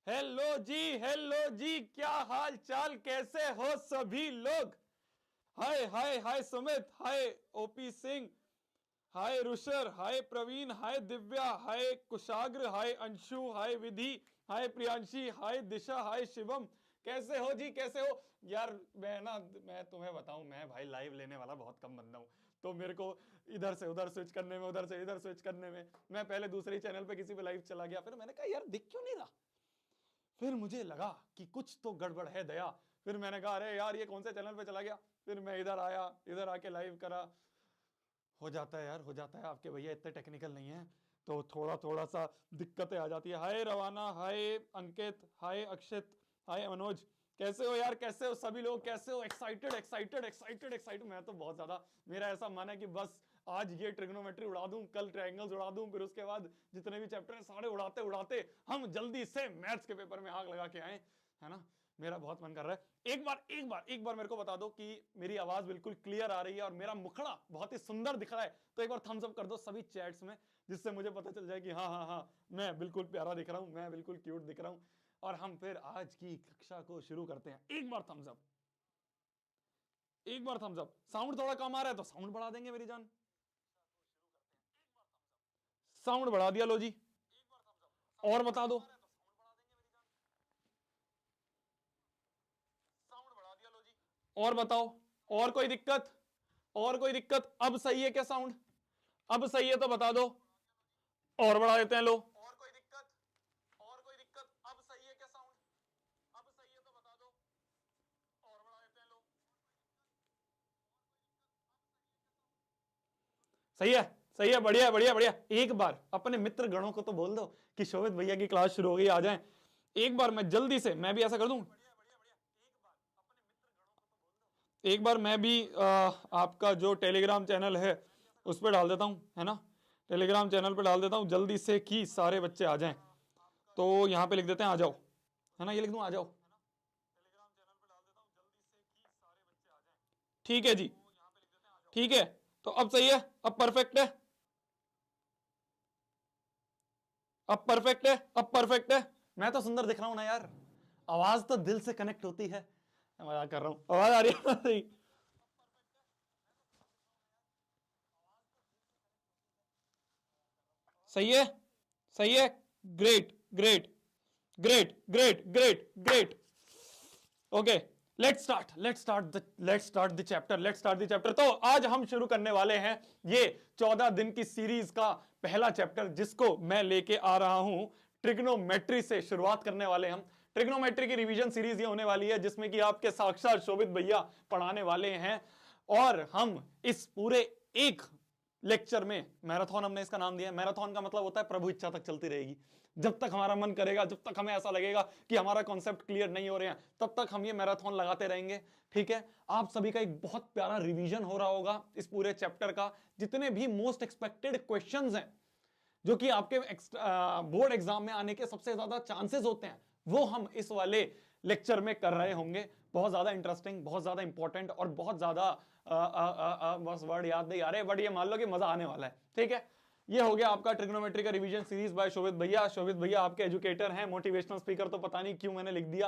Hello जी, क्या हाल चाल, कैसे हो सभी लोग। हाय हाय हाय सुमित, हाय ओपी सिंह, हाय रुशर, हाय प्रवीण, हाय दिव्या, हाय कुशाग्र, हाय अंशु, हाय विधि, हाय प्रियांशी, हाय दिशा, हाय शिवम। कैसे हो जी, कैसे हो यार। मैं तुम्हें बताऊं, मैं भाई लाइव लेने वाला बहुत कम बंदा हूं। तो मेरे को इधर से उधर स्विच करने में, उधर से इधर स्विच करने में, मैं पहले दूसरे चैनल पे किसी पे लाइव चला गया, फिर मैंने कहा यार दिख क्यों नहीं रहा। फिर मुझे लगा कि कुछ तो गड़बड़ है दया। फिर मैंने कहा अरे यार ये कौन से चैनल पे चला गया। फिर मैं इधर आया, इधर आके लाइव करा। हो जाता है यार, हो जाता है, आपके भैया इतने टेक्निकल नहीं है। तो थोड़ा थोड़ा सा दिक्कतें आ जाती है। हाय रवाना, हाय अंकित, हाय अक्षित, हाय मनोज। कैसे हो यार, कैसे हो सभी लोग, कैसे हो। एक्साइटेड एक्साइटेड एक्साइटेड एक्साइटेड, मैं तो बहुत ज्यादा। मेरा ऐसा मन है कि बस आज ये ट्रिग्नोमेट्री उड़ा दूं, कल ट्रायंगल्स उड़ा दूं, फिर उसके बाद जितने भी चैप्टर हैं सारे उड़ाते उड़ाते हम जल्दी से मैथ्स के पेपर में आग लगा के आए, है ना। मेरा बहुत मन कर रहा है। एक बार मेरे को बता दो कि मेरी आवाज बिल्कुल क्लियर आ रही है और मेरा मुखड़ा बहुत ही सुंदर दिख रहा है। तो एक बार थम्स अप कर दो सभी चैट्स में, जिससे मुझे पता चल जाए कि हाँ हाँ हाँ, मैं बिल्कुल प्यारा दिख रहा हूं, मैं बिल्कुल क्यूट दिख रहा हूं। और हम फिर आज की कक्षा को शुरू करते हैं। एक बार थम्स अप, एक बार थम्स अप। साउंड थोड़ा कम आ रहा है तो साउंड बढ़ा देंगे मेरी जान। साउंड बढ़ा दिया, लो जी। और बता दो, और बताओ। और कोई दिक्कत, और कोई दिक्कत। अब सही है क्या साउंड? अब सही है तो बता दो। और बढ़ा देते हैं, लो। और कोई दिक्कत, और कोई दिक्कत। अब सही है क्या साउंड? अब सही है तो बता दो। और बढ़ा देते हैं, लो। सही है, सही है, बढ़िया बढ़िया बढ़िया। एक बार अपने मित्र गणों को तो बोल दो कि शोभित भैया की क्लास शुरू हो गई, आ जाएं। एक बार मैं जल्दी से, मैं भी ऐसा कर दूं। एक बार मैं भी आपका जो टेलीग्राम चैनल है उस पर डाल देता हूँ, है ना। टेलीग्राम चैनल पर डाल देता हूँ जल्दी से कि सारे बच्चे आ जाएं। तो यहाँ पे लिख देते हैं आ जाओ, है ना, ये लिख दूं आ जाओ। ठीक है जी, ठीक है। तो अब सही है, अब परफेक्ट है, अब परफेक्ट है, अब परफेक्ट है। मैं तो सुंदर दिख रहा हूं ना यार। आवाज तो दिल से कनेक्ट होती है। मैं मजाक कर रहा हूं, आवाज आ रही है सही। सही है, सही है। Great great great great great great. Okay, let's start the chapter. तो आज हम शुरू करने वाले हैं ये 14 दिन की सीरीज का पहला चैप्टर, जिसको मैं लेके आ रहा हूं ट्रिग्नोमेट्री से। शुरुआत करने वाले हम ट्रिग्नोमेट्री की रिवीजन सीरीज ये होने वाली है, जिसमें कि आपके साक्षात शोभित भैया पढ़ाने वाले हैं। और हम इस पूरे एक लेक्चर में, मैराथन हमने इसका नाम दिया है। मैराथन का मतलब होता है प्रभु इच्छा तक चलती रहेगी। जब तक हमारा मन करेगा, जब तक हमें ऐसा लगेगा कि हमारा कॉन्सेप्ट क्लियर नहीं हो रहे हैं, तब तक हम ये मैराथन लगाते रहेंगे। ठीक है, आप सभी का एक बहुत प्यारा रिवीजन हो रहा होगा इस पूरे चैप्टर का। जितने भी मोस्ट एक्सपेक्टेड क्वेश्चंस हैं, जो कि आपके बोर्ड एग्जाम में आने के सबसे ज्यादा चांसेस होते हैं, वो हम इस वाले लेक्चर में कर रहे होंगे। बहुत ज्यादा इंटरेस्टिंग, बहुत ज्यादा इंपॉर्टेंट और बहुत ज्यादा बस वर्ड याद नहीं आ रहे, बट ये मान लो कि मजा आने वाला है। ठीक है, ये हो गया आपका ट्रिग्नोमेट्री का रिवीजन सीरीज बाय शोभित भैया। शोभित भैया आपके एजुकेटर हैं, मोटिवेशनल स्पीकर तो पता नहीं क्यों मैंने लिख दिया।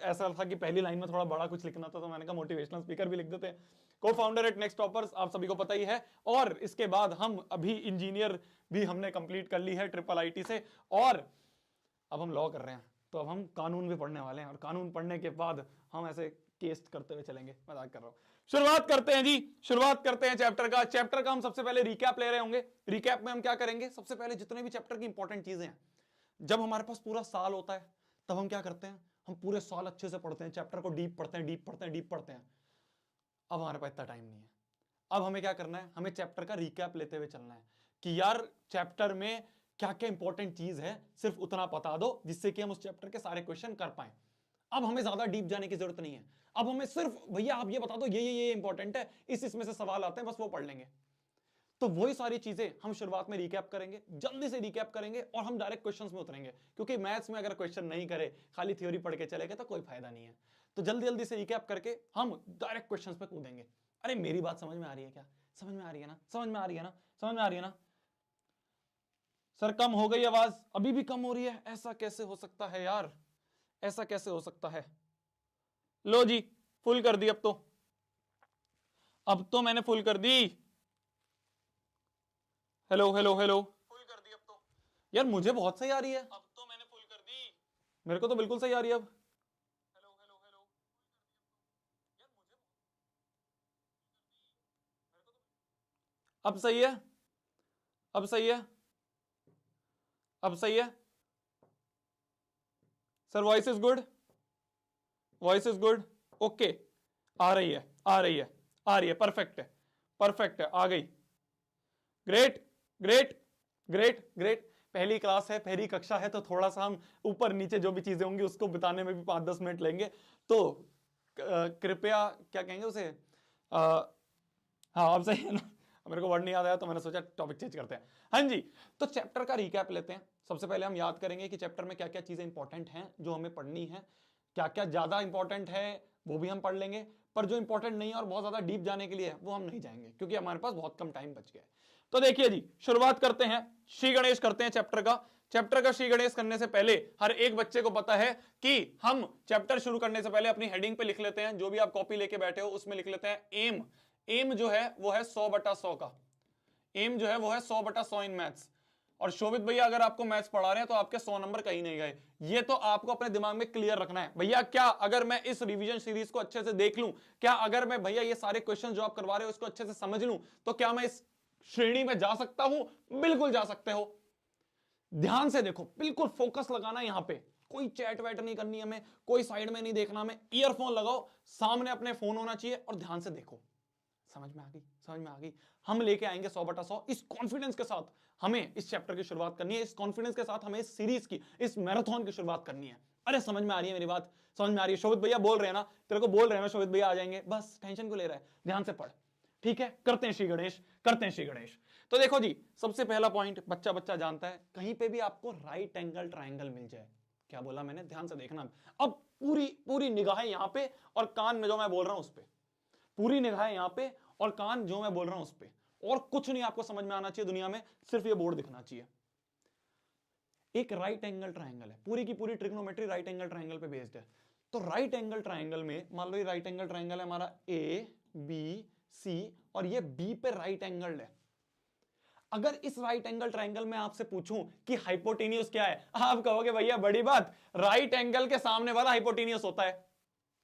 ऐसा था कि पहली लाइन में थोड़ा बड़ा कुछ लिखना था, तो मैंने कहा मोटिवेशनल स्पीकर भी लिख देते हैं। को फाउंडर एट नेक्स्ट टॉपर्स, आप सभी को पता ही है। और इसके बाद हम अभी इंजीनियर भी हमने कंप्लीट कर ली है ट्रिपल आईटी से, और अब हम लॉ कर रहे हैं। तो अब हम कानून भी पढ़ने वाले हैं, और कानून पढ़ने के बाद हम ऐसे केस करते हुए चलेंगे। मजाक कर रहा हूं। शुरुआत करते हैं जी, शुरुआत करते हैं चैप्टर का। चैप्टर का हम सबसे पहले रिकैप ले रहे होंगे। रिकैप में हम क्या करेंगे, सबसे पहले जितने भी चैप्टर की इंपॉर्टेंट चीजें हैं, जब हमारे पास पूरा साल होता है तब हम क्या करते हैं, हम पूरे साल अच्छे से पढ़ते हैं, चैप्टर को डीप पढ़ते हैं, डीप पढ़ते हैं, डीप पढ़ते हैं। अब हमारे पास इतना टाइम नहीं है। अब हमें क्या करना है, हमें चैप्टर का रिकैप लेते हुए चलना है कि यार चैप्टर में क्या क्या इंपॉर्टेंट चीज है, सिर्फ उतना बता दो जिससे कि हम उस चैप्टर के सारे क्वेश्चन कर पाए। अब हमें ज्यादा डीप जाने की जरूरत नहीं है। अब हमें सिर्फ भैया आप ये बता दो ये इंपॉर्टेंट है, इस इसमें से सवाल आते हैं, बस वो पढ़ लेंगे। तो वही सारी चीजें हम शुरुआत में रिकैप करेंगे, जल्दी से रिकैप करेंगे, और हम डायरेक्ट क्वेश्चंस में उतरेंगे। क्योंकि मैथ्स में अगर क्वेश्चन नहीं करे, खाली थ्योरी पढ़ के चले गए, तो कोई फायदा नहीं है। तो जल्दी जल्दी से रिकैप करके हम डायरेक्ट क्वेश्चंस पे कूदेंगे। अरे मेरी बात समझ में आ रही है क्या? समझ में आ रही है ना? समझ में आ रही है ना? समझ में आ रही है ना? सर कम हो गई आवाज, अभी भी कम हो रही है, ऐसा कैसे हो सकता है यार, ऐसा कैसे हो सकता है। लो जी फुल कर दी, अब तो मैंने फुल कर दी। हेलो हेलो हेलो, फुल कर दी अब तो। यार मुझे बहुत सही आ रही है, अब तो मैंने फुल कर दी, मेरे को तो बिल्कुल सही आ रही है अब। हेलो हेलो हेलो, यार मुझे अब सही है, अब सही है, अब सही है। Sir voice is good, voice is good, okay, आ रही है आ रही है आ रही है, परफेक्ट है, परफेक्ट है, आ गई। Great great great great. पहली क्लास है, पहली कक्षा है, तो थोड़ा सा हम ऊपर नीचे जो भी चीजें होंगी उसको बताने में भी 5-10 मिनट लेंगे, तो कृपया क्या कहेंगे उसे, हाँ अब सही है ना, मेरे को वर्ड नहीं याद आया तो मैंने सोचा टॉपिक चेंज करते हैं। हाँ जी, तो चैप्टर का रिकैप लेते हैं। सबसे पहले हम याद करेंगे कि चैप्टर में क्या क्या चीजें इंपॉर्टेंट हैं जो हमें पढ़नी है, क्या क्या ज्यादा इंपॉर्टेंट है वो भी हम पढ़ लेंगे, पर जो इंपॉर्टेंट नहीं है और बहुत ज्यादा डीप जाने के लिए है वो हम नहीं जाएंगे क्योंकि हमारे पास बहुत कम टाइम बच गया है। तो देखिए जी, शुरुआत करते हैं, श्री गणेश करते हैं चैप्टर का। चैप्टर का श्री गणेश करने से पहले हर एक बच्चे को पता है कि हम चैप्टर शुरू करने से पहले अपनी हेडिंग पे लिख लेते हैं, जो भी आप कॉपी लेके बैठे हो उसमें लिख लेते हैं एम। एम जो है वो है 100/100 का, एम जो है वो है 100/100 इन मैथ्स। और शोभित भैया अगर आपको मैथ्स पढ़ा रहे हैं तो आपके 100 नंबर कहीं नहीं गए, ये तो आपको अपने दिमाग में क्लियर रखना है। भैया क्या अगर मैं इस रिवीजन सीरीज को अच्छे से देख लूं, क्या अगर मैं भैया ये सारे क्वेश्चन जो आप करवा रहे हो इसको अच्छे से समझ लूं, तो क्या मैं इस श्रेणी में जा सकता हूं? बिल्कुल जा सकते हो। ध्यान से देखो, बिल्कुल फोकस लगाना यहां पे, कोई चैट वैट नहीं करनी हमें, कोई साइड में नहीं देखना हमें, ईयरफोन लगाओ, सामने अपने फोन होना चाहिए और ध्यान से देखो। समझ में आ गई, समझ में आ गई। हम लेके आएंगे 100/100 इस कॉन्फिडेंस के साथ। हमें इस चैप्टर की शुरुआत करनी है, इस कॉन्फिडेंस के साथ हमें इस सीरीज की, इस मैराथन की शुरुआत करनी है। अरे समझ में आ रही है मेरी बात, समझ में आ रही है? शोभित भैया बोल रहे हैं ना, तेरे को बोल रहे हैं ना शोभित भैया आ जाएंगे, बस टेंशन क्यों ले रहा है, ध्यान से पढ़। ठीक है, करते हैं श्री गणेश, करते हैं श्री गणेश। तो देखो जी, सबसे पहला पॉइंट बच्चा बच्चा जानता है, कहीं पे भी आपको राइट एंगल ट्राइंगल मिल जाए, क्या बोला मैंने, ध्यान से देखना। अब पूरी पूरी निगाहें यहां पे और कान में जो मैं बोल रहा हूं उस पे, पूरी निगाहें यहां पे और कान जो मैं बोल रहा हूं उस पे, और कुछ नहीं आपको समझ में आना चाहिए दुनिया में, सिर्फ ये बोर्ड दिखना चाहिए। एक राइट एंगल ट्राइंगल है, पूरी की पूरी ट्रिग्नोमेट्री राइट एंगल ट्राइंगल पे बेस्ड है। तो राइट एंगल ट्राइंगल में मान लो ये राइट एंगल ट्राइंगल है हमारा ए बी सी, और ये बी पे राइट एंगल है। अगर इस राइट एंगल ट्राइंगल में आपसे पूछूं कि हाइपोटेनियस क्या है, आप कहोगे भैया बड़ी बात, राइट एंगल के सामने वाला हाइपोटेनियस होता है।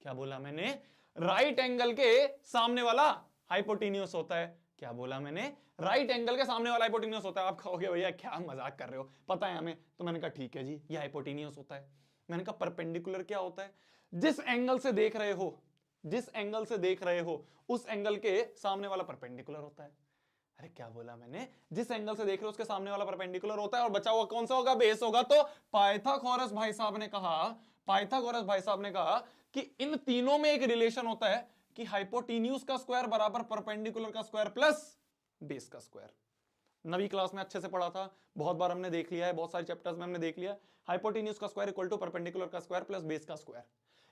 क्या बोला मैंने? राइट एंगल के सामने वाला हाइपोटेनियस होता है। क्या बोला मैंने? राइट एंगल के सामने वाला हाइपोटेनियस होता है। आप कहोगे भैया क्या मजाक कर रहे हो, पता है हमें। तो मैंने कहा ठीक है जी, ये हाइपोटेनियस होता है। मैंने कहा परपेंडिकुलर क्या होता है? जिस एंगल से देख रहे हो, जिस एंगल से देख रहे हो उस एंगल के सामने वाला परपेंडिकुलर होता है। अरे क्या बोला मैंने? जिस एंगल से देख रहे हो उसके सामने वाला परपेंडिकुलर होता है, और बचा हुआ कौन सा होगा? बेस होगा। तो पाइथागोरस भाई साहब ने कहा, पाइथागोरस भाई साहब ने कहा कि इन तीनों में एक रिलेशन होता है कि हाइपोटेन्यूज का स्क्वायर बराबर परपेंडिकुलर का स्क्वायर प्लस बेस का स्क्वायर। नवी क्लास में अच्छे से पढ़ा था, बहुत बार हमने देख लिया है, बहुत सारे चैप्टर्स में हमने देख लिया। हाइपोटेन्यूज का स्क्वायर इक्वल टू परपेंडिकुलर का स्क्वायर प्लस बेस का स्क्वायर।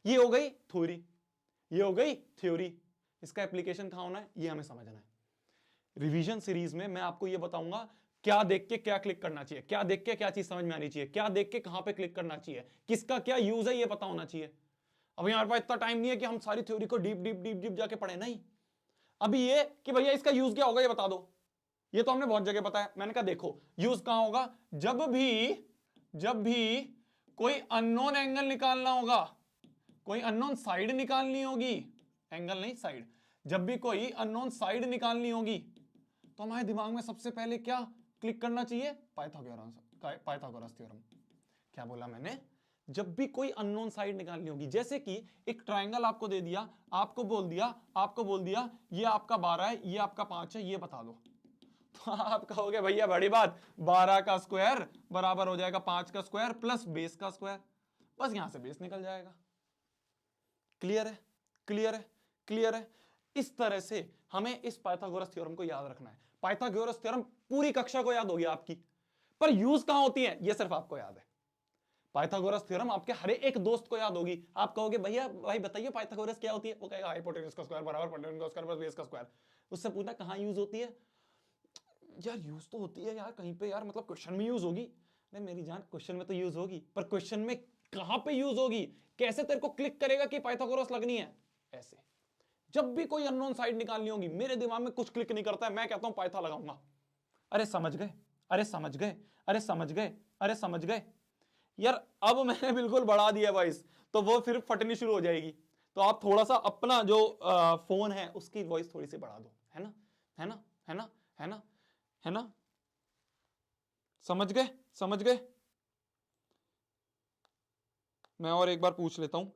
ये हो गई थ्योरी, ये हो गई थ्योरी। इसका एप्लीकेशन कहां होना है ये हमें समझना है। रिवीजन सीरीज में मैं आपको यह बताऊंगा क्या देख के क्या क्लिक करना चाहिए, क्या देख के क्या चीज समझ में आनी चाहिए, क्या देख के कहां पे क्लिक करना चाहिए, किसका क्या यूज है ये पता होना चाहिए। अभी हमारे पास इतना टाइम नहीं है कि हम सारी थ्योरी को डीप डीप डीप डीप जाके पढ़े, नहीं। अभी ये कि भैया इसका यूज क्या होगा ये बता दो, ये तो हमने बहुत जगह बताया। मैंने कहा देखो यूज कहां होगा, जब भी कोई अननोन एंगल निकालना होगा, कोई अननोन साइड निकालनी होगी, एंगल नहीं साइड, जब भी कोई अननोन साइड निकालनी होगी तो हमारे दिमाग में सबसे पहले क्या क्लिक करना चाहिए? Pythagoras theorem. क्या बोला मैंने? जब भी कोई अननोन साइड निकालनी होगी, जैसे कि एक ट्राइंगल आपको दे दिया, आपको बोल दिया ये आपका 12 है, ये आपका 5 है, ये बता दो। तो आप कहोगे भैया बड़ी बात, 12 का स्क्वायर बराबर हो जाएगा 5 का स्क्वायर प्लस बेस का स्क्वायर, बस यहां से बेस निकल जाएगा। क्लियर है, क्लियर है, क्लियर है। इस तरह से हमें इस पाइथागोरस थ्योरम को याद रखना है। पाइथागोरस थ्योरम पूरी कक्षा को याद होगी आपकी, पर यूज कहां होती है ये सिर्फ आपको याद है। पाइथागोरस थ्योरम आपके हर एक दोस्त को याद होगी। आप कहोगे भैया भाई बताइए पाइथागोरस क्या होती है, वो कहेगा हाइपोटेन्यूज का स्क्वायर बराबर परपेंडिकुलर का स्क्वायर प्लस बेस का स्क्वायर। उससे पूछना कहां यूज होती है? यार यूज तो होती है यार कहीं पे यार, मतलब क्वेश्चन में यूज होगी। नहीं मेरी जान, क्वेश्चन में तो यूज होगी, पर क्वेश्चन में कहां पे यूज होगी, कैसे तेरे को क्लिक करेगा कि पाइथागोरस लगनी है? ऐसे जब भी कोई अननोन साइड निकालनी होगी, मेरे दिमाग में कुछ क्लिक नहीं करता है, मैं कहता हूं पाइथा लगाऊंगा। अरे समझ गए, अरे समझ गए, अरे समझ गए, अरे समझ गए यार। अब मैंने बिल्कुल बढ़ा दिया वॉइस, तो वो फिर फटनी शुरू हो जाएगी। तो आप थोड़ा सा अपना जो फोन है उसकी वॉइस थोड़ी सी बढ़ा दो, है ना, है ना, है ना, है ना, है ना। समझ गए, समझ गए। मैं और एक बार पूछ लेता हूं।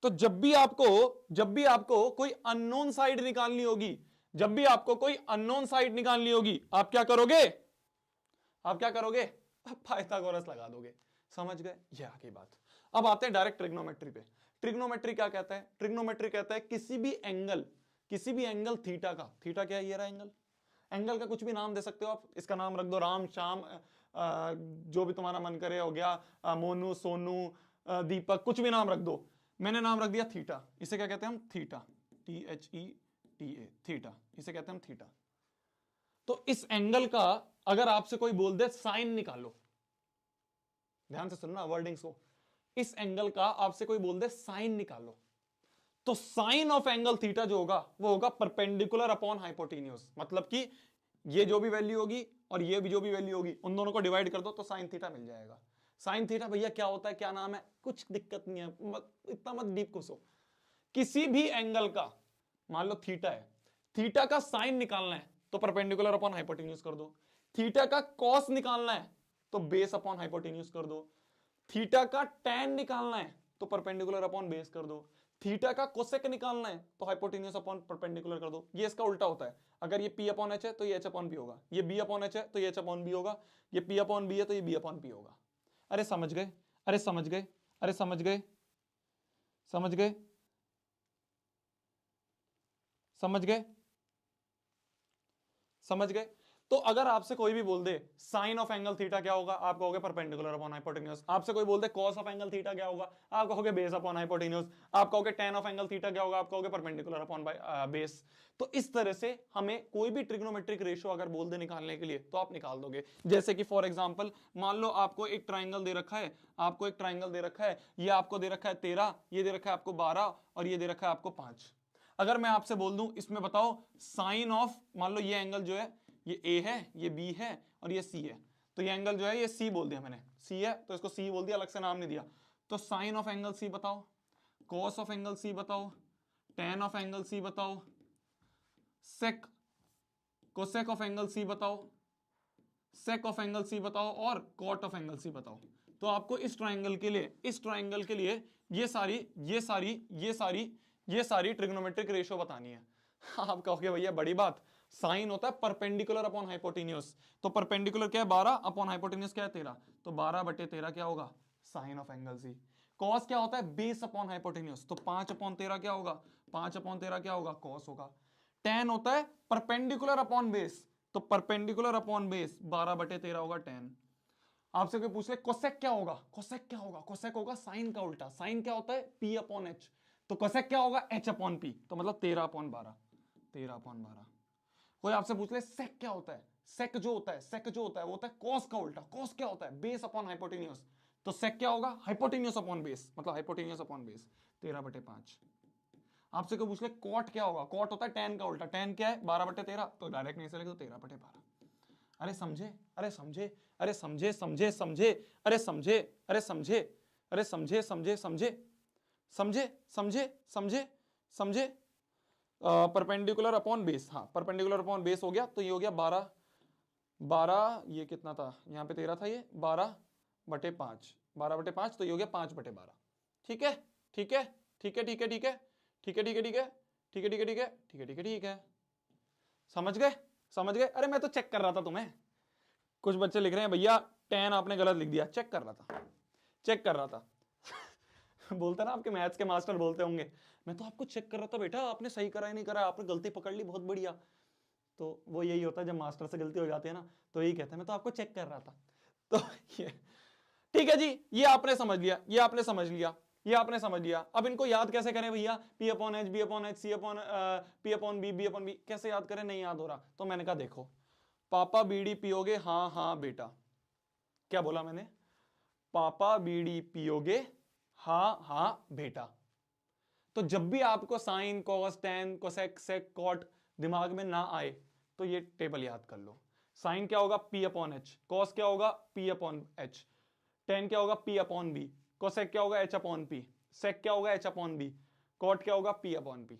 तो जब भी आपको कोई अननोन साइड निकालनी होगी, जब भी आपको कोई अननोन साइड निकालनी होगी, आप क्या करोगे? आप क्या करोगे? पाइथागोरस लगा दोगे। समझ गए? ये आगे बात। अब आते हैं डायरेक्ट ट्रिग्नोमेट्री पे। ट्रिग्नोमेट्री क्या कहता है? ट्रिग्नोमेट्री कहता है किसी भी एंगल थीटा का, थीटा क्या है, ये रहा एंगल, एंगल का कुछ भी नाम दे सकते हो आप, इसका नाम रख दो राम श्याम, जो भी तुम्हारा मन करे, हो गया मोनू सोनू दीपक, कुछ भी नाम रख दो। मैंने नाम रख दिया थीटा, इसे क्या कहते हैं हम? थीटा, THETA, थीटा, इसे कहते हैं हम थीटा। तो इस एंगल का अगर आपसे कोई बोल दे साइन निकालो, ध्यान से सुनना वर्डिंग्स को, इस एंगल का आपसे कोई बोल दे साइन निकालो, तो साइन ऑफ एंगल थीटा जो होगा वो होगा परपेंडिकुलर अपॉन हाइपोटेन्यूज। मतलब कि ये जो भी वैल्यू होगी और ये भी जो भी वैल्यू होगी, उन दोनों को डिवाइड कर दो तो साइन थीटा मिल जाएगा। साइन थीटा भैया क्या होता है, क्या नाम है, कुछ दिक्कत नहीं है, इतना मत डीप घुसो। किसी भी एंगल का, मान लो थीटा है, थीटा का साइन निकालना है तो परपेंडिकुलर अपॉन हाइपोटेन्यूज कर दो। थीटा का कॉस निकालना है तो बेस अपॉन हाइपोटेन्यूज कर दो। थीटा का टैन निकालना है तो परपेंडिकुलर अपॉन बेस कर दो। थीटा का कोसेक निकालना है तो हाइपोटेन्यूज अपॉन परपेंडिकुलर कर दो। ये इसका उल्टा होता है, अगर ये P अपॉन H है तो ये H अपॉन P होगा, ये B अपॉन H है तो ये H अपॉन B होगा, ये P अपॉन B है तो ये B अपॉन P होगा। अरे समझ गए, अरे समझ गए, अरे समझ गए, समझ गए, समझ गए, समझ गए। तो अगर आपसे कोई भी बोल दे साइन ऑफ एंगल थीटा क्या होगा, आप कहोगे परपेंडिकुलर अपॉन हाइपोटेन्यूज। आपसे कोई बोल दे कॉस ऑफ एंगल थीटा क्या होगा, आप कहोगे बेस अपॉन हाइपोटेन्यूज। आप कहोगे टेन ऑफ एंगल थीटा क्या होगा, आप कहोगे परपेंडिकुलर अपॉन बेस। तो इस तरह से हमें कोई भी ट्रिग्नोमेट्रिक रेशियो अगर बोल दे निकालने के लिए तो आप निकाल दोगे। जैसे कि फॉर एग्जांपल मान लो आपको एक ट्राइंगल दे रखा है, आपको एक ट्राइंगल दे रखा है, ये आपको दे रखा है 13, ये दे रखा है आपको 12 और ये दे रखा है आपको 5। अगर मैं आपसे बोल दूं इसमें बताओ साइन ऑफ, मान लो ये एंगल जो है ये A है, ये B है और ये C है, तो ये एंगल जो है ये C बोल दिया मैंने, C है तो इसको C बोल दिया, अलग से नाम नहीं दिया। तो साइन ऑफ एंगल C बताओ, कॉस ऑफ एंगल C बताओ, टेन ऑफ एंगल C बताओ, sec cosec of angle C बताओ, सेक ऑफ एंगल C बताओ और कॉट ऑफ एंगल C बताओ। तो आपको इस ट्राइंगल के लिए, इस ट्राइंगल के लिए ये सारी ट्रिग्नोमेट्रिक रेशियो बतानी है। आप कहोगे भैया बड़ी बात, साइन होता है परपेंडिकुलर अपॉन हाइपोटेन्यूज, तो परपेंडिकुलर क्या है 12 अपॉन हाइपोटेन्यूज क्या है 13, तो 12/13 क्या होगा sine of angle C. Cos क्या होता है बेस अपॉन हाइपोटेन्यूज, तो 5/13 क्या होगा, 5/13 क्या होगा कॉस होगा। टेन होता है परपेंडिकुलर अपॉन बेस, तो परपेंडिकुलर अपॉन बेस 12/13 होगा टेन। आपसे कोई पूछ ले कोसेक क्या होगा, कोसेक क्या होगा, कोसेक होगा साइन का उल्टा, साइन क्या होता है P अपॉन H, तो कोसेक क्या होगा H अपॉन P, तो मतलब 13/12, 13/12। कोई आपसे पूछ ले सेक क्या होता है, सेक जो होता है, सेक जो होता है वो होता है कॉस का उल्टा, कॉस क्या होता है बेस अपॉन हाइपोटेन्यूज, तो सेक क्या होगा हाइपोटेन्यूज अपॉन बेस, मतलब हाइपोटेन्यूज अपॉन बेस 13/5। आपसे कोई पूछ ले कॉट क्या होगा, कॉट होता है टेन का उल्टा, टेन क्या है 12/13, तो डायरेक्ट नहीं से लिख दो 13/12। अरे समझे, अरे समझे, अरे समझे, समझे, समझे, अरे समझे, अरे समझे, अरे समझे, समझे, समझे, समझे, समझे, समझे, समझे। परपेंडिकुलर अपॉन बेस, हाँ परपेंडिकुलर अपॉन बेस हो गया, तो ये हो गया 12, ये कितना था यहाँ पे 13 था, ये 12/5, 12/5, तो ये हो गया 5/12। ठीक है, ठीक है, ठीक है, ठीक है, ठीक है, ठीक है, ठीक है, ठीक है, ठीक है, ठीक है, ठीक है, ठीक है, ठीक है, ठीक है। समझ गए, समझ गए। अरे मैं तो चेक कर रहा था तुम्हें, कुछ बच्चे लिख रहे हैं भैया 10 आपने गलत लिख दिया, चेक कर रहा था, चेक कर रहा था। बोलते ना आपके मैथ्स के मास्टर बोलते होंगे, मैं तो आपको चेक कर रहा था बेटा, आपने सही करा है नहीं करा, आपने गलती पकड़ ली, बहुत बढ़िया। तो वो यही होता है जब मास्टर से गलती हो जाती है ना, तो यही कहते हैं मैं तो आपको चेक कर रहा था। तो ये ठीक है जी, ये आपने समझ लिया, ये आपने समझ लिया। ये आपने समझ लिया। अब इनको याद कैसे करें भैया, P upon H, B upon H, C upon P upon B, B upon B, कैसे याद करें, नहीं याद हो रहा। तो मैंने कहा देखो, पापा बीड़ी पियोगे, हाँ हाँ बेटा। क्या बोला मैंने, पापा बीड़ी पियोगे, हाँ हाँ बेटा। तो जब भी आपको sign, cos, tan, cosec, sec, cot दिमाग में ना आए तो ये टेबल याद कर लो। साइन क्या होगा, P अपॉन एच, कॉस क्या होगा, P अपॉन एच, टेन क्या होगा, P अपॉन बी, कोसेक क्या होगा, H अपॉन पी, सेक क्या होगा, H अपॉन बी, कॉट क्या होगा, P अपॉन पी।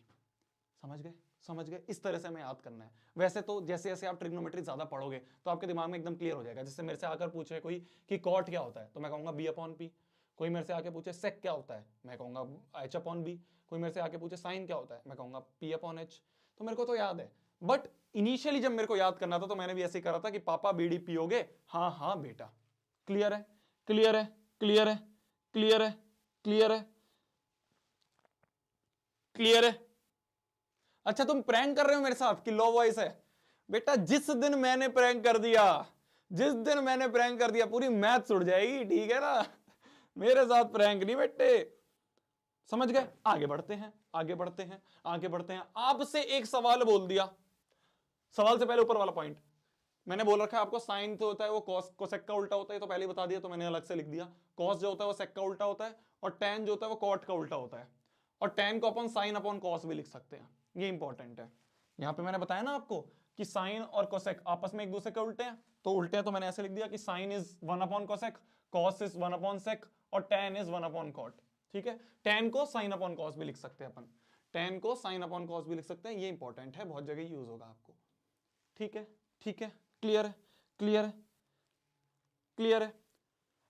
समझ गए, समझ गए, इस तरह से हमें याद करना है। वैसे तो जैसे जैसे आप ट्रिग्नोमेट्री ज्यादा पढ़ोगे तो आपके दिमाग में एकदम क्लियर हो जाएगा। जैसे मेरे से आकर पूछे कोई कि कॉट क्या होता है, तो मैं कहूंगा बी अपॉन पी। कोई मेरे से आके पूछे सेक क्या होता है, मैं कहूंगा एच अपॉन बी। कोई मेरे से आके पूछे साइन क्या होता है, मैं कहूंगा पी अपॉन एच। तो मेरे को तो याद है, बट इनिशियली जब मेरे को याद करना था तो मैंने भी ऐसे ही करा था कि पापा बीड़ी पियोगे, हाँ हाँ बेटा। क्लियर है, क्लियर है, क्लियर है, क्लियर है, क्लियर है, क्लियर है। अच्छा तुम प्रैंक कर रहे हो मेरे साथ कि लो वॉइस है? बेटा जिस दिन मैंने प्रैंक कर दिया, जिस दिन मैंने प्रैंक कर दिया, पूरी मैथ उड़ जाएगी, ठीक है ना? मेरे साथ प्रैंक नहीं बेटे। समझ गए? आगे बढ़ते हैं, आगे बढ़ते हैं, आगे बढ़ते हैं। आपसे एक सवाल बोल दिया, सवाल से पहले ऊपर वाला पॉइंट मैंने बोल रखा है आपको, साइन तो होता है वो कॉस कोसेक का उल्टा होता है, तो पहले ही बता दिया, तो मैंने अलग से लिख दिया। कॉस जो होता है वो सेक का उल्टा होता है, और टेन जो होता है वो कॉट का उल्टा होता है। और टेन को अपन साइन अपॉन कॉस भी लिख सकते हैं, ये इंपॉर्टेंट है। यहां पे मैंने बताया ना आपको कि साइन और कोसेक आपस में एक दूसरे के उल्टे हैं, तो उल्टे हैं तो मैंने ऐसे लिख दिया कि sine is one upon cosec, cos is one upon sec, और tan is one upon cot. ठीक है, टेन को साइन अपॉन कॉस भी लिख सकते हैं अपन, टेन को साइन अपॉन कॉस भी लिख सकते हैं, ये इंपॉर्टेंट है, बहुत जगह यूज होगा आपको। ठीक है, ठीक है, क्लियर है, क्लियर है, क्लियर है।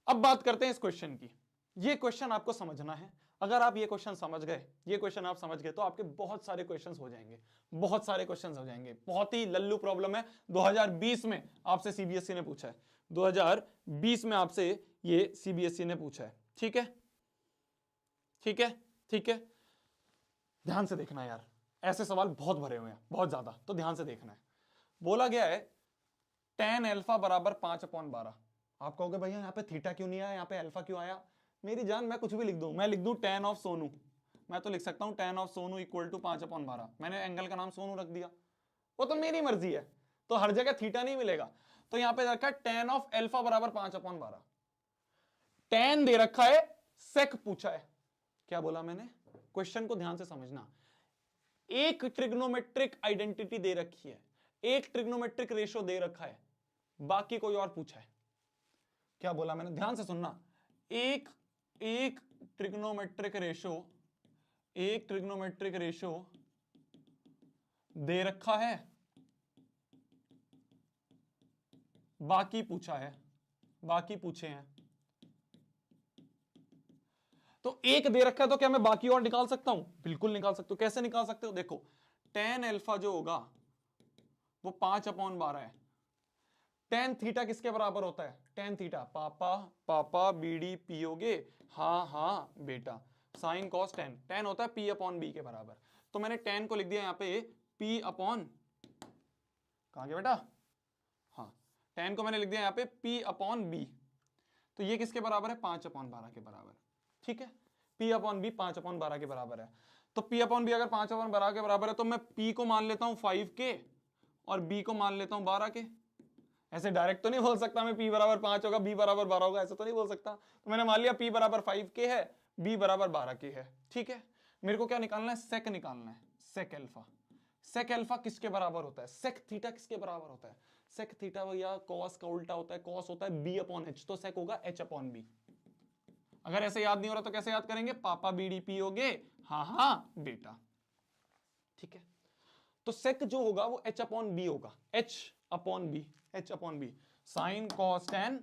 अब बात करते हैं इस क्वेश्चन की। ये क्वेश्चन आपको समझना है। अगर आप ये क्वेश्चन समझ गए, ये क्वेश्चन आप समझ गए, तो आपके बहुत सारे क्वेश्चंस हो जाएंगे, बहुत सारे क्वेश्चंस हो जाएंगे। बहुत ही लल्लू प्रॉब्लम है, 2020 में आपसे सीबीएसई ने पूछा है, 2020 में आपसे ये सीबीएसई ने पूछा है। ठीक है, ठीक है, ठीक है, ध्यान से देखना यार, ऐसे सवाल बहुत भरे हुए हैं, बहुत ज्यादा, तो ध्यान से देखना है। बोला गया है टेन एल्फा बराबर 5/12। आप कहोगे भैया यहाँ पे थीटा क्यों नहीं आया, यहाँ पे अल्फा क्यों आया? मेरी जान, मैं कुछ भी लिख दूं, मैं लिख दूं टेन ऑफ सोनू, मैं तो लिख सकता हूं टेन ऑफ सोनू इक्वल टू 5/12। मैंने एंगल का नाम सोनू रख दिया, वो तो मेरी मर्जी है, तो हर जगह थीटा नहीं मिलेगा। तो यहां पे रखा है टेन ऑफ एल्फा बराबर 5/12। टेन दे रखा है, सेक पूछा है। क्या बोला मैंने? क्वेश्चन को ध्यान से समझना। एक ट्रिग्नोमेट्रिक आइडेंटिटी दे रखी है, एक ट्रिग्नोमेट्रिक रेशो दे रखा है, बाकी कोई और पूछा है। क्या बोला मैंने? ध्यान से सुनना। एक एक ट्रिग्नोमेट्रिक रेशो, एक ट्रिग्नोमेट्रिक रेशो दे रखा है, बाकी पूछा है, बाकी पूछे हैं। तो एक दे रखा है, तो क्या मैं बाकी और निकाल सकता हूं? बिल्कुल निकाल सकते हो। कैसे निकाल सकते हो? देखो, टेन एल्फा जो होगा वो 5/12 है। टेन थीटा किसके बराबर होता है? टेन थीटा, पापा पापा बीड़ी पियोगे, हाँ हाँ बेटा। साइन कॉस टेन, टेन होता है P अपॉन बी के बराबर। तो मैंने टेन को लिख दिया यहाँ पे P अपॉन, कहां गया बेटा? हाँ, टेन को मैंने लिख दिया यहाँ पे P अपॉन बी। तो ये किसके बराबर है? 5/12 के बराबर। ठीक है, P अपॉन बी 5/12 के बराबर है। तो P अपॉन बी अगर 5/12 के बराबर है, तो मैं P को मान लेता हूं 5 के और B को मान लेता हूं 12 के। ऐसे डायरेक्ट तो नहीं बोल सकता मैं P बराबर 5 होगा, B बराबर 12 होगा, ऐसा तो नहीं बोल सकता। तो मैंने मान लिया P बराबर 5 के है, B बराबर 12 के है। ठीक है, मेरे को क्या निकालना है? सेक निकालना है, सेक अल्फा। सेक अल्फा किसके बराबर होता है? सेक थीटा किसके बराबर होता है? सेक थीटा भैया कॉस का उल्टा होता है, कॉस होता है B अपॉन एच, तो सेक होगा H अपॉन बी। अगर ऐसे याद नहीं हो रहा तो कैसे याद करेंगे? पापा बीड़ी पियोगे, हाँ हाँ बेटा। ठीक है, तो सेक जो होगा वो H अपॉन बी होगा, H upon B, H upon B. Sine cos tan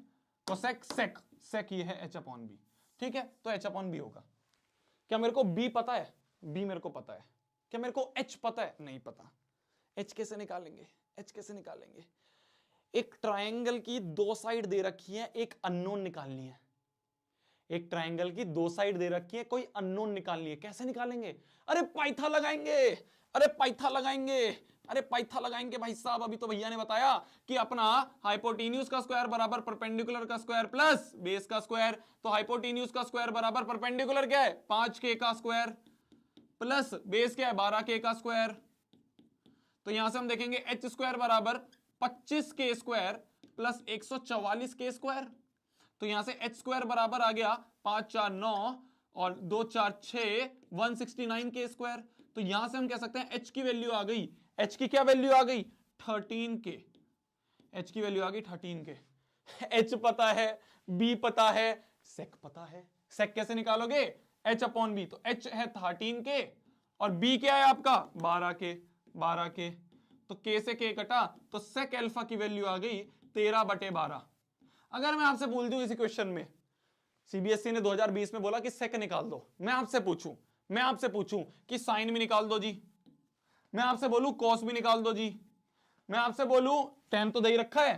cosec sec, sec ये है H अपॉन बी। ठीक है, तो H अपॉन बी होगा। क्या मेरे को B पता है? B मेरे को पता है। क्या मेरे को H पता है? नहीं पता। H कैसे निकालेंगे? H कैसे निकालेंगे? एक ट्रायंगल की दो साइड दे रखी है, एक अननोन निकालनी है। एक ट्रायंगल की दो साइड दे रखी है, कोई अननोन निकालनी है। कैसे निकालेंगे? अरे पाइथा लगाएंगे, अरे पाइथा लगाएंगे। अरे पाइथा लगाएंगे भाई साहब, अभी तो भैया ने बताया कि अपना हाइपोटेन्यूज का स्क्वायर बराबर परपेंडिकुलर का स्क्वायर प्लस बेस का स्क्वायर। तो हाइपोटेन्यूज का स्क्वायर बराबर परपेंडिकुलर क्या है 5k का स्क्वायर प्लस बेस क्या है 12k का स्क्वायर। तो यहां से हम देखेंगे एच स्क्वायर बराबर 25k square plus 144k square. तो यहां से एच स्क्वायर बराबर आ गया 5 4 9 और 2 4 6 169k स्क्वायर। तो यहां से हम कह सकते हैं एच की वैल्यू आ गई, एच की क्या वैल्यू आ गई 13k, एच की वैल्यू आ गई 13k। एच पता है, बी पता है, सेक पता है। सेक कैसे निकालोगे एच अपॉन बी, तो एच है 13k और बी क्या है आपका 12k। तो k से k कटा तो सेक अल्फा की वैल्यू आ गई 13/12। अगर मैं आपसे बोल दूं इसी क्वेश्चन में सीबीएसई ने 2020 में बोला कि सेक निकाल दो, मैं आपसे पूछूं कि साइन भी निकाल दो जी, मैं आपसे बोलूं कॉस भी निकाल दो जी, मैं आपसे बोलूं टेन तो दे ही रखा है,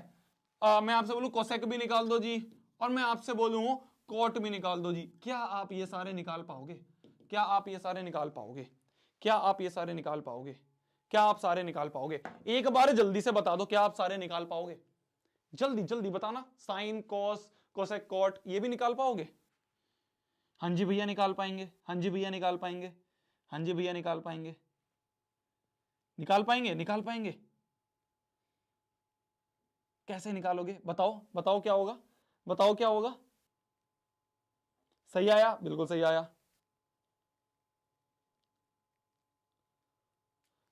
मैं आपसे बोलूं कोसेक भी निकाल दो जी, और मैं आपसे बोलूं कॉट भी निकाल दो जी, क्या आप ये सारे निकाल पाओगे? क्या आप ये सारे निकाल पाओगे? क्या आप ये सारे निकाल पाओगे? क्या आप सारे निकाल पाओगे? एक बार जल्दी से बता दो, क्या आप सारे निकाल पाओगे? जल्दी जल्दी बताना। साइन कॉस कोसेक कॉट ये भी निकाल पाओगे? हाँ जी भैया निकाल पाएंगे, हाँ जी भैया निकाल पाएंगे, हाँ जी भैया निकाल पाएंगे, निकाल पाएंगे, निकाल पाएंगे। कैसे निकालोगे बताओ, बताओ क्या होगा, बताओ क्या होगा? सही आया, बिल्कुल सही आया।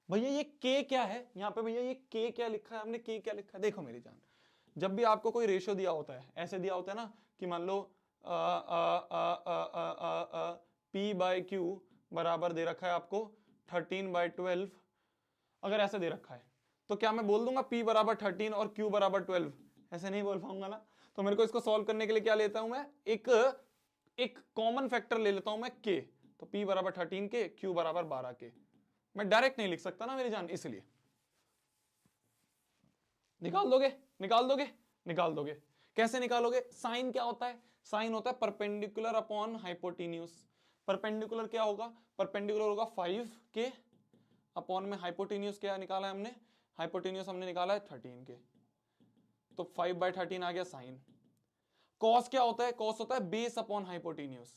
भैया ये के क्या है यहां पे? भैया ये के क्या लिखा है हमने? के क्या लिखा है? देखो मेरी जान, जब भी आपको कोई रेशियो दिया होता है, ऐसे दिया होता है ना कि मान लो पी बाई क्यू बराबर दे रखा है आपको 13/12, अगर ऐसे दे रखा है तो क्या मैं बोल दूंगा p बराबर 13 और q बराबर 12? ऐसे नहीं बोल पाऊंगा ना। तो मेरे को इसको सॉल्व करने के लिए क्या लेता हूं मैं, एक कॉमन फैक्टर ले लेता हूं मैं k। तो p बराबर 13k, q बराबर 12k। मैं डायरेक्ट नहीं लिख सकता ना मेरी जान, इसलिए निकाल दोगे, निकाल दोगे, निकाल दोगे। कैसे निकालोगे? साइन क्या होता है? साइन होता है परपेंडिकुलर अपॉन हाइपोटेन्यूज। परपेंडिकुलर क्या होगा? परपेंडिकुलर होगा 5k अपॉन में हाइपोटेन्यूज क्या निकाला है हमने? हाइपोटेन्यूज हमने निकाला है 13k, तो 5/13 आ गया साइन। कॉस क्या होता है? कॉस होता है बेस अपॉन हाइपोटेन्यूज।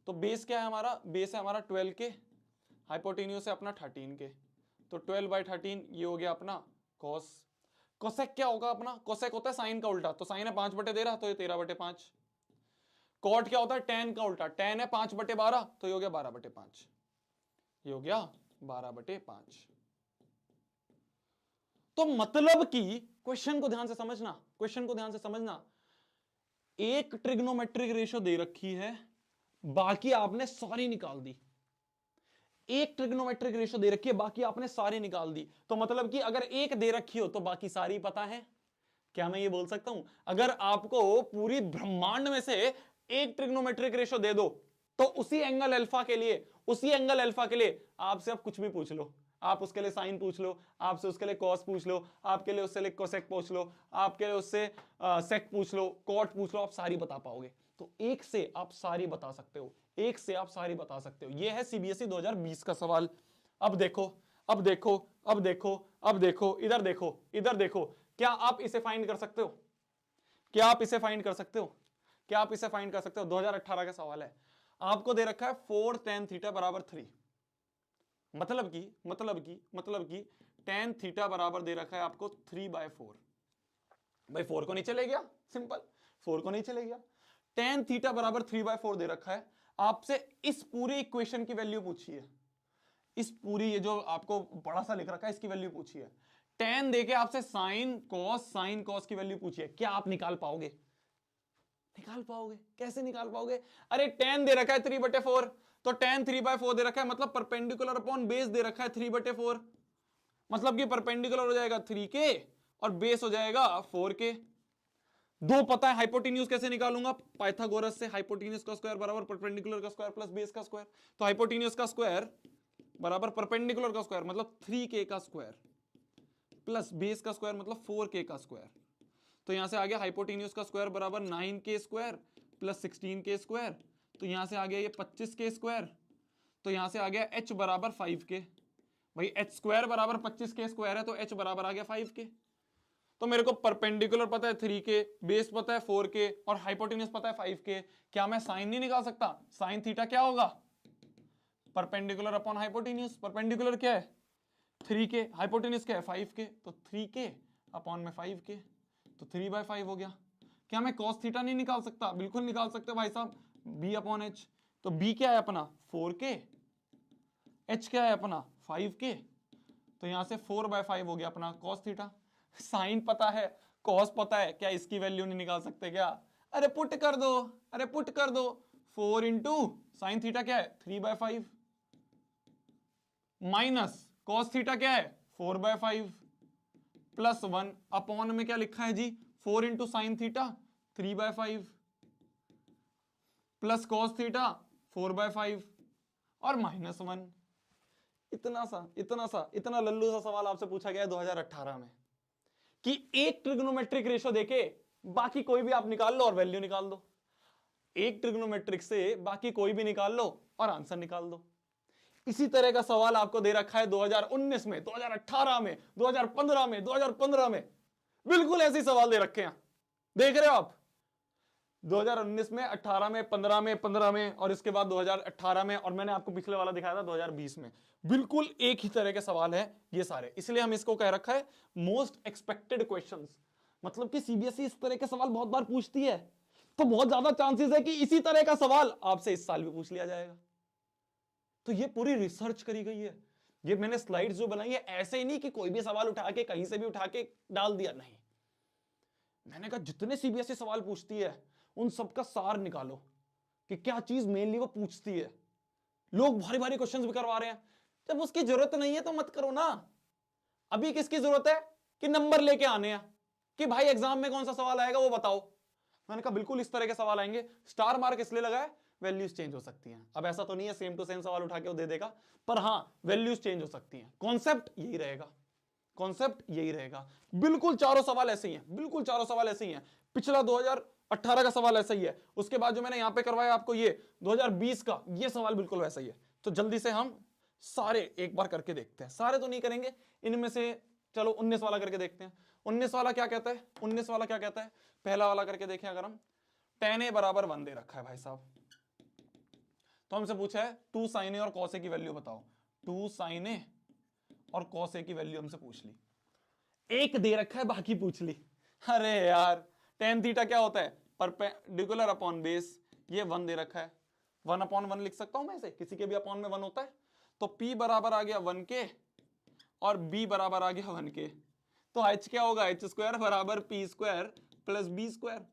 तो बेस क्या है हमारा? बेस है हमारा 12k, हाइपोटेन्यूज है अपना 13k, तो 12/13 ये हो गया अपना कॉस। कोसेक क्या होगा अपना? कोसेक होता है साइन का उल्टा, तो साइन है 5/13 तो ये 13/5। कॉट क्या होता है? टेन का उल्टा, टेन है 5/12 तो ये हो गया 12/5, ये हो गया 12/5। तो मतलब कि क्वेश्चन को ध्यान से समझना, क्वेश्चन को ध्यान से समझना, एक ट्रिग्नोमेट्रिक रेशियो दे रखी है, बाकी आपने सारी निकाल दी। एक ट्रिग्नोमेट्रिक रेशियो दे रखी है, बाकी आपने सारी निकाल दी। तो मतलब कि अगर एक दे रखी हो तो बाकी सारी पता है। क्या मैं ये बोल सकता हूं अगर आपको पूरी ब्रह्मांड में से एक ट्रिग्नोमेट्रिक रेशियो दे दो तो उसी एंगल अल्फा के लिए, उसी एंगल अल्फा के लिए आपसे अब कुछ भी पूछ लो, आप उसके लिए साइन पूछ लो, आपसे उसके लिए कॉस पूछ लो, आपके लिए उससे कोसेक पूछ लो, आपके लिए उससे सेक पूछ लो, कॉट पूछ लो, आप सारी बता पाओगे। तो एक से आप सारी बता सकते हो, एक से आप सारी बता सकते हो। यह है सीबीएसई 2020 का सवाल। अब देखो, अब देखो, अब देखो, अब देखो, इधर देखो, इधर देखो, क्या आप इसे फाइंड कर सकते हो? क्या आप इसे फाइंड कर सकते हो? क्या आप इसे फाइंड कर सकते हो? 2018 का सवाल है, आपको दे रखा है 4 tan थीटा बराबर 3। मतलब की tan थीटा बराबर दे रखा है आपको 3/4। भाई 4 को नीचे ले गया, सिंपल, 4 को नीचे ले गया। tan थीटा बराबर 3/4 दे रखा है, आपसे इस पूरी इक्वेशन की वैल्यू पूछी है, इस पूरी ये जो आपको बड़ा सा लिख रखा है इसकी वैल्यू पूछी है। tan देके आपसे साइन कॉस की वैल्यू पूछी है, क्या आप निकाल पाओगे? निकाल पाओगे? कैसे निकाल पाओगे? अरे tan दे रखा है 3/4, तो tan 3/4 दे रखा है, मतलब परपेंडिकुलर अपॉन बेस दे रखा है 3/4, मतलब कि परपेंडिकुलर हो जाएगा 3k और बेस हो जाएगा 4k। दो पता है, हाइपोटेन्यूज कैसे निकालूंगा? पाइथागोरस से। हाइपोटेन्यूज का स्क्वायर बराबर परपेंडिकुलर का स्क्वायर प्लस बेस का स्क्वायर। तो हाइपोटेन्यूज का स्क्वायर बराबर परपेंडिकुलर का स्क्वायर मतलब 3k का स्क्वायर प्लस बेस का स्क्वायर मतलब 4k का स्क्वायर। तो यहां से आ गया हाइपोटेन्यूज का स्क्वायर बराबर 9k square plus 16k square. तो यहां से आ गया ये 25k स्क्वायर। तो यहां से आ गया h बराबर 5k भाई एच स्क्वायर बराबर 25 के स्क्वायर है, तो एच बराबर आ गया 5 के। तो मेरे को परपेंडिकुलर पता है 3 के, बेस पता है 4 के, और हाइपोटेन्यूज पता है 5 के। क्या मैं साइन नहीं निकाल सकता? साइन थीटा क्या होगा? Perpendicular upon hypotenuse. परपेंडिकुलर क्या है? 3 के, हाइपोटेन्यूज क्या है? 5 के, तो 3 के अपॉन में 5 के, तो 3/5 हो गया। क्या मैं cos थीटा नहीं निकाल सकता? बिल्कुल निकाल सकते भाई साहब, b अपॉन एच। तो b क्या है अपना? 4 के, h क्या है अपना? 5 के, तो यहां से 4/5 हो गया अपना cos थीटा। साइन पता है, cos पता है, क्या इसकी वैल्यू नहीं निकाल सकते क्या? अरे पुट कर दो, अरे पुट कर दो। 4 इंटू साइन थीटा क्या है? 3/5 माइनस cos थीटा क्या है? 4/5 प्लस 1 अपॉन में क्या लिखा है जी? 4 into sine theta 3/5 plus cos theta 4/5 और माइनस 1। इतना लल्लू सा सवाल आपसे पूछा गया है 2018 में कि एक ट्रिग्नोमेट्रिक रेशो देके बाकी कोई भी आप निकाल लो और वैल्यू निकाल दो। एक ट्रिग्नोमेट्रिक से बाकी कोई भी निकाल लो और आंसर निकाल दो। इसी तरह का सवाल आपको दे रखा है 2019 में, 2018 में, 2015 में, 2015 में। बिल्कुल ऐसे सवाल दे रखे हैं, देख रहे हो आप? 2019 में, 18 में, 15 में, 15 में, और इसके बाद 2018 में, और मैंने आपको पिछले वाला दिखाया था 2020 में। बिल्कुल एक ही तरह के सवाल है ये सारे, इसलिए हम इसको कह रखा है मोस्ट एक्सपेक्टेड क्वेश्चंस। मतलब कि सीबीएसई इस तरह के सवाल बहुत बार पूछती है, तो बहुत ज्यादा चांसेस है कि इसी तरह का सवाल आपसे इस साल भी पूछ लिया जाएगा। तो ये पूरी रिसर्च करी गई है। ये मैंने स्लाइड्स जो बनाई है ऐसे ही नहीं कि कोई भी सवाल उठा के कहीं से भी उठा के डाल दिया, नहीं। मैंने कहा जितने सीबीएसई सवाल पूछती है उन सबका सार निकालो कि क्या चीज मेनली वो पूछती है। लोग भारी भारी क्वेश्चंस भी करवा रहे हैं, जब उसकी जरूरत नहीं है तो मत करो ना। अभी किसकी जरूरत है कि नंबर लेके आने हैं कि भाई एग्जाम में कौन सा सवाल आएगा वो बताओ। मैंने कहा बिल्कुल इस तरह के सवाल आएंगे। स्टार मार्क इसलिए लगा है, वैल्यूज चेंज हो सकती हैं। अब ऐसा तो नहीं है सेम टू सेम सवाल उठा के वो दे देगा, पर हां वैल्यूज चेंज हो सकती हैं। कॉन्सेप्ट यही रहेगा, कॉन्सेप्ट यही रहेगा। बिल्कुल चारों सवाल ऐसे ही हैं, बिल्कुल चारों सवाल ऐसे ही हैं। पिछला 2018 का सवाल ऐसा ही है, उसके बाद जो मैंने यहां पे करवाया आपको ये 2020 का, ये सवाल बिल्कुल वैसा ही है। तो जल्दी से हम सारे एक बार करके देखते हैं। सारे तो नहीं करेंगे, इनमें से चलो 19 वाला करके देखते हैं। 19 वाला क्या कहता है? 19 वाला क्या कहता है? पहला वाला करके देखें अगर हम। tan a बराबर 1 दे रखा है भाई साहब, तो हमसे पूछा है 2 sin a और cos a की वैल्यू बताओ। 2 sin a और cos a की वैल्यू हमसे पूछ ली। एक दे रखा है बाकी पूछ ली। अरे यार tan थीटा क्या होता है? Perpendicular upon base. ये 1 दे रखा है, 1/1 लिख सकता हूं मैं इसे, किसी के भी अपॉन में 1 होता है। तो p बराबर आ गया 1 के और b बराबर आ गया 1 के। तो h क्या होगा? h स्क्वायर बराबर p square plus b square.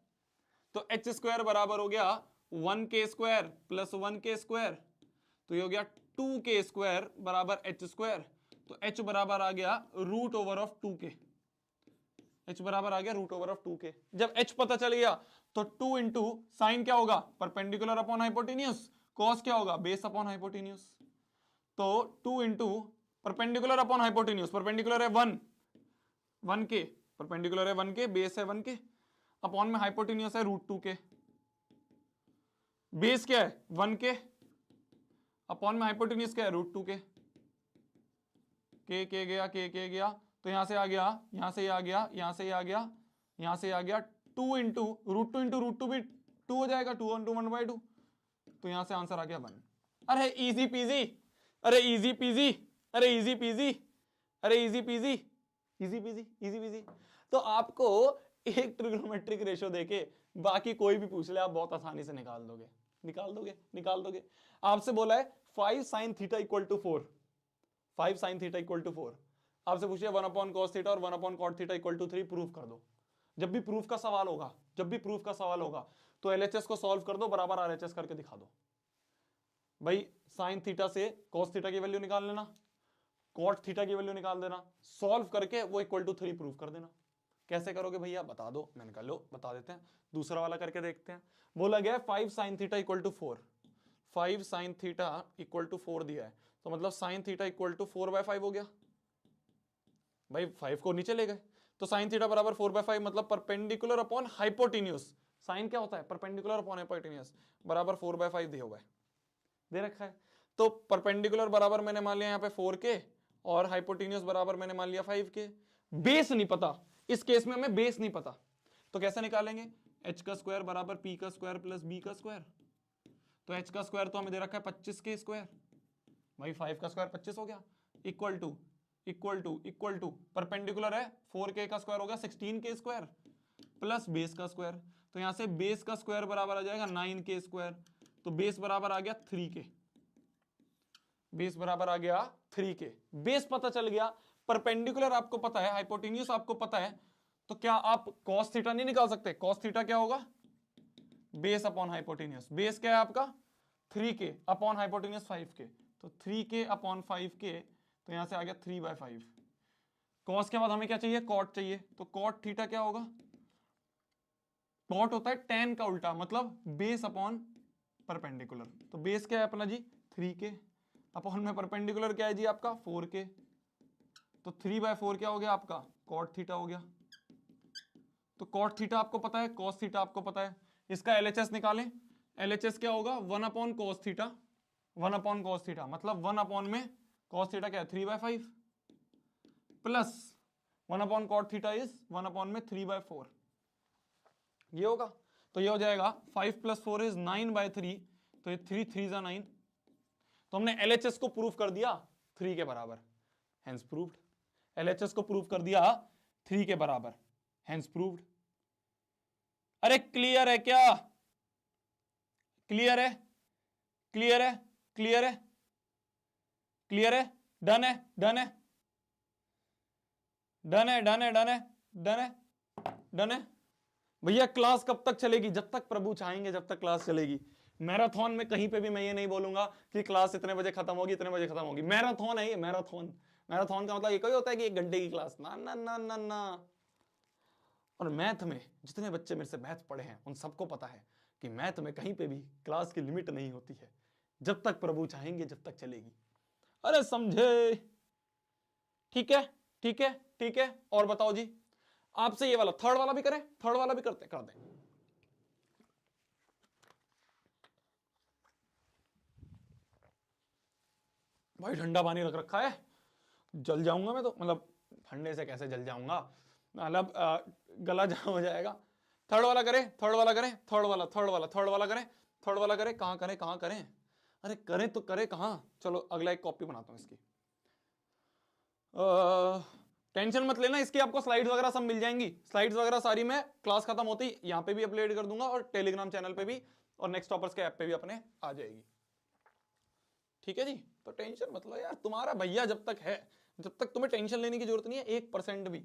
तो h स्क्वायर बराबर हो गया 1 के स्क्वायर प्लस 1 के स्क्वायर, तो ये हो गया 2 के स्क्वायर बराबर h स्क्वायर। तो h बराबर आ गया रूट ओवर ऑफ 2 के। h बराबर आ गया रूट ओवर ऑफ 2 के। जब h पता चल गया तो 2 इंटू साइन क्या होगा? Perpendicular upon hypotenuse. कॉस क्या होगा? Base upon hypotenuse. तो 2 into perpendicular upon hypotenuse, perpendicular है 1 के, परपेंडिकुलर है 1 के, बेस है 1 के, अपॉन में हाइपोटेन्यूज है रूट 2 के। बेस क्या है? 1 के, अपॉन में हाइपोटेन्यूज क्या है? रूट 2 के। के गया, के गया, तो यहां से आ गया, यहां से आ गया, यहां से आ गया, यहां से आ गया 2 इंटू रूट टू भी 2 हो जाएगा, 2 इंटू 1/2, तो यहां से आंसर आ गया 1। अरे इजी पीजी, अरे इजी पीजी, अरे इजी पीजी, अरे easy peasy, easy peasy, easy PG. तो आपको एक ट्रिग्नोमेट्रिक रेशो देके बाकी कोई भी पूछ ले आप बहुत आसानी से निकाल दोगे, निकाल दोगे, निकाल दोगे। आपसे बोला है 5 sin theta equal to 4, 5 sin theta equal to 4। आपसे पूछिए 1 cos थीटा और 1 cot theta equal to 3 proof कर दो। जब भी प्रूफ का सवाल होगा, जब भी प्रूफ का सवाल होगा तो एलएचएस को सॉल्व कर दो, बराबर आरएचएस करके दिखा दो। भाई साइन थीटा से cos थीटा की वैल्यू निकाल लेना, cot थीटा की वैल्यू निकाल देना, सॉल्व करके वो इक्वल टू 3 प्रूफ कर देना। कैसे करोगे भैया? बता दो। मैंने कहा लो बता देते हैं। दूसरा वाला करके देखते हैं। बोला गया 5 sin theta equal to 4, 5 sin theta equal to 4 दिया है, तो मतलब sin थीटा इक्वल टू 4/5 हो गया। भाई 5 को नीचे ले गए, तो sin थीटा बराबर 4/5, मतलब परपेंडिकुलर अपॉन हाइपोटेन्यूज। साइन क्या होता है? परपेंडिकुलर अपॉन हाइपोटेन्यूज बराबर 4/5 दिया हुआ है, दे रखा है। तो परपेंडिकुलर बराबर मैंने मान लिया यहाँ पे 4 के और हाइपोटेन्यूस बराबर मैंने मान लिया 5k। बेस नहीं पता, इस केस में हमें बेस नहीं पता, तो कैसे निकालेंगे? h का स्क्वायर बराबर p का स्क्वायर प्लस b का स्क्वायर। तो h का स्क्वायर तो हमें दे रखा है 25k स्क्वायर, भाई 5 का स्क्वायर 25 हो गया, इक्वल टू परपेंडिकुलर है 4k का स्क्वायर हो गया 16k स्क्वायर प्लस बेस का स्क्वायर। तो यहां से बेस का स्क्वायर बराबर आ जाएगा 9k स्क्वायर, तो बेस बराबर आ गया 3k, बेस बराबर आ गया 3k। बेस पता चल गया, परपेंडिकुलर आपको पता है, हाइपोटेन्यूस आपको पता है, तो क्या आप cos थीटा नहीं निकाल सकते? cos थीटा क्या होगा? Base upon hypotenuse. बेस क्या है आपका? 3k अपॉन हाइपोटेन्यूस 5k, तो 3k अपॉन 5k, तो यहां से आ गया 3/5। cos के बाद हमें क्या चाहिए? cot चाहिए, तो cot थीटा क्या होगा? cot होता है tan का उल्टा, मतलब बेस अपॉन परपेंडिकुलर। तो बेस क्या है अपना जी? 3k अपॉन में परपेंडिकुलर क्या है जी आपका? 4k, तो 3/4 क्या हो गया आपका? cot थीटा हो गया। तो cot थीटा आपको पता है, cos थीटा आपको पता है, इसका LHS निकालें। LHS क्या होगा? 1 upon cos theta, 1 upon cos theta, मतलब 1 अपॉन में cos थीटा क्या है? 3/5 plus 1 upon cot theta is 1 upon में 3/4, ये होगा। तो ये हो जाएगा 5 + 4 इज 9/3, तो ये 3 3 जा 9, तो हमने LHS को प्रूफ कर दिया 3 के बराबर, हेंस प्रूव्ड। LHS को प्रूफ कर दिया 3 के बराबर, हेंस प्रूव्ड। अरे क्लियर है क्या? क्लियर है, क्लियर है, क्लियर है, क्लियर है, डन है, डन है, डन है, डन है, डन है, डन है, डन है। भैया क्लास कब तक चलेगी? जब तक प्रभु चाहेंगे, जब तक क्लास चलेगी। मैराथन में कहीं पे भी मैं ये नहीं बोलूंगा कि क्लास इतने बजे खत्म होगी, इतने बजे खत्म होगी। मैराथन है ये, मैराथन। मैराथन का मतलब ये कोई होता है कि 1 घंटे की क्लास, ना ना ना ना ना। और मैथ में जितने बच्चे मेरे से मैथ पढ़े हैं उन सबको पता है कि मैथ में कहीं पे भी क्लास की लिमिट नहीं होती है, जब तक प्रभु चाहेंगे जब तक चलेगी। अरे समझे? ठीक है, ठीक है, ठीक है। और बताओ जी, आपसे ये वाला थर्ड वाला भी करें? थर्ड वाला भी करते कर दें। भाई ठंडा पानी रख रखा है, जल जाऊंगा मैं तो, मतलब ठंडे से कैसे जल जाऊंगा, मतलब गला जाम हो जाएगा। थर्ड वाला करें, थर्ड वाला करें, थर्ड वाला, थर्ड वाला, थर्ड वाला करें, थर्ड वाला करें। कहां करें, कहां करें? अरे करें तो करें कहां? चलो अगला एक कॉपी बनाता हूं इसकी। टेंशन मत लेना, इसकी आपको स्लाइड्स वगैरह सब मिल जाएंगी। स्लाइड्स वगैरह सारी मैं क्लास खत्म होती यहां पे भी अपलोड कर दूंगा, और टेलीग्राम चैनल पे भी, और नेक्स्ट टॉपर्स के ऐप पे भी अपने आ जाएगी। ठीक है जी, तो टेंशन मत लो यार, तुम्हारा भैया जब तक है, जब तक तुम्हें टेंशन लेने की जरूरत नहीं है। 1% भी,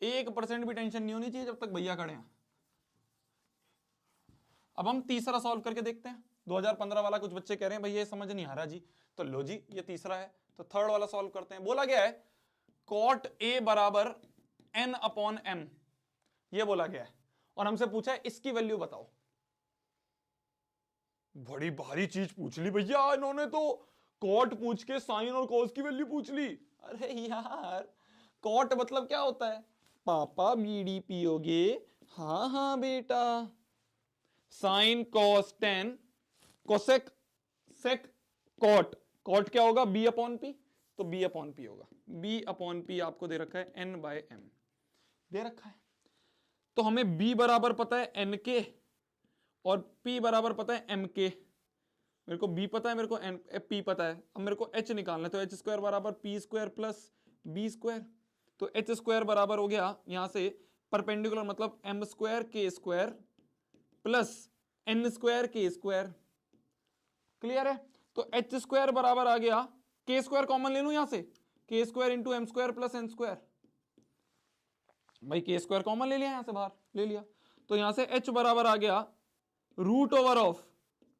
1% भी टेंशन नहीं होनी चाहिए जब तक भैया खड़े हैं। अब हम तीसरा सॉल्व करके देखते हैं। 2015 वाला कुछ बच्चे कह रहे हैं भैया ये समझ नहीं आ रहा जी, तो लो जी ये तीसरा है, तो थर्ड वाला सॉल्व करते हैं। बोला गया है cot A बराबर n अपॉन m, ये बोला गया है, और हमसे पूछा है इसकी वैल्यू बताओ। बड़ी भारी चीज पूछ ली भैया इन्होंने तो, cot पूछ के साइन और cos की वैल्यू पूछ ली। अरे यार cot मतलब क्या होता है? पापा बीड़ी पियोगे? हाँ हाँ बेटा। Sine cos tan cosec sec cot, cot क्या होगा? b अपॉन पी, तो b अपॉन पी होगा। b अपॉन पी आपको दे रखा है n/m दे रखा है, तो हमें b बराबर पता है n के और p बराबर पता है m के। मेरे को b पता है, मेरे को p पता है, अब मेरे को h निकालना है, तो h स्क्वायर बराबर p square plus b square, तो h स्क्वायर बराबर हो गया यहां से परपेंडिकुलर, मतलब m square k square plus n square k square. Clear है? तो एच स्क्वायर बराबर आ गया, के स्क्वायर कॉमन ले लूं यहां से, K square into M square plus N square. भाई के स्क्वायर कॉमन ले लिया, यहां से बाहर ले लिया, तो यहां से एच बराबर आ गया root over of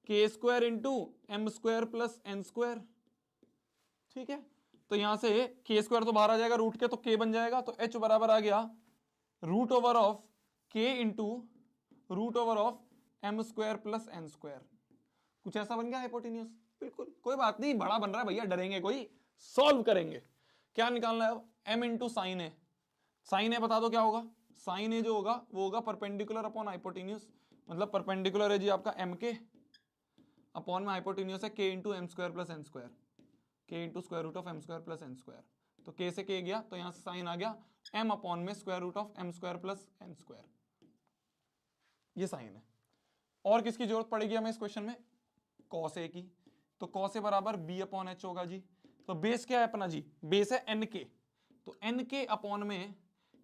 K square into M square plus N square. ठीक है, तो यहां से के स्क्वायर तो बाहर आ जाएगा रूट के, तो के बन जाएगा, तो एच बराबर आ गया root over of K into root over of M square plus N square. कुछ ऐसा बन गया हाइपोटेन्यूस। बिल्कुल कोई बात नहीं, बड़ा बन रहा है भैया, डरेंगे कोई, सॉल्व करेंगे। क्या निकालना है अब? m इंटू साइन ए। साइन ए बता दो क्या होगा? साइन ए जो होगा वो होगा परपेंडिकुलर अपॉन हाइपोटेन्यूस, मतलब परपेंडिकुलर है जी आपका m के, अपॉन में हाइपोटेन्यूस है k into M square plus N square. k into square root of M square plus N square. तो k से k गया तो यहां से साइन आ गया m अपॉन में square root of M square plus N square, ये साइन है। और किसकी जरूरत पड़ेगी हमें इस क्वेश्चन में? cos a की। तो cos a बराबर b अपॉन h होगा जी। तो बेस क्या है अपना जी? बेस है एन के, तो एन के अपॉन में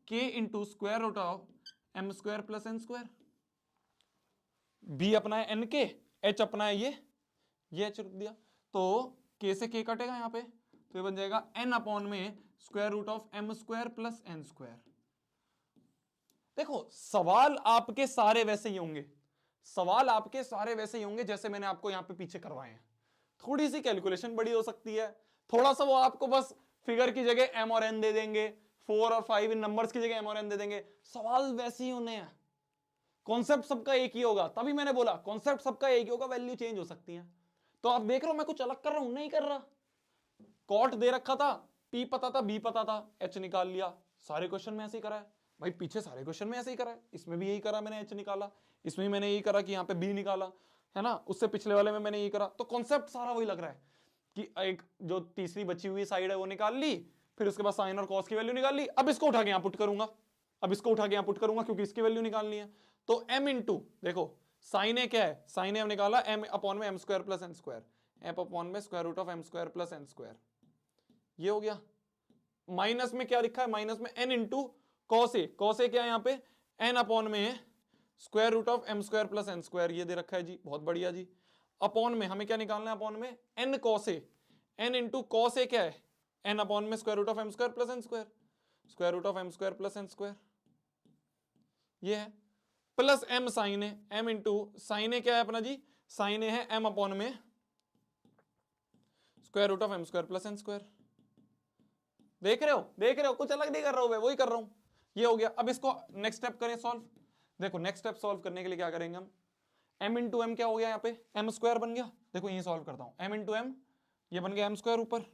k into square root of M square plus N square. b अपना है एन के, h अपना है ये h रुक दिया, तो k से k कटेगा यहां पे, तो ये बन जाएगा n अपॉन में square root of M square plus N square. देखो सवाल आपके सारे वैसे ही होंगे, सवाल आपके सारे वैसे ही होंगे जैसे मैंने आपको यहां पे पीछे करवाए हैं। थोड़ी सी कैलकुलेशन बड़ी हो सकती है, थोड़ा सा वो आपको बस फिगर की जगह m और n दे देंगे, 4 और 5 इन नंबर्स की जगह m और n दे देंगे, सवाल वैसे ही होने हैं। कॉन्सेप्ट सबका एक ही होगा, तभी मैंने बोला कॉन्सेप्ट सबका एक ही होगा, वैल्यू चेंज हो सकती है। तो आप देख रहे हो मैं कुछ अलग कर रहा हूं? नहीं कर रहा। कॉट दे रखा था, p पता था, b पता था, h निकाल लिया। सारे क्वेश्चन में ऐसे ही करा है भाई, पीछे सारे क्वेश्चन में ऐसे ही करा है, इसमें भी यही करा मैंने, h निकाला, इसमें भी मैंने यही करा कि यहाँ पे b निकाला, है ना, उससे पिछले वाले में मैंने यही करा। तो कॉन्सेप्ट सारा वही लग रहा है कि एक जो तीसरी बची हुई साइड है वो निकाल ली, फिर उसके बाद साइन और कॉस की वैल्यू निकाल ली। अब इसको उठा के यहां पुट करूंगा, अब इसको उठा के यहां पुट करूंगा क्योंकि इसकी वैल्यू निकालनी है। तो m इंटू, देखो साइन ए क्या है, साइन ए हम निकाला m अपॉन में M square plus N square, M upon में square root of M square plus N square, ये हो गया। माइनस में क्या लिखा है? माइनस में n into cos A, cos A क्या है यहाँ पे? n अपॉन में square root of M square plus N square, ये दे रखा है जी, बहुत बढ़िया जी। अपॉन में हमें क्या निकालना है? अपॉन में n cos A, n into cos A क्या है? n अपॉन में square root of M square plus N square, square root of M square plus N square, ये है, plus m sine A, m into sine A क्या है अपना जी? Sine A है m अपॉन में square root of M square plus N square. देख रहे हो, देख रहे हो, कुछ अलग नहीं कर रहा हूं मैं, वही कर रहा हूं। ये हो गया। अब इसको नेक्स्ट स्टेप करें सॉल्व। देखो नेक्स्ट स्टेप सॉल्व करने के लिए क्या करेंगे हम? m इंटू एम क्या हो गया यहाँ पे? एम स्क्वायर बन गया। देखो ये सॉल्व करता हूं, m इंटू एम, ये बन गया एम स्क्वायर, ऊपर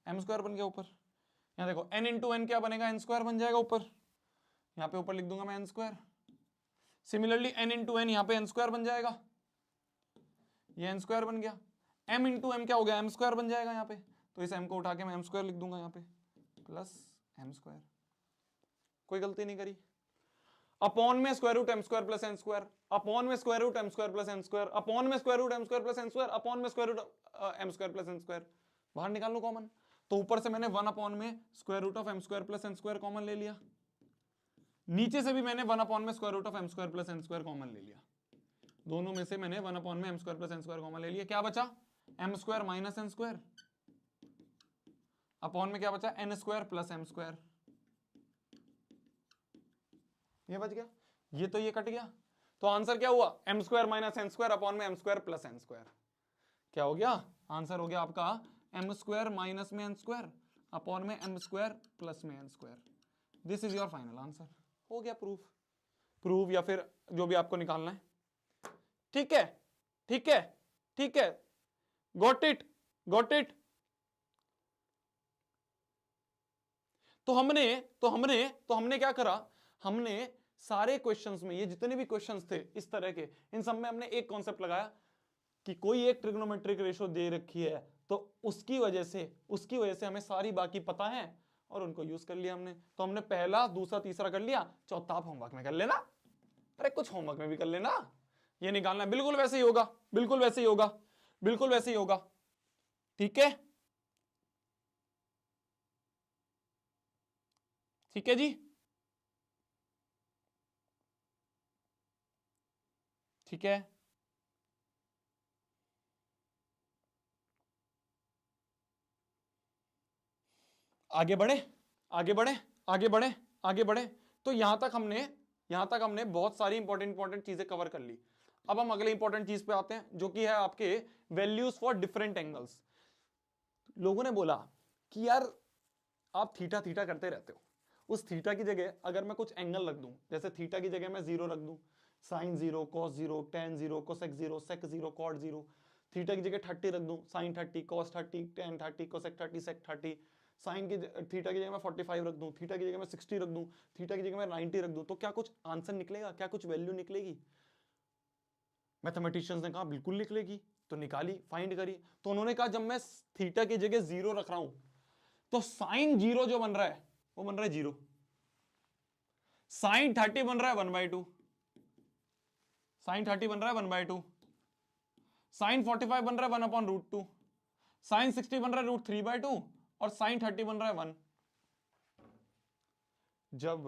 एम स्क्वायर बन गया ऊपर। यहाँ देखो n इंटू एन क्या बनेगा? एन स्क्वायर बन जाएगा ऊपर, यहाँ पे ऊपर लिख दूंगा मैं N square. Similarly n into N यहाँ पे एन स्क्वायर बन जाएगा, ये एन स्क्वायर बन गया। m इंटू एम क्या हो गया? एम स्क्वायर बन जाएगा यहाँ पे, तो इस m को उठा के मैं एम स्क्वायर लिख दूंगा यहाँ पे, प्लस एम स्क्वायर, कोई गलती नहीं करी। अपॉन में square root M square plus N square, upon में square root M square plus N square, upon में square root M square plus N square, upon में square root M square plus N square. बाहर निकाल लो common, तो ऊपर से मैंने 1 upon में square root of M square plus N square common ले लिया, नीचे से भी मैंने 1 अपॉन में square root of M square plus N square common ले लिया। दोनों में से मैंने 1 अपॉन में M square plus N square common ले लिया। क्या बचा? M square minus N square, upon में क्या बचा? N square plus M square, ये बच गया। ये तो ये कट गया, तो आंसर क्या हुआ? M square minus N square upon में M square plus N square. क्या हो गया? आंसर हो गया आपका एम स्क्वायर माइनस में एन स्क्वायर अपॉन में एम स्क्वायर प्लस में N square. This is your final answer. हो गया प्रूफ, प्रूफ या फिर जो भी आपको निकालना है। ठीक है, ठीक है, ठीक है, गॉट इट, गॉट इट। तो हमने क्या करा? हमने सारे क्वेश्चंस में, ये जितने भी क्वेश्चंस थे इस तरह के, इन सब में हमने एक कॉन्सेप्ट लगाया कि कोई एक ट्रिग्नोमेट्रिक रेशो दे रखी है, तो उसकी वजह से हमें सारी बाकी पता है और उनको यूज कर लिया हमने। तो हमने पहला, दूसरा, तीसरा कर लिया, चौथा आप होमवर्क में कर लेना। अरे कुछ होमवर्क में भी कर लेना, ये निकालना बिल्कुल वैसे ही होगा, बिल्कुल वैसे ही होगा, बिल्कुल वैसे ही होगा। ठीक है, ठीक है जी, ठीक है। आगे बढ़े, आगे बढ़े, आगे बढ़े, आगे बढ़े। तो यहां तक हमने बहुत सारी इंपॉर्टेंट चीजें कवर कर ली। अब हम अगले इंपॉर्टेंट चीज पे आते हैं, जो कि है आपके वैल्यूज फॉर डिफरेंट एंगल्स। लोगों ने बोला कि यार आप थीटा थीटा करते रहते हो, उस थीटा की जगह अगर मैं कुछ एंगल रख दूं, जैसे थीटा की जगह मैं 0 रख दूं, साइन 0, कॉस 0, टेन 0, कोसेक 0, सेक 0, कॉट 0, थीटा की जगह 30 रख दूं, साइन 30, कॉस 30, टेन 30, कोसेक 30, सेक 30, साइन की थीटा की जगह मैं 45 रख दूं, थीटा की जगह मैं 60 रख दूं, थीटा की जगह मैं 90 रख दूं, तो क्या कुछ आंसर निकलेगा? क्या कुछ वैल्यू निकलेगी? मैथमेटिशियंस ने कहा बिल्कुल निकलेगी, तो निकाली, फाइंड करी। तो उन्होंने कहा जब मैं थीटा की जगह 0 रख रहा हूं तो साइन 0 जो बन रहा है वो बन रहा है 0, साइन 30 बन रहा है 1/2, साइन 30 बन रहा है 1/2, साइन 45 बन रहा है 1/√2, साइन 60 बन रहा है √3/2 और साइन 30 बन रहा है 1। जब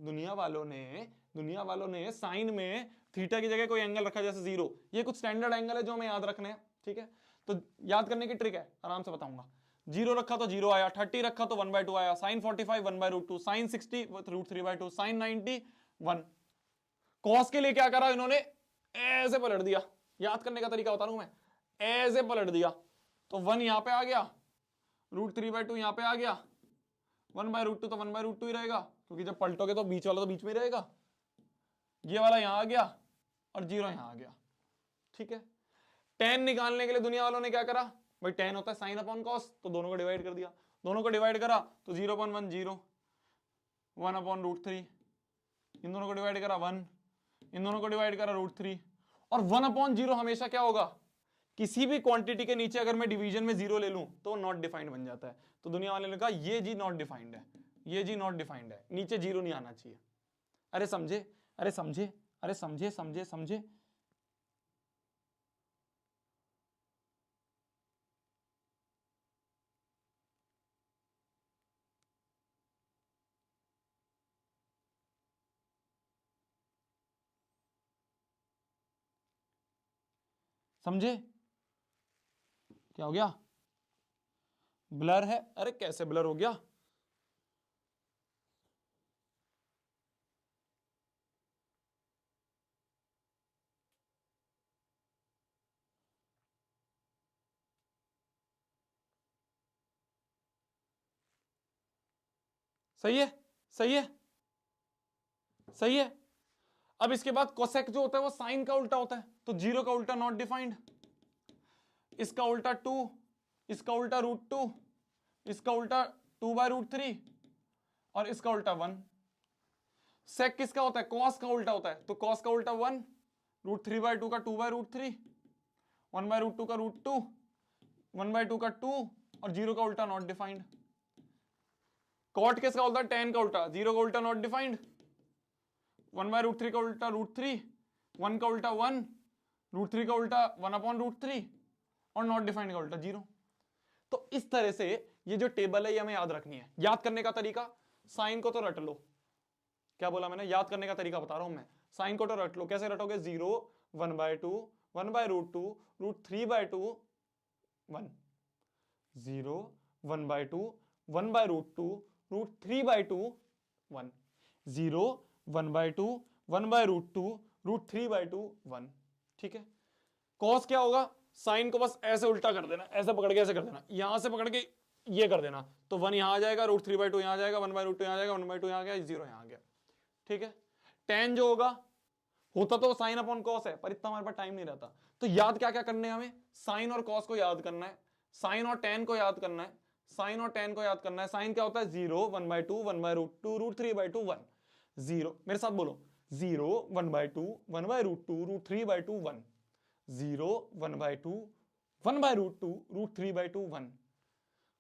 दुनिया वालों ने साइन में थीटा की जगह कोई एंगल रखा जैसे 0, ये कुछ स्टैंडर्ड एंगल है जो हमें याद रखने हैं, ठीक है। तो याद करने की ट्रिक है, आराम से बताऊंगा। 0 रखा तो 0 आया, 30 रखा तो 1/2 आया, साइन 45 1/√2, साइन 60 √3/2, साइन 90 1। कॉस के लिए क्या करा इन्होंने, ऐसे पलट दिया। याद करने का तरीका बता रहा हूं मैं, ऐसे पलट दिया तो 1 यहां पे आ गया, √3/2 यहां पे आ गया, 1/√2 तो 1/√2 ही रहेगा, क्योंकि जब पलटोगे तो बीच वाला तो बीच में ही रहेगा। ये वाला यहां आ गया और 0 यहां आ गया, ठीक है। tan निकालने के लिए दुनिया वालों ने क्या करा, भाई tan होता है साइन अपॉन कॉस, तो दोनों को डिवाइड कर दिया, दोनों को डिवाइड करा तो 0/1 0, 1/√3, इन दोनों को डिवाइड करा 1, इन दोनों को डिवाइड करा √3। और 1/0 हमेशा क्या होगा, किसी भी क्वांटिटी के नीचे अगर मैं डिवीजन में 0 ले लूं तो नॉट डिफाइंड बन जाता है। तो दुनिया वाले ने कहा ये जी नॉट डिफाइंड है, ये जी नॉट डिफाइंड है, नीचे 0 नहीं आना चाहिए। अरे समझे, अरे समझे, अरे समझे समझे समझे। समझे क्या हो गया, ब्लर है। अरे कैसे ब्लर हो गया, सही है, सही है, सही है। अब इसके बाद कोसेक जो होता है वो साइन का उल्टा होता है, तो 0 का उल्टा नॉट डिफाइंड, इसका उल्टा 2, इसका उल्टा √2, इसका उल्टा 2/√3 और इसका उल्टा 1। सेक किसका होता है, कॉस का उल्टा होता है, तो कॉस का उल्टा 1, √3/2 का 2/√3, 1/√2 का √2, 1/2 का 2 और 0 का उल्टा नॉट डिफाइंड। कॉट किसका होता है, tan का उल्टा, 0 का उल्टा नॉट डिफाइंड, 1/√3 का उल्टा √3, 1 का उल्टा 1, √3 का उल्टा 1/√3 और नॉट डिफाइंड का उल्टा 0। तो इस तरह से ये जो टेबल है ये हमें याद रखनी है। याद करने का तरीका, साइन को तो रट लो, क्या बोला मैंने, याद करने का तरीका बता रहा हूं मैं। साइन को तो रट लो, कैसे रटोगे, 0 1/2 1/√2 √3/2 1, 0 1/2 1/√2 √3/2 1, 0 1/2 1/√2 √3/2 1, ठीक है। कॉस क्या होगा, साइन को बस ऐसे उल्टा कर देना, ऐसे पकड़ के ऐसे कर देना, यहां से पकड़ के ये कर देना, तो 1 यहां आ जाएगा, √3/2 यहां आ जाएगा, 1/√2 यहां आ जाएगा, 1/2 यहां आ गया, 0 यहां आ गया, ठीक है। tan जो होगा, होता तो साइन अपॉन कॉस है, पर इतना हमारे पास टाइम नहीं रहता, तो याद क्या क्या करने हैं हमें, साइन और कॉस को याद करना है, साइन और tan को याद करना है, साइन और tan को याद करना है। साइन क्या होता है, 0 1/2 1/√2 √3/2 1, 0 मेरे साथ बोलो, 0 1/2 1/√2 √3/2 1, 0 1/2 1/√2 √3/2 1।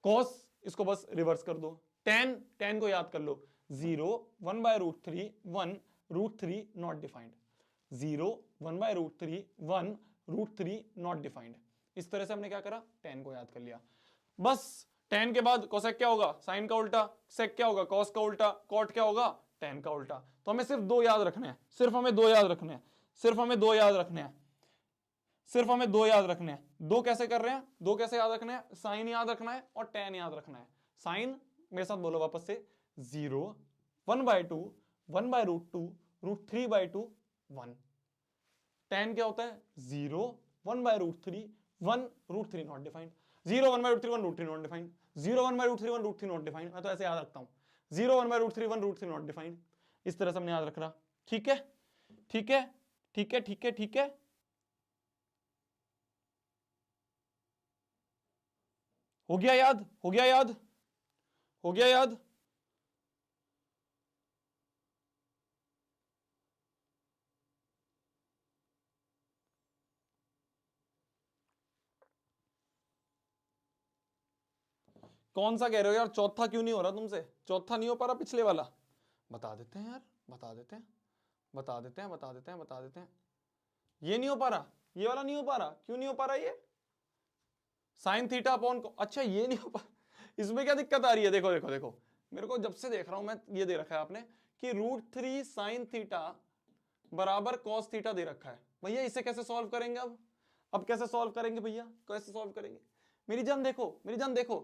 कॉस इसको बस रिवर्स कर दो, tan को याद कर लो, 0 1/√3 1 √3 नॉट डिफाइंड, 0 1/√3 1 √3 नॉट डिफाइंड। इस तरह से हमने क्या करा, tan को याद कर लिया। बस tan के बाद कोसेक क्या होगा, साइन का उल्टा, सेक क्या होगा, कॉस का उल्टा, कॉट क्या होगा, tan का उल्टा। तो हमें सिर्फ 2 याद रखने हैं, सिर्फ हमें 2 याद रखने हैं, सिर्फ हमें 2 याद रखने हैं, सिर्फ हमें 2 याद रखने हैं। 2 कैसे कर रहे हैं, 2 कैसे याद रखने हैं, साइन याद रखना है और tan याद रखना है। साइन मेरे साथ बोलो वापस से, 0 1/2 1/√2 √3/2 1। tan क्या होता है, 0 1/√3 1 √3 not defined, 0 1/√3 1 √3 not defined, 0 1/√3 1 √3 not defined. मैं तो ऐसे याद रखता हूं, 0 1/√3 1 √3 नॉट डिफाइंड। इस तरह से हमने याद रख रहा, ठीक है, ठीक है, ठीक है, ठीक है, ठीक है। हो गया याद, हो गया याद, हो गया याद। कौन सा कह रहे हो यार, चौथा क्यों नहीं हो रहा तुमसे, चौथा नहीं हो पा रहा पिछले वाला, बता देते हैं यार, बता देते हैं, बता देते हैं, बता देते हैं, बता देते हैं। ये नहीं हो पा रहा, ये वाला नहीं हो पा रहा, क्यों नहीं हो पा रहा ये साइन थीटा अपॉन को, अच्छा ये नहीं हो पा, इसमें क्या दिक्कत आ रही है, देखो देखो देखो, मेरे को जब से देख रहा हूं मैं, ये दे रखा है आपने कि √3 साइन थीटा बराबर कॉस थीटा दे रखा है। भैया इसे कैसे सॉल्व करेंगे अब कैसे सॉल्व करेंगे भैया, कैसे सॉल्व करेंगे, मेरी जान देखो, मेरी जान देखो,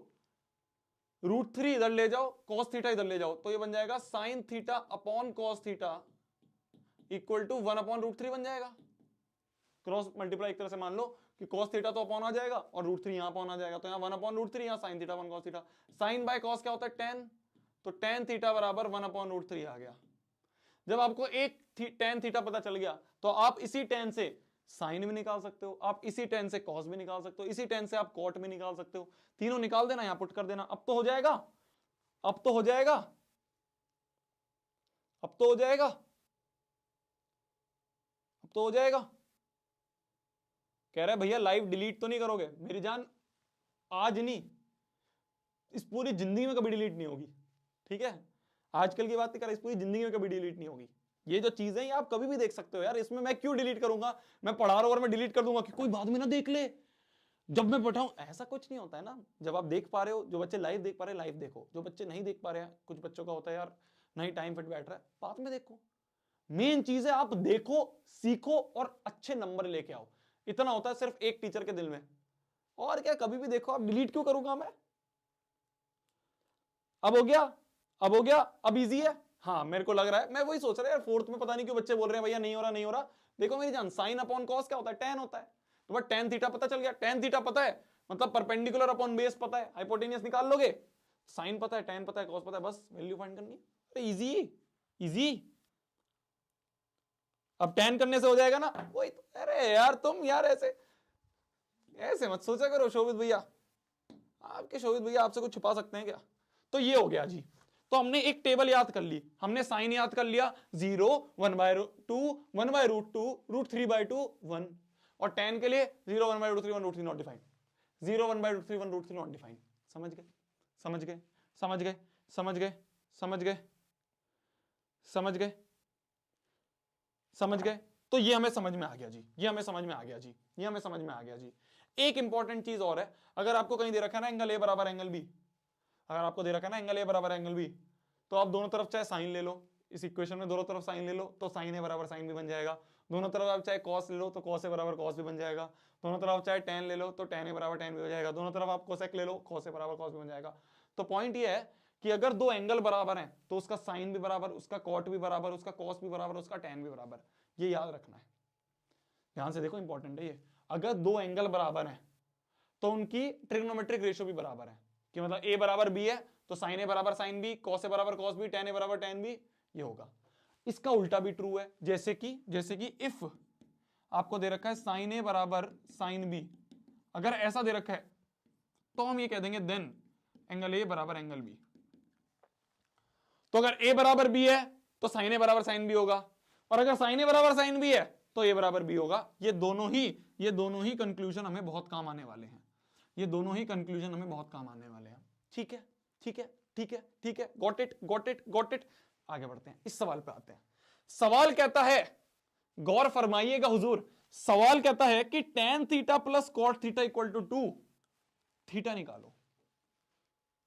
√3 इधर ले जाओ, कॉस थीटा इधर ले जाओ, तो ये बन जाएगा sine theta upon cos theta equal to 1/√3 बन जाएगा। क्रॉस मल्टीप्लाई एक तरह से मान लो कि cos थीटा तो अपॉन आ जाएगा और √3 यहां अपॉन आ जाएगा, तो यहाँ 1/√3, यहाँ sine theta 1 cos theta, sine by cos क्या होता है tan, तो tan थीटा बराबर 1/√3 आ गया। जब आपको एक tan थीटा पता चल गया तो आप इसी tan से साइन भी निकाल सकते हो, आप इसी tan से cos भी निकाल सकते हो, इसी tan से आप cot भी निकाल सकते हो, तीनों निकाल देना, यहां पुट कर देना, अब तो हो जाएगा, अब तो हो जाएगा, अब तो हो जाएगा, अब तो हो जाएगा। कह रहा है भैया लाइव डिलीट तो नहीं करोगे, मेरी जान आज नहीं, इस पूरी जिंदगी में कभी डिलीट नहीं होगी, ठीक है, आजकल की बात नहीं कर रहा, इस पूरी जिंदगी में कभी डिलीट नहीं होगी। ये जो चीजें हैं आप कभी भी देख सकते हो यार, इसमें मैं क्यों डिलीट करूंगा, मैं पढ़ा रहा हूं और मैं डिलीट कर दूंगा कि कोई बाद में ना देख ले जब मैं बैठाऊं, ऐसा कुछ नहीं होता है ना। जब आप देख पा रहे हो, जो बच्चे लाइव देख पा रहे हैं लाइव देखो, जो बच्चे नहीं देख पा रहे हैं, कुछ बच्चों का होता है यार नहीं टाइम फिट बैठ रहा है, बाद में देखो। मेन चीज है आप देखो, सीखो और अच्छे नंबर लेके आओ, इतना होता है सिर्फ एक टीचर के दिल में, और क्या कभी भी देखो, आप डिलीट क्यों करूंगा मैं। अब हो गया, अब हो गया, अब इजी है, हाँ मेरे को लग रहा है, मैं वही सोच रहा है यार फोर्थ में पता नहीं क्यों बच्चे बोल रहे हैं भैया नहीं हो रहा नहीं हो रहा। देखो मेरी जान, साइन अपॉन कॉस क्या होता है, tan होता है, तो बट tan थीटा पता चल गया, tan थीटा पता है मतलब परपेंडिकुलर अपॉन बेस पता है, हाइपोटेनियस निकाल लोगे, साइन पता है, tan पता है, कॉस पता है, बस वैल्यू फाइंड करनी है, अरे इजी इजी। अब tan करने से हो जाएगा ना, वही तो, अरे यार तुम यार ऐसे ऐसे मत सोचा करो शोभित भैया, आपके शोभित भैया आपसे कुछ छुपा सकते हैं क्या। तो ये हो गया जी, तो हमने एक टेबल याद कर ली, हमने साइन याद कर लिया 0 1/2 1/√2 √3/2 1, और tan के लिए 0 1/√3 1√3 नॉट डिफाइंड, 0 1/√3 1√3 नॉट डिफाइंड। समझ गए, समझ गए, समझ गए, समझ गए, समझ गए, समझ गए, समझ गए। तो ये हमें समझ में आ गया जी, ये हमें समझ में आ गया जी, ये हमें समझ में आ गया जी। एक इंपॉर्टेंट चीज और है, अगर आपको कहीं दे रखा है ना एंगल ए बराबर एंगल बी, अगर आपको दे रखा है ना एंगल ए बराबर एंगल बी, तो आप दोनों तरफ चाहे साइन ले लो, इस इक्वेशन में दोनों तरफ साइन ले लो तो साइन ए बराबर साइन भी बन जाएगा, दोनों तरफ आप चाहे कॉस ले लो तो कॉस ए बराबर कॉस भी बन जाएगा, दोनों तरफ चाहे tan ले लो तो tan ए बराबर tan भी हो जाएगा, दोनों तरफ आप कोसेक ले लो कॉस ए बराबर कॉस भी बन जाएगा। तो पॉइंट ये है कि अगर दो एंगल बराबर हैं तो उसका साइन भी बराबर, उसका कॉट भी बराबर, उसका कॉस भी बराबर, उसका tan भी बराबर, ये याद रखना है, ध्यान से देखो इंपॉर्टेंट है ये। अगर दो एंगल बराबर हैं तो उनकी ट्रिग्नोमेट्रिक रेशियो भी बराबर है, कि मतलब a बराबर b है तो साइन ए बराबर साइन बी, कॉस ए बराबर कॉस बी, tan ए बराबर tan बी, ये होगा। इसका उल्टा भी ट्रू है, जैसे कि इफ आपको दे रखा है साइन ए बराबर साइन बी, अगर ऐसा दे रखा है तो हम ये कह देंगे देन एंगल ए बराबर एंगल बी। तो अगर a बराबर b है तो साइन ए बराबर साइन बी होगा, और अगर साइन ए बराबर साइन बी है तो a बराबर b होगा। ये दोनों ही कंक्लूजन हमें बहुत काम आने वाले हैं, ये दोनों ही कंक्लूजन हमें बहुत काम आने वाले हैं। ठीक है, ठीक है, ठीक है, ठीक है, got it, got it, got it. आगे बढ़ते हैं, इस सवाल पे आते हैं। सवाल कहता है, गौर फरमाइएगा हुजूर, सवाल कहता है कि tan theta plus cot theta equal to 2, theta निकालो।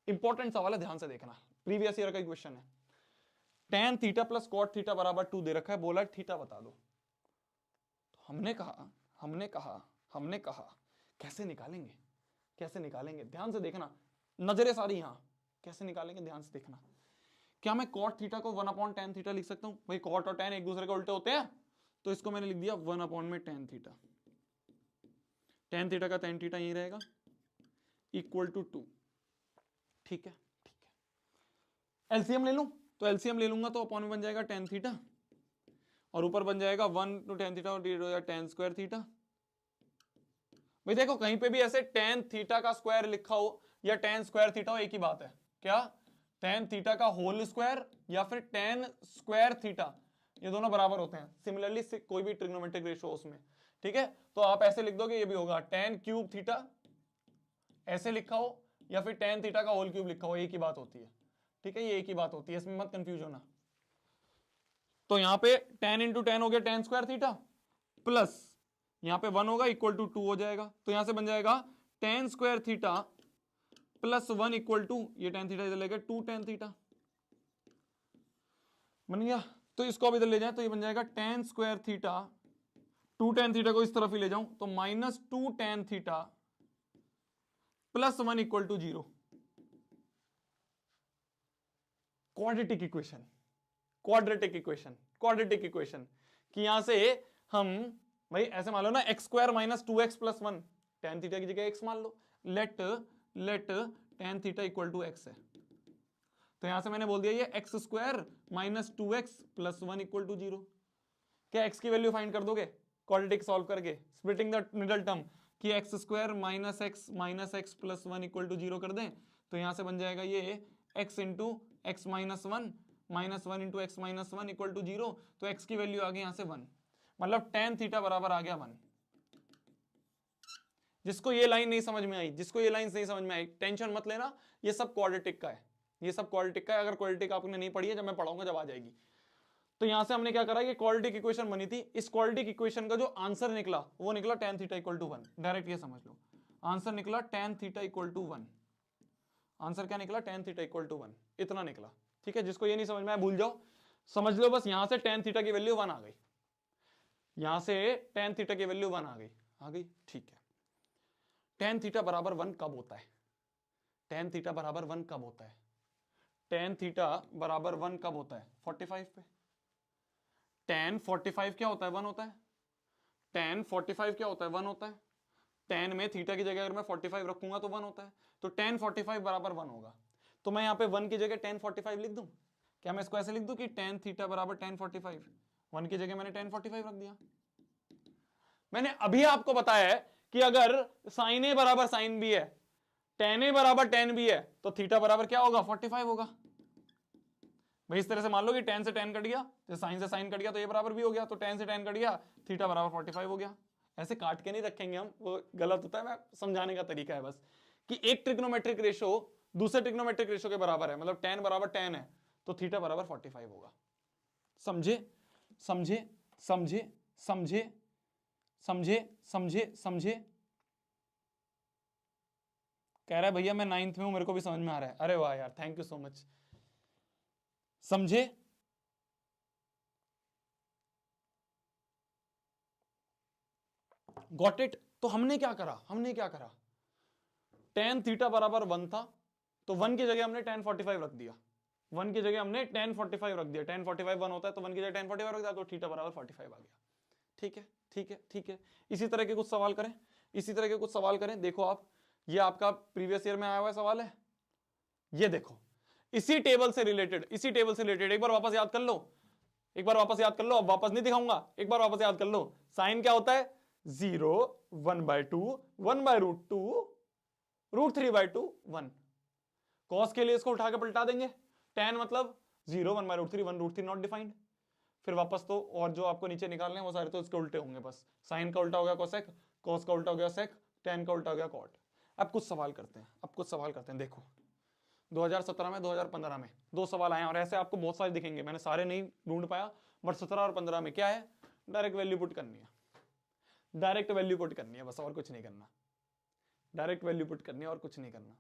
इंपॉर्टेंट सवाल है, ध्यान से देखना, प्रीवियस ईयर का क्वेश्चन है। tan theta plus cot theta बराबर 2 दे रखा है, बोला थीटा बता दो। तो हमने कहा कैसे निकालेंगे, कैसे निकालेंगे, ध्यान से देखना, नजरें सारी यहां, कैसे निकालेंगे ध्यान से देखना। क्या मैं कॉट थीटा को 1/tan थीटा लिख सकता हूं, भाई कॉट और tan एक दूसरे के उल्टे होते हैं, तो इसको मैंने लिख दिया 1/tan थीटा, tan थीटा का tan थीटा यही रहेगा इक्वल टू 2। ठीक है, ठीक है, एलसीएम ले लूं, तो एलसीएम ले लूंगा तो अपॉन में बन जाएगा tan थीटा, और ऊपर बन जाएगा 1 to tan थीटा और डिवाइड हो जाएगा tan स्क्वायर थीटा। भाई देखो कहीं पे भी ऐसे tan थीटा का स्क्वायर लिखा हो या tan स्क्वायर थीटा हो, एक ही बात है, क्या tan थीटा का होल स्क्वायर या फिर tan स्क्वायर थीटा, ये दोनों बराबर होते हैं। सिमिलरली कोई भी ट्रिग्नोमेट्रिक रेशियो उसमें, ठीक है, तो आप ऐसे लिख दोगे, ये भी होगा tan क्यूब थीटा, ऐसे लिखा हो या फिर tan थीटा का होल क्यूब लिखा हो, एक ही बात होती है, ठीक है, ये एक ही बात होती है, इसमें मत कंफ्यूज होना। तो यहां पे tan इंटू टेन हो गया tan स्क्वायर थीटा, प्लस यहां पे 1 होगा इक्वल टू 2 हो जाएगा, तो यहां से बन जाएगा tan square theta plus 1 equal to, ये tan थीटा इधर लेके 2 tan थीटा बन गया। तो इसको अब इधर ले जाए तो ये बन जाएगा tan square theta, 2 tan theta को इस तरफ ही ले जाऊं तो -2 tan theta plus 1 equal to 0। Quadratic equation, quadratic equation, quadratic equation कि यहां से हम भाई ऐसे मान लो ना x square minus 2x plus 1, tan theta की जगह x मान लो, let tan theta equal to x है, तो यहां से मैंने बोल दिया ये x square minus 2x plus 1 equal to 0। क्या x की वैल्यू फाइंड कर दोगे क्वाड्रेटिक सॉल्व करके, स्प्लिटिंग द मिडल टर्म कि x square minus x plus 1 equal to 0 कर दें, तो यहां से बन जाएगा ये x into x minus 1 minus 1 into x minus 1 equal to 0, तो x की वैल्यू आ गई यहां से 1, मतलब tan थीटा बराबर आ गया 1। जिसको ये लाइन नहीं समझ में आई, जिसको ये लाइन नहीं समझ में आई, टेंशन मत लेना, ये सब क्वाड्रेटिक का है, ये सब क्वाड्रेटिक का है। अगर क्वाड्रेटिक आपने नहीं पढ़ी है, जब मैं पढ़ाऊंगा जब आ जाएगी। तो यहां से हमने क्या करा, ये क्वाड्रेटिक इक्वेशन बनी थी, इस क्वाड्रेटिक इक्वेशन का जो आंसर निकला वो निकला tan theta equal to 1। Direct ये समझ लो, आंसर निकला tan theta equal to 1। Answer क्या निकला, tan थीटा इक्वल टू 1, इतना निकला। ठीक है, जिसको ये नहीं समझ में आया भूल जाओ, समझ लो बस यहां से tan थीटा की वैल्यू 1 आ गई, यहां से tan थीटा की वैल्यू 1 आ गई। ठीक है, tan थीटा बराबर 1 कब होता है, tan थीटा बराबर 1 कब होता है, tan थीटा बराबर 1 कब होता है, 45 पे। tan 45 क्या होता है, 1 होता है। tan 45 क्या होता है, 1 होता है। tan में थीटा की जगह अगर मैं 45 रखूंगा तो 1 होता है, तो tan 45 बराबर 1 होगा। तो मैं यहां पे 1 की जगह tan 45 लिख दूं, क्या मैं इसको ऐसे लिख दूं कि tan थीटा बराबर tan 45, 1 की जगह मैंने tan 45 रख दिया। मैंने अभी आपको बताया है कि अगर sin a बराबर sin b है, tan a बराबर tan b है, तो थीटा बराबर क्या होगा, 45 होगा। भाई इस तरह से मान लो कि tan से tan कट गया, तो sin से sin कट गया, तो ये बराबर भी हो गया, तो tan से tan कट गया, थीटा बराबर 45 हो गया। ऐसे काट के नहीं रखेंगे हम, वो गलत होता है, मैं समझाने का तरीका है बस, कि एक ट्रिग्नोमेट्रिक रेशो दूसरे ट्रिग्नोमेट्रिक रेशो के बराबर है, मतलब tan बराबर tan है, तो थीटा बराबर 45 होगा। समझे समझे समझे समझे समझे समझे समझे। कह रहा है भैया मैं 9th में हूं, मेरे को भी समझ में आ रहा है। अरे वाह यार, थैंक यू सो मच। समझे, गॉट इट। तो हमने क्या करा, tan थीटा बराबर 1 था, तो 1 की जगह हमने tan 45 रख दिया, 1 की जगह हमने tan 45 रख दिया, tan 45 1 होता है, तो 1 की जगह tan 45 रख दिया, तो थीटा बराबर 45 आ गया। ठीक है ठीक है ठीक है। इसी तरह के कुछ सवाल करें, इसी तरह के कुछ सवाल करें। देखो आप, ये आपका प्रीवियस ईयर में आया हुआ सवाल है, ये देखो, इसी टेबल से रिलेटेड, इसी टेबल से रिलेटेड एक बार वापस याद कर लो, एक बार वापस याद कर लो, अब वापस नहीं दिखाऊंगा, एक बार वापस याद कर लो। साइन क्या होता है, 0 1/2 1/√2 √3/2 1। कॉस के लिए इसको उठा के पलटा देंगे, tan मतलब 0 1/√3 1√3 नॉट डिफाइंड। फिर वापस तो और जो आपको नीचे निकालने हैं वो सारे तो इसके उल्टे होंगे, बस साइन का उल्टा हो गया कोसेक, कॉस का उल्टा हो गया सेक, tan का उल्टा हो गया कॉट। अब कुछ सवाल करते हैं, अब कुछ सवाल करते हैं। देखो 2017 में 2015 में 2 सवाल आए, और ऐसे आपको बहुत सारे दिखेंगे, मैंने सारे नहीं ढूंढ पाया, बट 17 और 15 में क्या है, डायरेक्ट वैल्यू पुट करनी है, डायरेक्ट वैल्यू पुट करनी है, बस और कुछ नहीं करना, डायरेक्ट वैल्यू पुट करनी है और कुछ नहीं करना।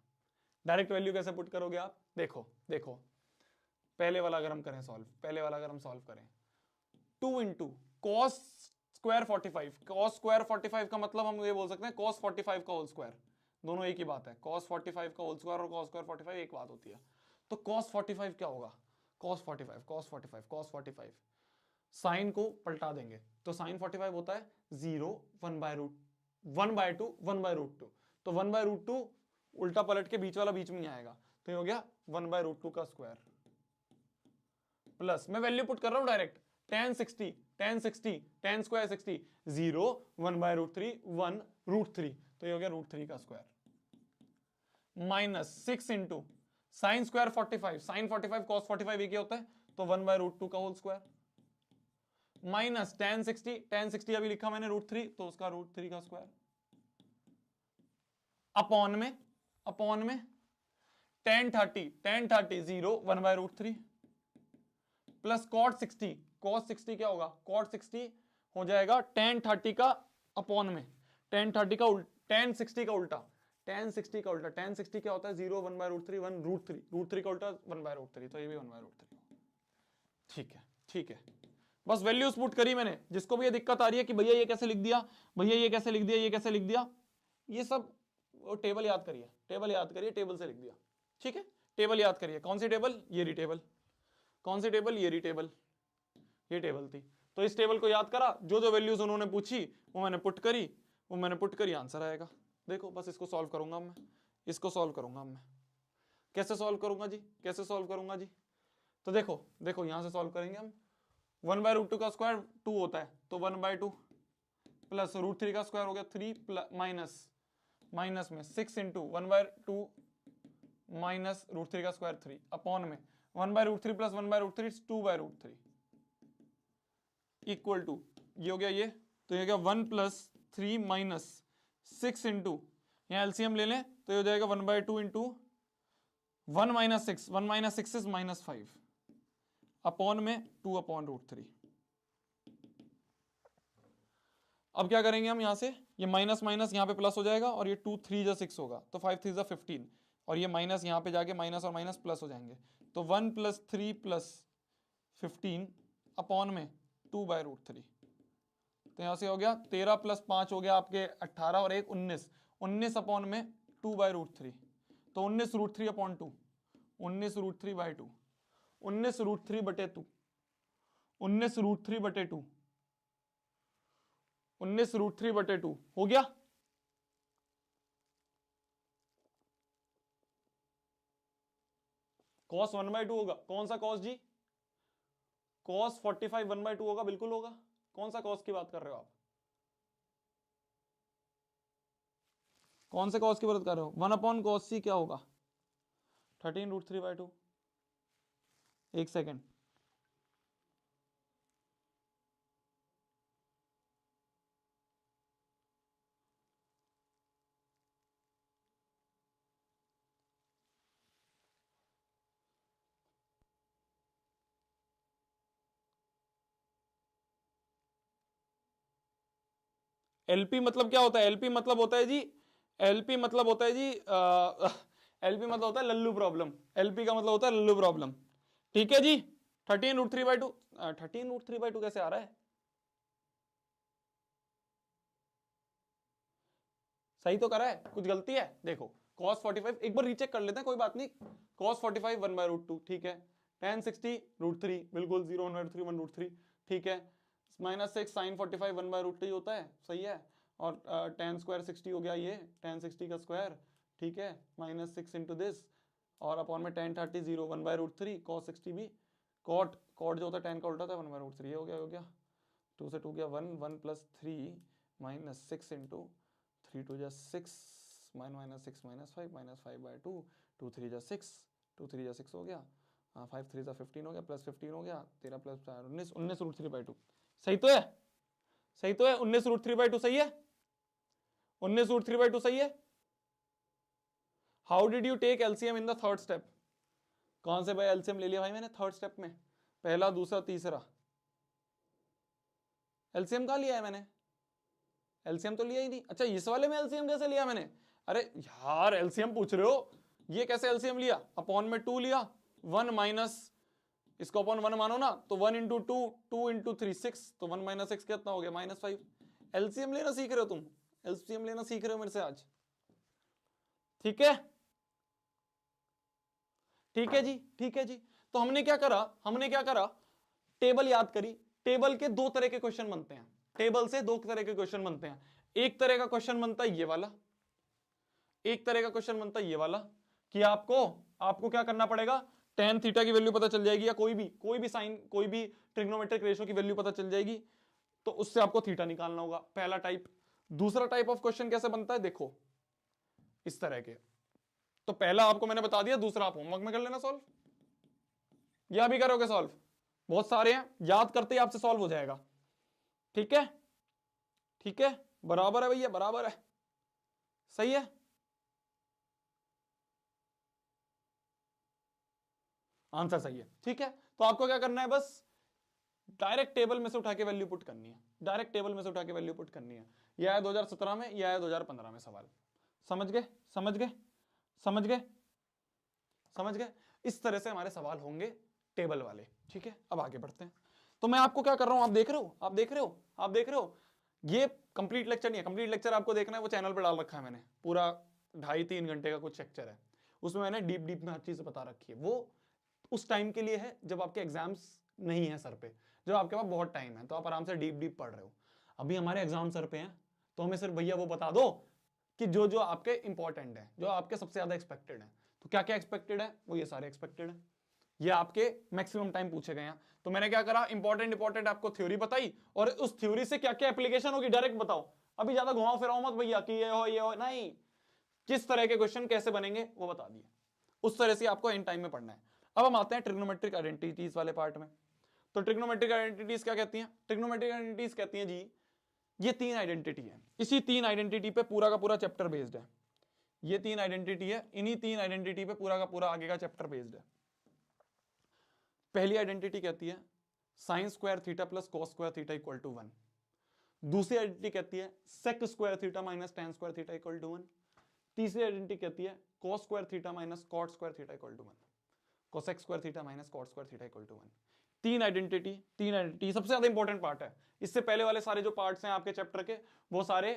डायरेक्ट वैल्यू कैसे पुट करोगे आप, देखो देखो, पहले वाला अगर हम करें सॉल्व, पहले वाला अगर हम सॉल्व करें, 2 into cos square 45, cos square 45 का मतलब हम ये बोल सकते हैं cos 45 का होल स्क्वायर, दोनों एक ही बात है, cos 45 का होल स्क्वायर और cos स्क्वायर 45 एक बात होती है। तो cos 45 क्या होगा, cos 45 cos 45 cos 45, साइन को पलटा देंगे, तो साइन 45 होता है 0 1/2 1/√2, तो 1/√2 उल्टा पलट के बीच वाला बीच में ही आएगा, तो ये हो गया 1/√2 का स्क्वायर, प्लस मैं वैल्यू पुट कर रहा हूं डायरेक्ट, tan 60 tan स्क्वायर 60 0 1/√3 1√3, तो ये हो गया √3 का square, minus 6 into sine square 45, sine 45 cos 45 एक ही होता है, तो 1/√2 का होल स्क्वायर, माइनस tan 60 अभी लिखा मैंने √3, तो उसका √3 का स्क्वायर, अपॉन में tan 30 0 1/√3 प्लस cot 60, cos 60 क्या होगा, cot 60 हो जाएगा tan 30 का अपॉन में tan 60 का उल्टा, tan 60 का उल्टा, tan 60 का उल्टा, tan 60 क्या होता है 0 1/√3 1√3, √3 का उल्टा 1/√3, तो ये भी 1/√3। ठीक है, ठीक है, बस वैल्यूज पुट करी मैंने। जिसको भी ये दिक्कत आ रही है कि भैया ये कैसे लिख दिया, भैया ये कैसे लिख दिया, ये कैसे लिख दिया, ये सब वो टेबल याद करिए, टेबल याद करिए, टेबल से लिख दिया। ठीक है, टेबल याद करिए। कौन सी टेबल, ये री टेबल। कौन सी टेबल, ये री टेबल, ये टेबल थी। तो इस टेबल को याद करा, जो जो वैल्यूज उन्होंने पूछी वो मैंने पुट करी, वो मैंने पुट करी, आंसर आएगा। देखो बस इसको सॉल्व करूंगा मैं, इसको सॉल्व करूंगा मैं। कैसे सॉल्व करूंगा जी, कैसे सॉल्व करूंगा जी, तो देखो देखो यहां से सॉल्व करेंगे हम। 1/√2 का स्क्वायर 2 होता है, तो 1/2 प्लस √3 का स्क्वायर हो गया 3 माइनस माइनस में 6 इंटू 1/2 माइनस √3 का स्क्वायर 3 अपॉन में 1/√3 प्लस 1/√3 2/√3 इक्वल टू, ये हो गया ये, तो ये हो गया 1 प्लस 3 माइनस 6 इंटू, यहाँ एलसीएम ले लें तो ये हो जाएगा 1/2 into 1 minus 6, 1 minus 6 is -5 upon में 2/√3। अब क्या करेंगे हम, यहां से ये माइनस माइनस यहाँ पे प्लस हो जाएगा और ये 2 3 जा 6 होगा, तो 5 3 जा 15 और ये माइनस यहाँ पे जाके माइनस और माइनस प्लस हो जाएंगे, तो 1 प्लस 3 प्लस 15 अपॉन में 2/√3। तो यहां से हो गया 13 प्लस 5 हो गया आपके 18 और 1 19, 19 अपॉन में 2/√3, तो 19√3 अपॉन 2, 19√3/2, 19√3 बटे 2, 19√3 बटे 2, 19√3 बटे 2 हो गया। cos 1/2 होगा, कौन सा cos जी, cos 45 1/2 होगा, बिल्कुल होगा। कौन सा cos की बात कर रहे हो आप, कौन से cos की बात कर रहे हो, 1/cos c क्या होगा 13√3/2, एक सेकेंड, एलपी मतलब क्या होता है, एलपी मतलब होता है जी, एलपी मतलब होता है जी एलपी मतलब होता है लल्लू प्रॉब्लम, एलपी का मतलब होता है लल्लू प्रॉब्लम। ठीक है जी, 13√3/2, 13√3/2 कैसे आ रहा है, सही तो करा है, कुछ गलती है, देखो cos 45 एक बार रीचेक कर लेते हैं, कोई बात नहीं। cos 45 1/√2 ठीक है, tan 60 √3 बिल्कुल 0 1/3 1√3 ठीक है, -6 sin 45 1/√3 होता है, सही है, और tan स्क्वायर 60 हो गया, ये tan 60 का स्क्वायर ठीक है, -6 इंटू दिस और अपॉन में tan 30 0 1/√3 cos 60 भी, cot cot जो होता है tan का उल्टा था 1/√3, ये हो गया 2 से 2 गया 1 1 प्लस 3 माइनस 6 इंटू 3 2 जा 6 माइनस 6 माइनस 5/2 2 3 जा 6 2 3 जा 6 हो गया, 5 3 जा 15 हो गया, प्लस 15 हो गया, 13 प्लस 4 19, 19√3/2 सही तो है, सही तो है, 19√3/2 सही है, 19√3/2 सही है। How did you take LCM in the third step, कौन से भाई एलसीएम ले लिया भाई मैंने थर्ड स्टेप में, पहला दूसरा तीसरा, एलसीएम कहाँ लिया है मैंने, एलसीएम तो लिया ही नहीं। अच्छा इस वाले में एलसीएम कैसे लिया मैंने, अरे यार एलसीएम पूछ रहे हो, ये कैसे एलसीएम लिया, अपॉन में 2 लिया, 1 माइनस इसको अपॉन 1 मानो ना, तो 1 इंटू 2 2 इंटू 3 6, तो 1 माइनस 6 कितना हो गया -5। एलसीएम लेना सीख रहे हो तुम, एलसीएम लेना सीख रहे हो मेरे से आज, ठीक है, ठीक है जी, ठीक है जी। तो हमने क्या करा, हमने क्या करा, टेबल याद करी, टेबल के दो तरह के क्वेश्चन बनते हैं, टेबल से दो तरह के क्वेश्चन बनते हैं, एक तरह का क्वेश्चन बनता है ये वाला, एक तरह का क्वेश्चन बनता है ये वाला, कि आपको आपको क्या करना पड़ेगा, tan थीटा की वैल्यू पता चल जाएगी, या कोई भी साइन, कोई भी ट्रिग्नोमेट्रिक रेशियो की वैल्यू पता चल जाएगी, तो उससे आपको थीटा निकालना होगा, पहला टाइप। दूसरा टाइप ऑफ क्वेश्चन कैसे बनता है, देखो इस तरह के, तो पहला आपको मैंने बता दिया, दूसरा आप होमवर्क में कर लेना सॉल्व, या भी करोगे सॉल्व, बहुत सारे हैं, याद करते ही आपसे सॉल्व हो जाएगा, ठीक है, ठीक है, बराबर है भैया, बराबर है, सही है। आंसर सही है। ठीक है, तो आपको क्या करना है, बस डायरेक्ट टेबल में से उठा के वैल्यू पुट करनी है, डायरेक्ट टेबल में से उठा के वैल्यू पुट करनी है। यह है 2017 में, यह है 2015 में सवाल। समझ गए, समझ गए, समझ गए, समझ गए। इस तरह से हमारे सवाल होंगे टेबल वाले। ठीक है, अब आगे बढ़ते हैं। तो मैं आपको क्या कर रहा हूं, आप देख रहे हो, आप देख रहे हो, आप देख रहे हो, ये कंप्लीट लेक्चर नहीं है। कंप्लीट लेक्चर आपको देखना है, वो चैनल पर डाल रखा है मैंने, पूरा 2.5-3 घंटे का कुछ लेक्चर है, उसमें मैंने डीप डीप में हर चीज बता रखी है। वो उस टाइम के लिए है जब आपके एग्जाम्स नहीं है सर पे, जब आपके पास बहुत टाइम है तो आप आराम से डीप डीप पढ़ रहे हो। अभी हमारे एग्जाम सर पे हैं, तो हमें सिर्फ भैया वो बता दो कि जो जो आपके इंपॉर्टेंट है, जो आपके सबसे ज्यादा एक्सपेक्टेड है। तो क्या क्या एक्सपेक्टेड है, वो ये सारे एक्सपेक्टेड है, ये आपके मैक्सिमम टाइम पूछे गए हैं। तो मैंने क्या करा, इंपॉर्टेंट इंपॉर्टेंट आपको थ्योरी बताई, और उस थ्योरी से क्या क्या एप्लीकेशन होगी डायरेक्ट बताओ। अभी ज्यादा घुमाओ फिराओ मत भैया कि ये हो नहीं, किस तरह के क्वेश्चन कैसे बनेंगे वो बता दिए। उस तरह से आपको इन टाइम में पढ़ना है। अब हम आते हैं ट्रिग्नोमेट्रिक आइडेंटिटीज वाले पार्ट में। तो ट्रिग्नोमेट्रिक आइडेंटिटीज क्या कहती हैं, ट्रिग्नोमेट्रिक आइडेंटिटीज कहती हैं जी, ये 3 आइडेंटिटी है, इसी 3 आइडेंटिटी पे पूरा का पूरा चैप्टर बेस्ड है। ये 3 आइडेंटिटी है, इन्हीं 3 आइडेंटिटी पे पूरा का पूरा आगे का चैप्टर बेस्ड है। पहली आइडेंटिटी कहती है sine square theta plus cos square theta equal to 1। दूसरी आइडेंटिटी कहती है sec square theta minus tan square theta equal to 1। तीसरी आइडेंटिटी कहती है cos square theta minus cot square theta equal to 1, cosec square theta minus cot square theta equal to 1। तीन identity सबसे ज्यादा important part है। इससे पहले वाले सारे जो पार्ट्स हैं आपके चैप्टर के, वो सारे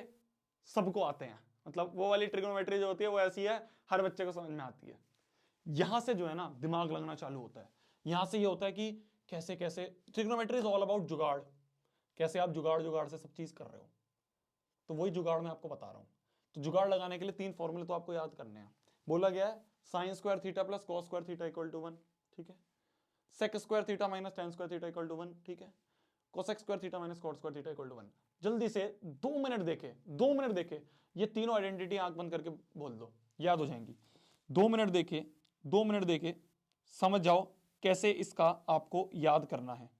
सबको आते हैं, मतलब वो वाली ट्रिग्नोमेट्री जो होती है वो ऐसी है, हर बच्चे को समझ में आती है। यहां से जो है ना दिमाग लगना चालू होता है। यहां से ये होता है कि कैसे कैसे ट्रिग्नोमेट्री इज ऑल अबाउट जुगाड़, कैसे आप जुगाड़ जुगाड़ से सब चीज कर रहे हो। तो वही जुगाड़ मैं आपको बता रहा हूं। तो जुगाड़ लगाने के लिए 3 फॉर्मूले तो आपको याद करने हैं। बोला गया है sine square theta plus cos square theta equal to 1, ठीक है, sec square theta minus tan square theta equal to 1, ठीक है, cosec square theta minus cot square theta equal to 1। जल्दी से 2 मिनट देखे, 2 मिनट देखे, ये तीनों आइडेंटिटी आंख बंद करके बोल दो, याद हो जाएंगी। 2 मिनट देखे, 2 मिनट देखे, समझ जाओ कैसे इसका आपको याद करना है।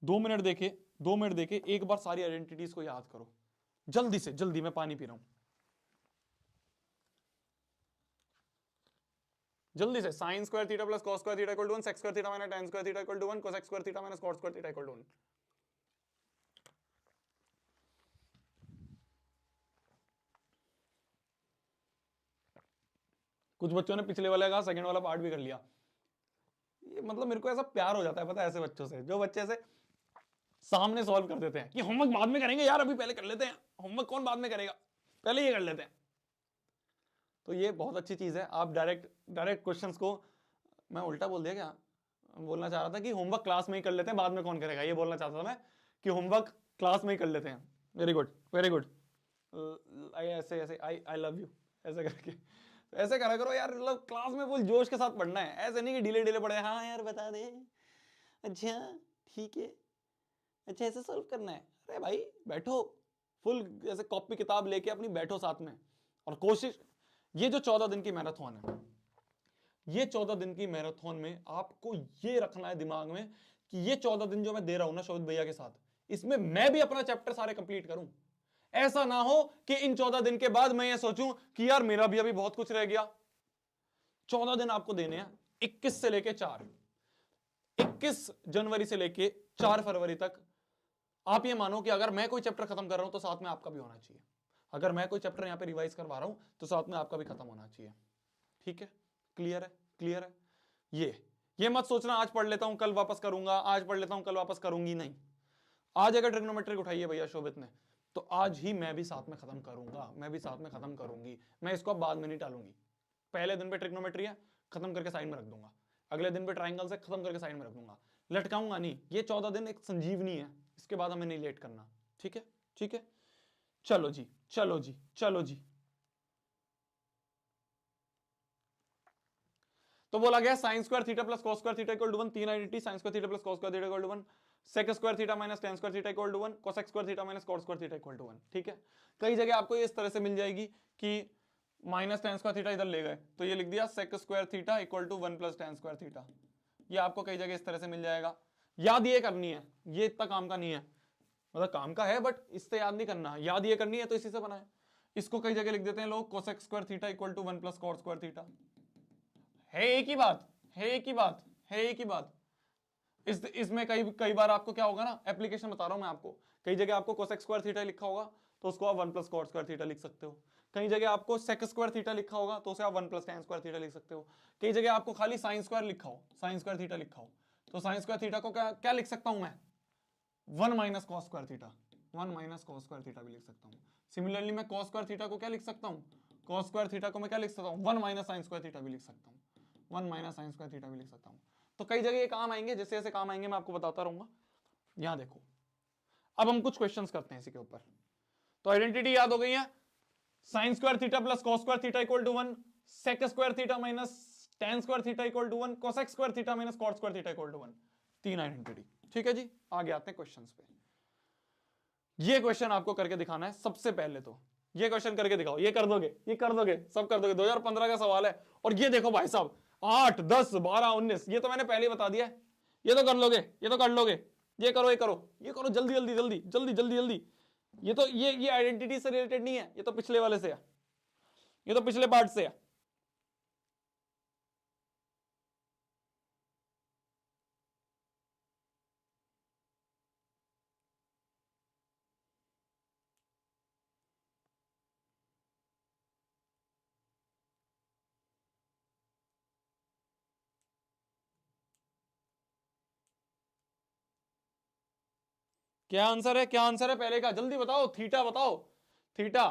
2 मिनट देखे, 2 मिनट देखे, एक बार सारी आइडेंटिटीज को याद करो जल्दी से, जल्दी, मैं पानी पी रहा हूं। जल्दी से, sine square theta plus cos square theta equal to 1, sec square theta minus tan square theta equal to 1, cosec square theta minus cot square theta equal to 1। कुछ बच्चों ने पिछले वाले का सेकंड वाला पार्ट भी कर लिया। ये मतलब मेरे को ऐसा प्यार हो जाता है पता है ऐसे बच्चों से, जो बच्चे ऐसे सामने सॉल्व कर देते हैं कि होमवर्क बाद में करेंगे यार, अभी पहले कर लेते हैं, होमवर्क कौन बाद में करेगा, पहले ये कर लेते हैं। तो ये बहुत अच्छी चीज है। आप डायरेक्ट डायरेक्ट क्वेश्चंस को, मैं उल्टा बोल दिया क्या, बोलना चाह रहा था कि होमवर्क क्लास में ही कर लेते हैं, बाद में कौन करेगा, ये बोलना चाहता था मैं कि होमवर्क क्लास में ही कर लेते हैं। Very good, very good. ऐसे ऐसे आई लव यू ऐसे करके ऐसे करा करो यार, मतलब क्लास में फुल जोश के साथ पढ़ना है, ऐसे नहीं कि डिले डिले पढ़े, हाँ यार बता दे, अच्छा ठीक है, अच्छा ऐसे सॉल्व करना है। अरे भाई बैठो, फुल ऐसे कॉपी किताब लेके अपनी बैठो साथ में, और कोशिश, ये जो 14 दिन की मैराथन है, ये 14 दिन की मैराथन में आपको ये रखना है दिमाग में कि ये 14 दिन जो मैं दे रहा हूं ना शोभित भैया के साथ, इसमें मैं भी अपना चैप्टर सारे कंप्लीट करूं। ऐसा ना हो कि इन 14 दिन के बाद मैं ये सोचूं कि यार मेरा भी अभी बहुत कुछ रह गया। 14 दिन आपको देने हैं, 21 से लेके 4, 21 जनवरी से लेके 4 फरवरी तक। आप ये मानो कि अगर मैं कोई चैप्टर खत्म कर रहा हूं तो साथ में आपका भी होना चाहिए, अगर मैं कोई चैप्टर यहां पे रिवाइज करवा रहा हूं तो साथ में आपका भी खत्म होना चाहिए। ठीक है, क्लियर है, क्लियर है। ये मत सोचना आज पढ़ लेता हूं कल वापस करूंगा, आज पढ़ लेता हूं कल वापस करूंगी, नहीं। आज अगर ट्रिग्नोमेट्रिक उठाई है भैया शोभित ने, तो आज ही मैं भी साथ में खत्म करूंगा, मैं भी साथ में खत्म करूंगी, मैं इसको अब बाद में नहीं टालूंगी। पहले दिन पे ट्रिग्नोमेट्री है, खत्म करके साइड में रख दूंगा, अगले दिन पे ट्राइंगल से खत्म करके साइड में रख दूंगा, लटकाऊंगा नहीं। ये 14 दिन एक संजीवनी है, इसके बाद हमें नहीं लेट करना। ठीक है, ठीक है, चलो जी, चलो जी, चलो जी। तो बोला गया sine square theta plus cos square theta equal to 1, 3 identity, sine square theta plus cos square theta equal to 1, sec square theta minus tan square theta equal to 1, cosec square theta minus cot square theta equal to 1। ठीक है, कई जगह आपको ये इस तरह से मिल जाएगी कि माइनस टेन स्क्वायर थीटा इधर ले गए तो ये लिख दिया sec square theta equal to 1 plus tan square theta. ये आपको कई जगह इस तरह से मिल जाएगा। याद ये करनी है, ये इतना काम का नहीं है, मतलब काम का है बट इससे याद नहीं करना, याद ये करनी है तो इसी से बनाए। इसको कई जगह लिख देते हैं लोग cosec square theta equal to 1 plus cot square theta. है एक ही बात, है एक ही बात, है एक ही बात। इसमें कई कई बार आपको क्या होगा ना, एप्लीकेशन बता रहा हूं मैं आपको, कई जगह आपको कोसेक स्क्वायर थीटा लिखा होगा तो उसको आप 1 प्लस कॉट स्क्वायर थीटा लिख सकते हो। कई जगह आपको सेक स्क्वायर थीटा लिखा होगा तो उसे आप 1 प्लस टेन स्क्वायर थीटा लिख सकते हो। कई जगह आपको खाली साइन स्क्वायर लिखा हो, साइन स्क्वायर थीटा लिखा हो, तो साइन स्क्वायर थीटा को क्या क्या लिख सकता हूं मैं, 1 minus cos square theta, 1 minus cos square theta भी लिख सकता हूं। सिमिलरली मैं कॉस स्क्वायर थीटा को क्या लिख सकता हूं, कॉस स्क्वायर थीटा को मैं क्या लिख सकता हूं, 1 माइनस साइन स्क्वायर थीटा भी लिख सकता हूं, 1 माइनस साइन स्क्वायर थीटा भी लिख सकता हूं। तो कई जगह ये काम आएंगे, जैसे जैसे काम आएंगे मैं आपको बताता रहूंगा। यहां देखो, अब हम कुछ क्वेश्चंस करते हैं इसी के ऊपर। तो आइडेंटिटी याद हो गई है, sine square theta plus cos square theta equal to 1, sec square theta minus tan square theta equal to 1, cosec square theta minus cot square theta equal to 1। तीन आइडेंटिटी। ठीक है जी, आगे आते हैं क्वेश्चंस पे। ये क्वेश्चन आपको करके दिखाना है सबसे पहले। तो ये क्वेश्चन करके दिखाओ, ये कर दोगे, ये कर दोगे, सब कर दोगे। 2015 का सवाल है और ये देखो भाई साहब 8 10 12 19, ये तो मैंने पहले ही बता दिया है, ये तो कर लोगे, ये तो कर लोगे। ये करो, ये करो, ये करो, जल्दी जल्दी जल्दी जल्दी जल्दी जल्दी। ये तो ये आइडेंटिटी से रिलेटेड नहीं है, ये तो पिछले वाले से है, ये तो पिछले पार्ट से है। क्या आंसर है, क्या आंसर है पहले का, जल्दी बताओ। थीटा बताओ, थीटा।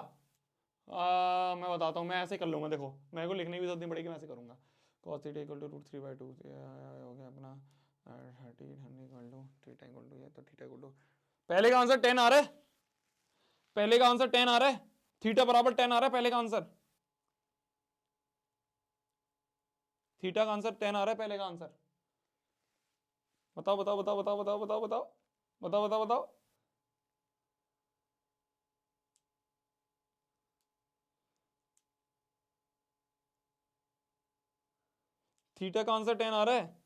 मैं बताता हूँ, मैं ऐसे कर लूंगा, देखो मेरे को लिखने की जरूरत नहीं पड़ेगी, मैं ऐसे करूंगा। cos थीटा इक्वल टू √3/2 हो गया अपना 30 equal to theta equal to, ये तो थीटा इक्वल टू, पहले का आंसर 10 आ रहा है, पहले का आंसर 10 आ रहा है, थीटा बराबर 10 आ रहा है पहले का आंसर, थीटा का आंसर 10 आ रहा है पहले का आंसर। बताओ बताओ बताओ बताओ बताओ बताओ बताओ बताओ बताओ बताओ। थीटा का आंसर 10 आ रहा है।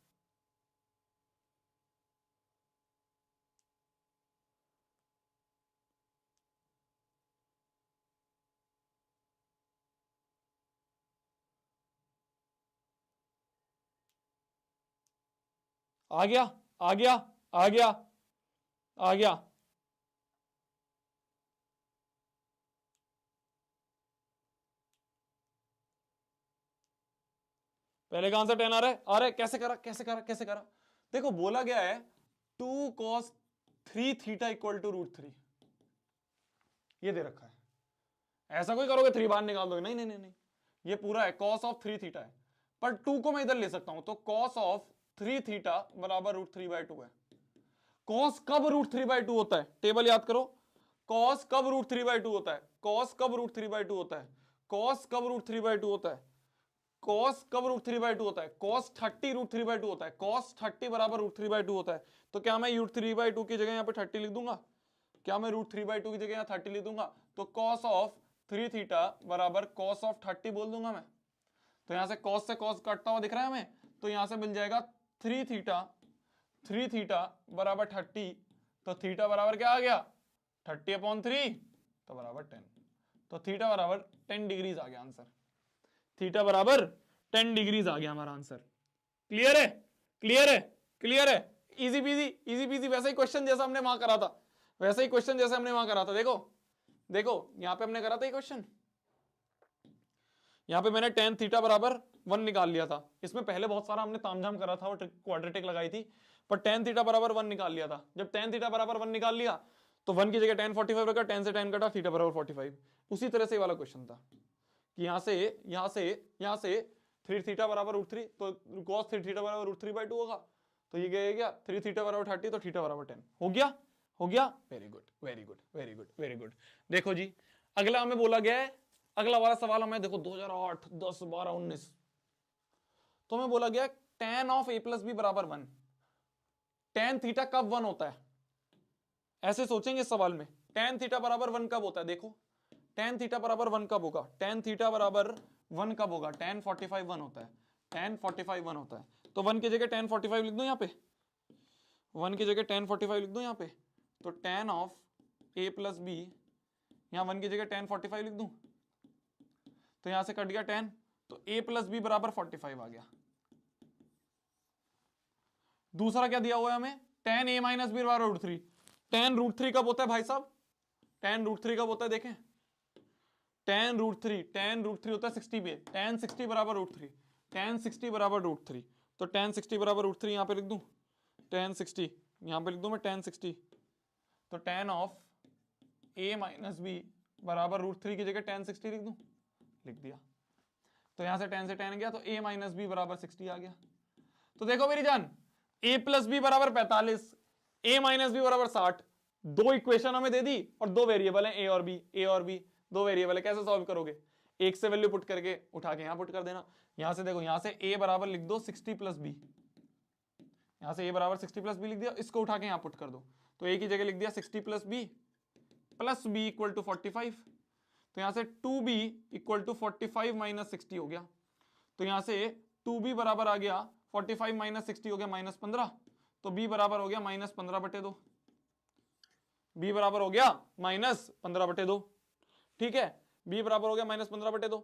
आ गया, आ गया, आ गया, आ गया। पहले का आंसर 10 आ रहा है, आ रहा है। कैसे करा, कैसे करा, कैसे करा? देखो बोला गया है 2 cos 3 थीटा इक्वल टू √3, ये दे रखा है। ऐसा कोई करोगे 3 बार निकाल दोगे, नहीं नहीं नहीं नहीं, ये पूरा है cos ऑफ 3 थीटा है, पर 2 को मैं इधर ले सकता हूं, तो cos ऑफ 3 थीटा बराबर √3/2 है। cos कब √3/2 होता है, टेबल याद करो। cos कब √3/2 होता है, cos कब √3/2 होता है, cos कब √3/2 होता है, cos कब √3/2 होता है, cos 30 √3/2 होता है, cos 30 बराबर √3/2 होता है। तो क्या मैं √3/2 की जगह यहाँ पे 30 लिख दूंगा, क्या मैं √3/2 की जगह यहाँ 30 लिख दूंगा, तो cos ऑफ 3 थीटा बराबर cos ऑफ 30 बोल दूंगा मैं। तो यहां से cos से cos कटता हुआ दिख रहा है हमें, तो यहां से मिल जाएगा 3 थीटा बराबर 30, तो थीटा बराबर क्या आ गया 30/3, तो बराबर 10, तो थीटा बराबर 10 डिग्रीज आ गया आंसर, थीटा बराबर 10 डिग्रीज आ गया हमारा आंसर। क्लियर है, क्लियर है, क्लियर है, इजी पीजी, इजी पीजी। वैसा ही क्वेश्चन जैसा हमने वहां करा था, वैसा ही क्वेश्चन जैसा हमने वहां करा था। देखो देखो यहां पे हमने करा था ये क्वेश्चन, यहां पे मैंने tan थीटा बराबर 1 निकाल लिया था। इसमें पहले बहुत सारा हमने तामझाम करा था और क्वाड्रेटिक लगाई थी, पर tan थीटा बराबर 1 निकाल लिया था। जब tan थीटा बराबर 1 निकाल लिया तो 1 की जगह tan 45 रखा, tan से tan कटा, थीटा बराबर 45। उसी तरह से वाला क्वेश्चन था कि यहां से 3 थीटा बराबर √3, तो cos 3 थीटा बराबर √3/2 होगा, तो ये गया 3 थीटा बराबर 30, तो थीटा बराबर 10 हो गया, हो गया। Very good very good very good very good. देखो जी अगला हमें बोला गया है, अगला वाला सवाल हमें देखो 2008 10 12 19, तो हमें बोला गया tan of a plus b बराबर 1। tan थीटा कब 1 होता है, ऐसे सोचेंगे इस सवाल में, tan थीटा बराबर 1 कब होता है। देखो tan थीटा बराबर 1 कब होगा, tan थीटा बराबर 1 कब होगा, tan 45 1 होता है, tan 45 1 होता है। तो 1 की जगह tan 45 लिख दो यहाँ पे, 1 की जगह tan 45 लिख दो यहाँ पे, तो tan of a plus b, यहाँ 1 की जगह tan 45 लिख दूं, तो यहां से कट गया tan, तो a प्लस बी बराबर 45 आ गया। दूसरा क्या दिया हुआ है हमें, tan a माइनस बी बराबर √3। tan √3 कब होता है भाई साहब, tan √3 कब होता है देखें, tan √3 होता है 60 पे, tan 60 बराबर √3, tan 60 बराबर √3। तो tan 60 बराबर √3 यहां पे लिख दूं, tan 60 यहां पे लिख दूं मैं tan 60। तो tan of a minus b बराबर √3 की जगह tan 60 लिख दूं, लिख दिया। तो यहां से tan गया तो a माइनस बी बराबर 60 आ गया। तो देखो मेरी जान, a प्लस बी बराबर 45, a माइनस बी बराबर 60, दो इक्वेशन हमें दे दी और दो वेरिएबल है a और b, दो वेरिएबल है। कैसे सॉल्व करोगे, एक से वैल्यू पुट करके उठा के यहां पुट कर देना। यहां से देखो, यहां से a बराबर लिख दो 60 प्लस बी, यहां से a बराबर 60 प्लस बी लिख दिया, इसको उठा के यहां पुट कर दो। तो a की जगह लिख दिया 60 प्लस बी इक्वल टू 45। तो यहां से 2b इक्वल टू 45 माइनस 60 हो गया। तो यहां से 2b बराबर आ गया 45 माइनस 60 हो गया -15। तो b बराबर हो गया -15/2, b बराबर हो गया -15/2। ठीक है, b बराबर हो गया -15/2।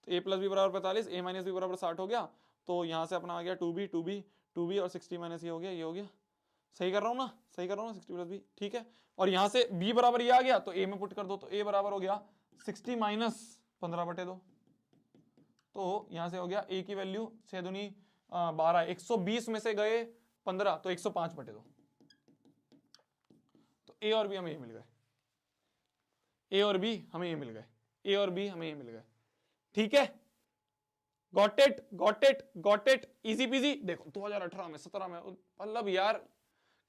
तो a प्लस बी बराबर 45, a माइनस बी बराबर 60 हो गया। तो यहां से अपना आ गया 2b और 60 माइनस ये हो गया। सही कर रहा हूं ना, सही कर रहा हूं ना, 60 प्लस बी। ठीक है, और यहां से b बराबर ये आ गया तो a में पुट कर दो। तो a बराबर हो गया 60 माइनस 15/2। तो यहां से हो गया a की वैल्यू 6 दूनी 12, 120 में से गए 15, तो 105/2। तो a और b हमें ये मिल गए, a और b हमें ये मिल गए, a और b हमें ये मिल गए। ठीक है, गॉट इट, इजी पीजी। देखो 2018 में 17 में, मतलब यार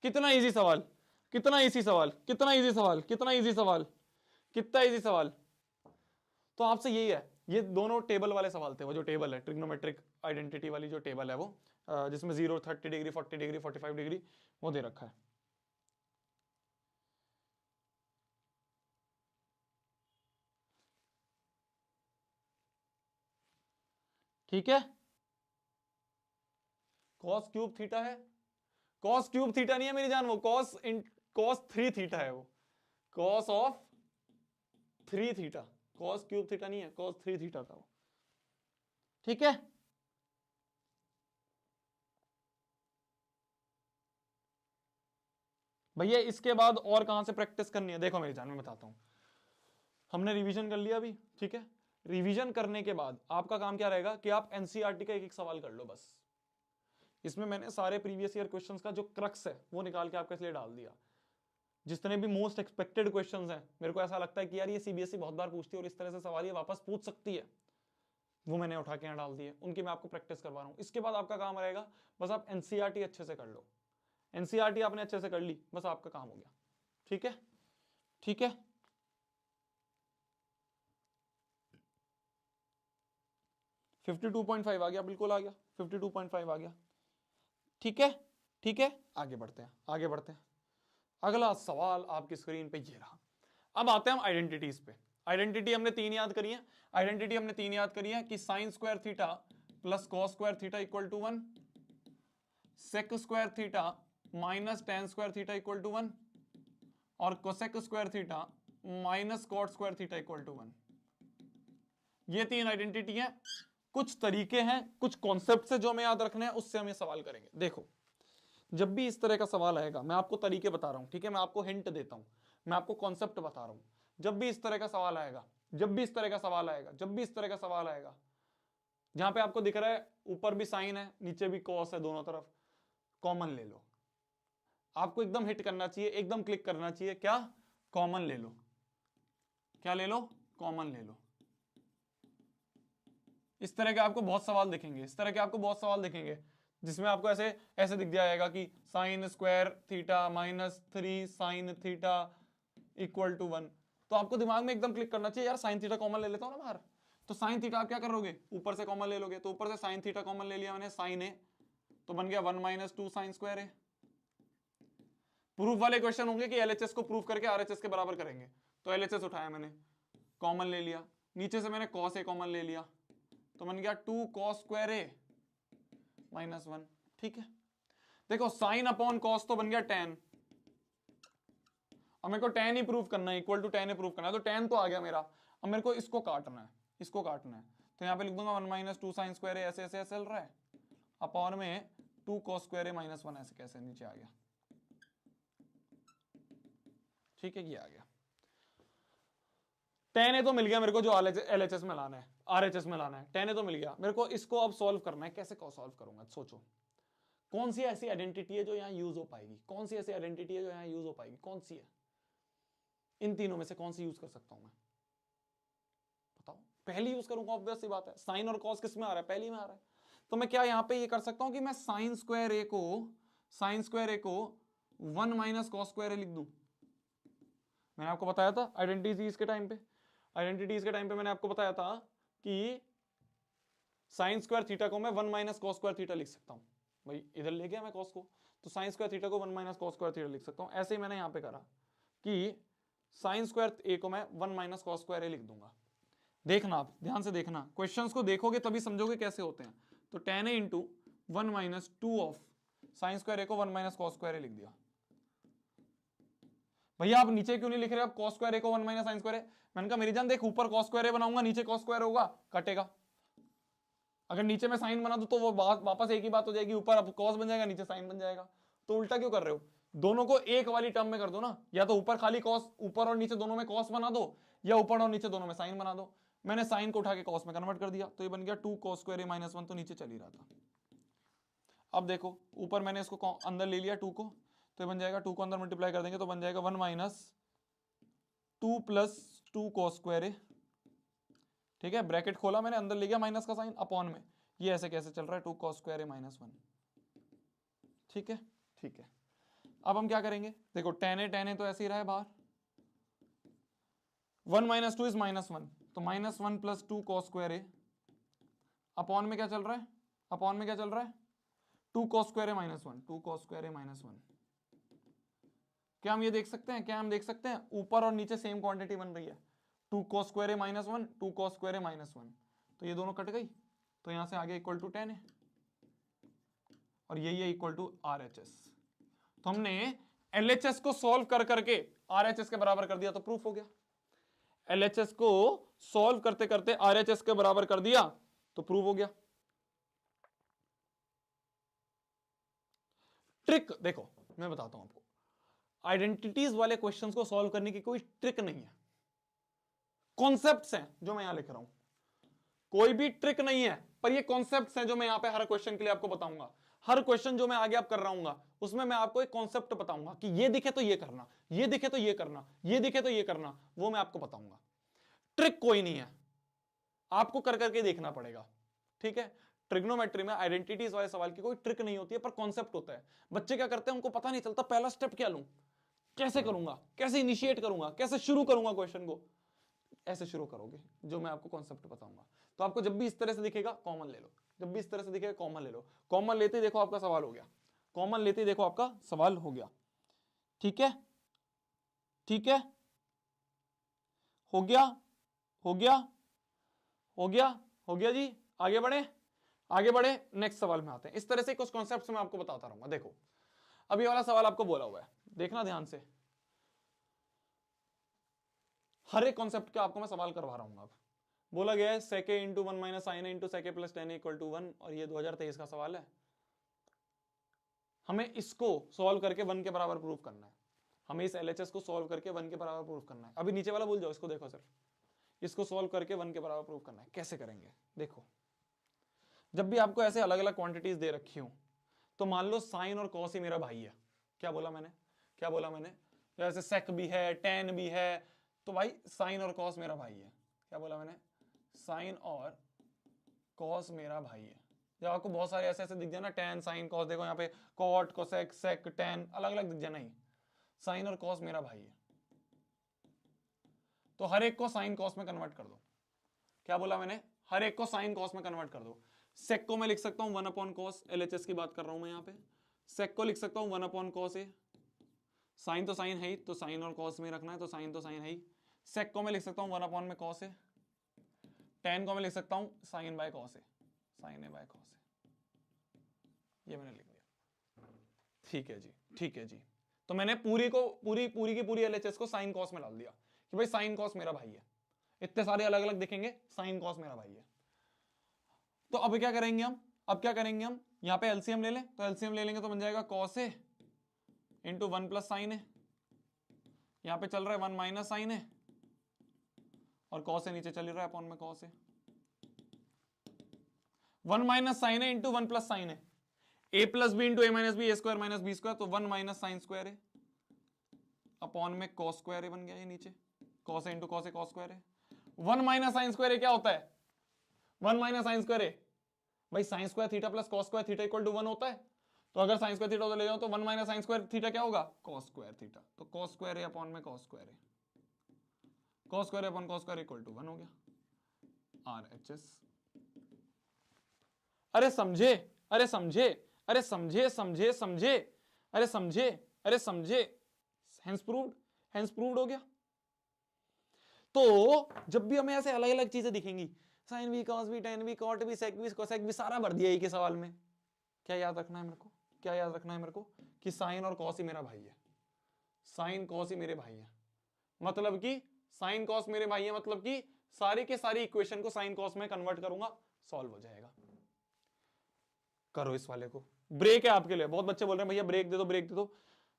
कितना इजी सवाल, कितना इजी सवाल, कितना इजी सवाल, कितना इजी सवाल, कितना इजी सवाल। तो आपसे यही है, ये दोनों टेबल वाले सवाल थे। वो जो टेबल है ट्रिग्नोमेट्रिक आइडेंटिटी वाली जो टेबल है वो, जिसमें 0, 30 डिग्री, 40 डिग्री, 45 डिग्री वो दे रखा है। ठीक है, cos क्यूब थीटा है, cos क्यूब थीटा नहीं है मेरी जान, वो cos 3 थीटा है, वो cos of 3 theta, cos cube theta नहीं है, cos 3 थीटा था वो। ठीक है, भैया इसके बाद और कहां से प्रैक्टिस करनी है, देखो मेरी जान मैं बताता हूं। हमने रिवीजन कर लिया अभी, ठीक है। रिवीजन करने के बाद आपका काम क्या रहेगा कि आप एनसीईआरटी का एक एक सवाल कर लो बस। इसमें मैंने सारे प्रीवियस ईयर क्वेश्चंस का जो क्रक्स है वो निकाल के आपके लिए डाल दिया। जितने भी मोस्ट एक्सपेक्टेड क्वेश्चंस हैं, मेरे को ऐसा लगता है कि यार ये सीबीएसई बहुत बार पूछती है और इस तरह से सवाल ये वापस पूछ सकती है, वो मैंने उठा के यहाँ डाल दिए, उनकी मैं आपको प्रैक्टिस करवा रहा हूँ। इसके बाद आपका काम रहेगा बस आप एनसीईआरटी अच्छे से कर लो। एनसीईआरटी आपने अच्छे से कर ली, बस आपका काम हो गया। ठीक है, ठीक है, 52.5 आ गया, बिल्कुल आ गया, 52.5 आ गया। ठीक है, ठीक है, आगे बढ़ते हैं, आगे बढ़ते हैं। अगला सवाल आपकी स्क्रीन पे ये रहा। अब आते हैं हम आइडेंटिटीज पे। आइडेंटिटी हमने तीन याद करी है, आइडेंटिटी हमने तीन याद करी है कि sine square theta plus cos square theta equal to 1, sec square theta minus tan square theta equal to 1 और cosec square theta minus cot square theta equal to 1। ये तीन आइडेंटिटी हैं। कुछ तरीके हैं, कुछ कॉन्सेप्ट है जो हमें याद रखने हैं, उससे हम ये सवाल करेंगे। देखो, जब भी इस तरह का सवाल आएगा, मैं आपको तरीके बता रहा हूं, ठीक है, मैं आपको हिंट देता हूं, मैं आपको कॉन्सेप्ट बता रहा हूं। जब भी इस तरह का सवाल आएगा, जब भी इस तरह का सवाल आएगा, जब भी इस तरह का सवाल आएगा, जहां पे आपको दिख रहा है ऊपर भी साइन है नीचे भी कॉस है, दोनों तरफ कॉमन ले लो। आपको एकदम हिट करना चाहिए, एकदम क्लिक करना चाहिए, क्या, कॉमन ले लो। क्या ले लो, कॉमन ले लो। इस तरह के आपको बहुत सवाल दिखेंगे, इस तरह के आपको बहुत सवाल दिखेंगे जिसमें आपको ऐसे ऐसे दिख जाएगा कि sine square theta minus 3 sine theta equal to 1। तो आपको दिमाग में एकदम क्लिक करना चाहिए, यार साइन थीटा कॉमन ले लेता हूं ना बाहर। तो साइन थीटा आप क्या करोगे, ऊपर से कॉमन ले लोगे। तो ऊपर से साइन थीटा कॉमन ले लिया मैंने, साइन ए, तो बन गया 1 माइनस 2 साइन स्क्वायर ए। प्रूफ वाले क्वेश्चन होंगे कि एलएचएस को प्रूफ करके आरएचएस के बराबर करेंगे, तो एलएचएस उठाया मैंने, कॉमन ले लिया, नीचे से मैंने कॉस ए कॉमन ले लिया, तो बन गया 2 कॉस स्क्वायर ए माइनस 1। ठीक है, देखो साइन अपॉन कॉस तो बन गया tan, अब मेरे को tan ही प्रूफ करना है, इक्वल टू tan ही प्रूफ करना है, तो tan तो आ गया मेरा। अब मेरे को इसको काटना है, इसको काटना है, तो यहां पे लिख दूंगा 1 माइनस 2 साइन स्क्वायर ए, ऐसे ऐसे चल रहा है, अपॉन में 2 cos स्क्वायर ए माइनस 1 ऐसे कैसे नीचे आ गया, ठीक है, ये आ गया। tan ए तो मिल गया मेरे को, जो LHS में लाना है, RHS में लाना है, tan ए तो मिल गया मेरे को। इसको अब सॉल्व करना है, कैसे सॉल्व करूंगा, सोचो कौन सी ऐसी आइडेंटिटी है जो यहां यूज हो पाएगी, कौन सी ऐसी आइडेंटिटी है जो यहां यूज हो पाएगी, कौन सी है, इन तीनों में से कौन सी यूज कर सकता हूं मैं, बताओ। पहली यूज करूंगा, ऑब्वियस सी बात है, साइन और कॉस किस में आ रहा है, पहली में आ रहा है। तो मैं क्या यहां पे ये कर सकता हूं कि मैं साइन स्क्वायर ए को 1 माइनस कॉस स्क्वायर ए लिख दूं। मैंने आपको बताया था आइडेंटिटीज के टाइम पे मैंने आपको बताया था कि साइन स्क्वायर थीटा को मैं 1 माइनस कॉस स्क्वायर थीटा लिख सकता हूं। भाई इधर ले गया मैं कॉस को, तो साइन स्क्वायर थीटा को 1 माइनस कॉस स्क्वायर थीटा लिख सकता हूं। ऐसे ही मैंने यहां पे करा कि साइन स्क्वायर ए को मैं 1 माइनस कॉस स्क्वायर ए लिख दूंगा। देखना, आप ध्यान से देखना, क्वेश्चंस को देखोगे तभी समझोगे कैसे होते हैं। तो tan a into 1 minus 2 of sine square A को 1 माइनस कॉस स्क्वायर ए लिख दिया। भैया आप नीचे क्यों नहीं लिख रहे, आप कॉस स्क्वायर ए को 1 माइनस साइन स्क्वायर ए। मैंने कहा मेरी जान देख, ऊपर कॉस स्क्वायर ए बनाऊंगा, नीचे कॉस स्क्वायर होगा, कटेगा। अगर नीचे में साइन बना दूं तो वो वापस एक ही बात हो जाएगी, ऊपर अब कॉस बन जाएगा, नीचे साइन बन जाएगा। तो उल्टा क्यों कर रहे हो, दोनों को एक वाली टर्म में कर दो ना, या तो ऊपर खाली कॉस, ऊपर और नीचे दोनों में कॉस बना दो, या ऊपर और नीचे दोनों में साइन बना दो। मैंने साइन को उठा के कॉस में कन्वर्ट कर दिया, तो ये बन गया 2 cos स्क्वायर ए माइनस 1, तो नीचे चल ही रहा था। अब देखो ऊपर मैंने इसको अंदर ले लिया 2 को, तो ये बन जाएगा 2 को अंदर मल्टीप्लाई कर देंगे तो बन जाएगा 1 माइनस 2 प्लस 2 cos स्क्वायर ए, ठीक है, ब्रैकेट खोला मैंने, अंदर ले गया माइनस का साइन, अपॉन में ये ऐसे कैसे चल रहा है 2 cos स्क्वायर ए माइनस 1, ठीक है, ठीक है। अब हम क्या करेंगे, देखो tan ए तो ऐसे ही रहा है बाहर, 1 माइनस 2 इज माइनस 1, तो minus 1 plus 2 cos square a, upon में क्या चल रहा है, अपॉन में क्या चल रहा है 2 cos स्क्वायर ए माइनस 1, 2 cos स्क्वायर ए माइनस 1। क्या हम ये देख सकते हैं, क्या हम देख सकते हैं ऊपर और नीचे सेम क्वांटिटी बन रही है, 2 cos स्क्वायर ए माइनस 1, 2 cos स्क्वायर ए माइनस 1, तो ये दोनों कट गई, तो यहां से आगे इक्वल टू tan है, और यही है इक्वल टू RHS। तो हमने LHS को सॉल्व कर करके RHS के बराबर कर दिया, तो प्रूफ हो गया। LHS को सॉल्व करते करते RHS के बराबर कर दिया, तो प्रूफ हो गया। ट्रिक देखो, मैं बताता हूं आपको, आइडेंटिटीज वाले क्वेश्चंस को सॉल्व करने की कोई ट्रिक नहीं है, कॉन्सेप्ट्स हैं जो मैं यहां लिख रहा हूं, कोई भी ट्रिक नहीं है, पर ये कॉन्सेप्ट्स हैं जो मैं यहां पे हर क्वेश्चन के लिए आपको बताऊंगा। हर क्वेश्चन जो मैं आगे आप कर रहा हूं उसमें मैं आपको एक कॉन्सेप्ट बताऊंगा कि ये दिखे तो ये करना, ये दिखे तो ये करना, ये दिखे तो ये करना, वो मैं आपको बताऊंगा। ट्रिक कोई नहीं है, आपको कर करके देखना पड़ेगा, ठीक है। ट्रिग्नोमेट्री में आइडेंटिटीज वाले सवाल की कोई ट्रिक नहीं होती है, पर कॉन्सेप्ट होता है। बच्चे क्या करते हैं, उनको पता नहीं चलता पहला स्टेप क्या लूं, कैसे करूंगा, कैसे इनिशिएट करूंगा, कैसे शुरू करूंगा क्वेश्चन को। ऐसे शुरू करोगे जो मैं आपको कॉन्सेप्ट बताऊंगा, तो आपको जब भी इस तरह से दिखेगा कॉमन ले लो, जब भी इस तरह से दिखेगा कॉमन ले लो। कॉमन लेते ही देखो आपका सवाल हो गया, कॉमन लेते ही देखो आपका सवाल हो गया, ठीक है, ठीक है, हो गया, हो गया, हो गया, हो गया जी। आगे बढ़े, आगे बढ़े, नेक्स्ट सवाल में आते हैं। इस तरह से कुछ कॉन्सेप्ट्स मैं आपको बताता रहूंगा। देखो अभी वाला सवाल आपको बोला हुआ है, देखना ध्यान से, हर एक कॉन्सेप्ट का आपको मैं सवाल करवा रहा हूं। अब बोला गया है sec a into 1 minus sin a into sec a plus tan a equal to 1, और ये 2023 का सवाल है। हमें इसको सॉल्व करके 1 के बराबर प्रूव करना है, हमें इस LHS को सॉल्व करके 1 के बराबर प्रूव करना है। अभी नीचे वाला भूल जाओ, इसको देखो सिर्फ, इसको सॉल्व करके 1 के बराबर प्रूव करना है। कैसे करेंगे, देखो जब भी आपको ऐसे अलग अलग क्वांटिटीज दे रखी हो, तो मान लो साइन और कॉस ही मेरा भाई है। क्या बोला मैंने, क्या बोला मैंने, जैसे सेक भी है, टेन भी है, तो भाई साइन और कॉस मेरा भाई है। क्या बोला मैंने, साइन और कॉस मेरा भाई है। जब आपको बहुत सारे ऐसे ऐसे दिख जाए ना, टेन साइन कॉस, देखो यहाँ पे कॉट कोसेक सेक टेन अलग अलग दिख जाए, नहीं, साइन और कॉस मेरा भाई है, तो हर एक को साइन कॉस में कन्वर्ट कर दो। क्या बोला मैंने, हर एक को साइन कॉस में कन्वर्ट कर दो। सेक को मैं लिख सकता हूं 1 अपॉन कॉस, LHS की बात कर रहा हूं मैं यहाँ पे। सेक को लिख सकता हूं 1 अपॉन कॉस ए, साइन तो साइन है ही, तो साइन और कॉस में रखना है, तो साइन तो साइन है ही। सेक को मैं लिख सकता हूं 1 अपॉन में कॉस ए, टेन को मैं लिख सकता हूं sine by cos A, sine A by cos ए, ये मैंने लिख दिया। ठीक है जी, ठीक है जी। तो मैंने पूरी की पूरी LHS को साइन कॉस में डाल दिया कि भाई साइन कॉस मेरा भाई है। इतने सारे अलग अलग दिखेंगे, साइन कॉस मेरा भाई है। तो अब क्या करेंगे हम, अब क्या करेंगे हम, यहां पे एलसीएम ले लें, तो एलसीएम ले लेंगे तो बन जाएगा cos A into 1 plus sign ए, यहां पे चल रहा है 1 माइनस साइन ए, और कॉस ए नीचे चल रहा है अपॉन में cos a, 1 minus sign a into 1 plus sign A, A plus B into A minus b, a square minus B square, तो 1 minus sign square a upon में cos square ए बन गया, ये नीचे cos A into cos A cos square A. 1 minus sign square ए क्या होता है? 1 minus sign square ए भाई sign square theta plus cos square theta equal to 1 होता है, तो अगर साइन स्क्वायर थीटा ले जाओ तो 1 माइनस साइन स्क्वायर थीटा क्या होगा? कॉस स्क्वायर थीटा, तो कॉस स्क्वायर ए अपॉन में cos square a, cos square upon cos square equal to 1 हो गया RHS। अरे समझे, अरे समझे, अरे समझे समझे समझे, अरे समझे, अरे समझे, हेंस प्रूव्ड, हेंस प्रूव्ड हो गया। तो जब भी हमें ऐसे अलग अलग चीजें दिखेंगी, साइन भी, कॉस भी, टेन भी, कॉट भी, सेक भी, कोसेक भी, सारा भर दिया एक ही सवाल में, क्या याद रखना है मेरे को? क्या याद रखना है मेरे को? कि साइन और कॉस ही मेरा भाई है, साइन कॉस ही मेरे भाई है, मतलब कि साइन कॉस मेरे भाई है, मतलब कि सारी के सारी इक्वेशन को साइन कॉस में कन्वर्ट करूंगा, सॉल्व हो जाएगा। करो इस वाले को, ब्रेक है आपके लिए। बहुत बच्चे बोल रहे हैं भैया ब्रेक दे दो, ब्रेक दे दो।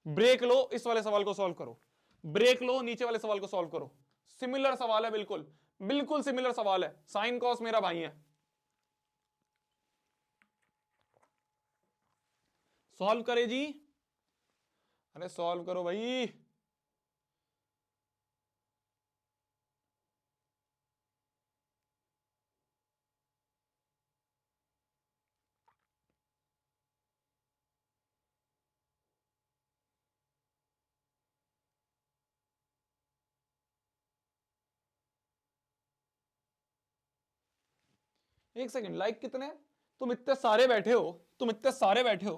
ब्रेक लो, इस वाले सवाल को सॉल्व करो, ब्रेक लो, नीचे वाले सवाल को सॉल्व करो। सिमिलर सवाल है, बिल्कुल बिल्कुल सिमिलर सवाल है। साइन कॉस मेरा भाई है, सॉल्व करे जी, अरे सॉल्व करो भाई। एक सेकंड, लाइक कितने? तुम इतने सारे बैठे हो, तुम इतने सारे बैठे हो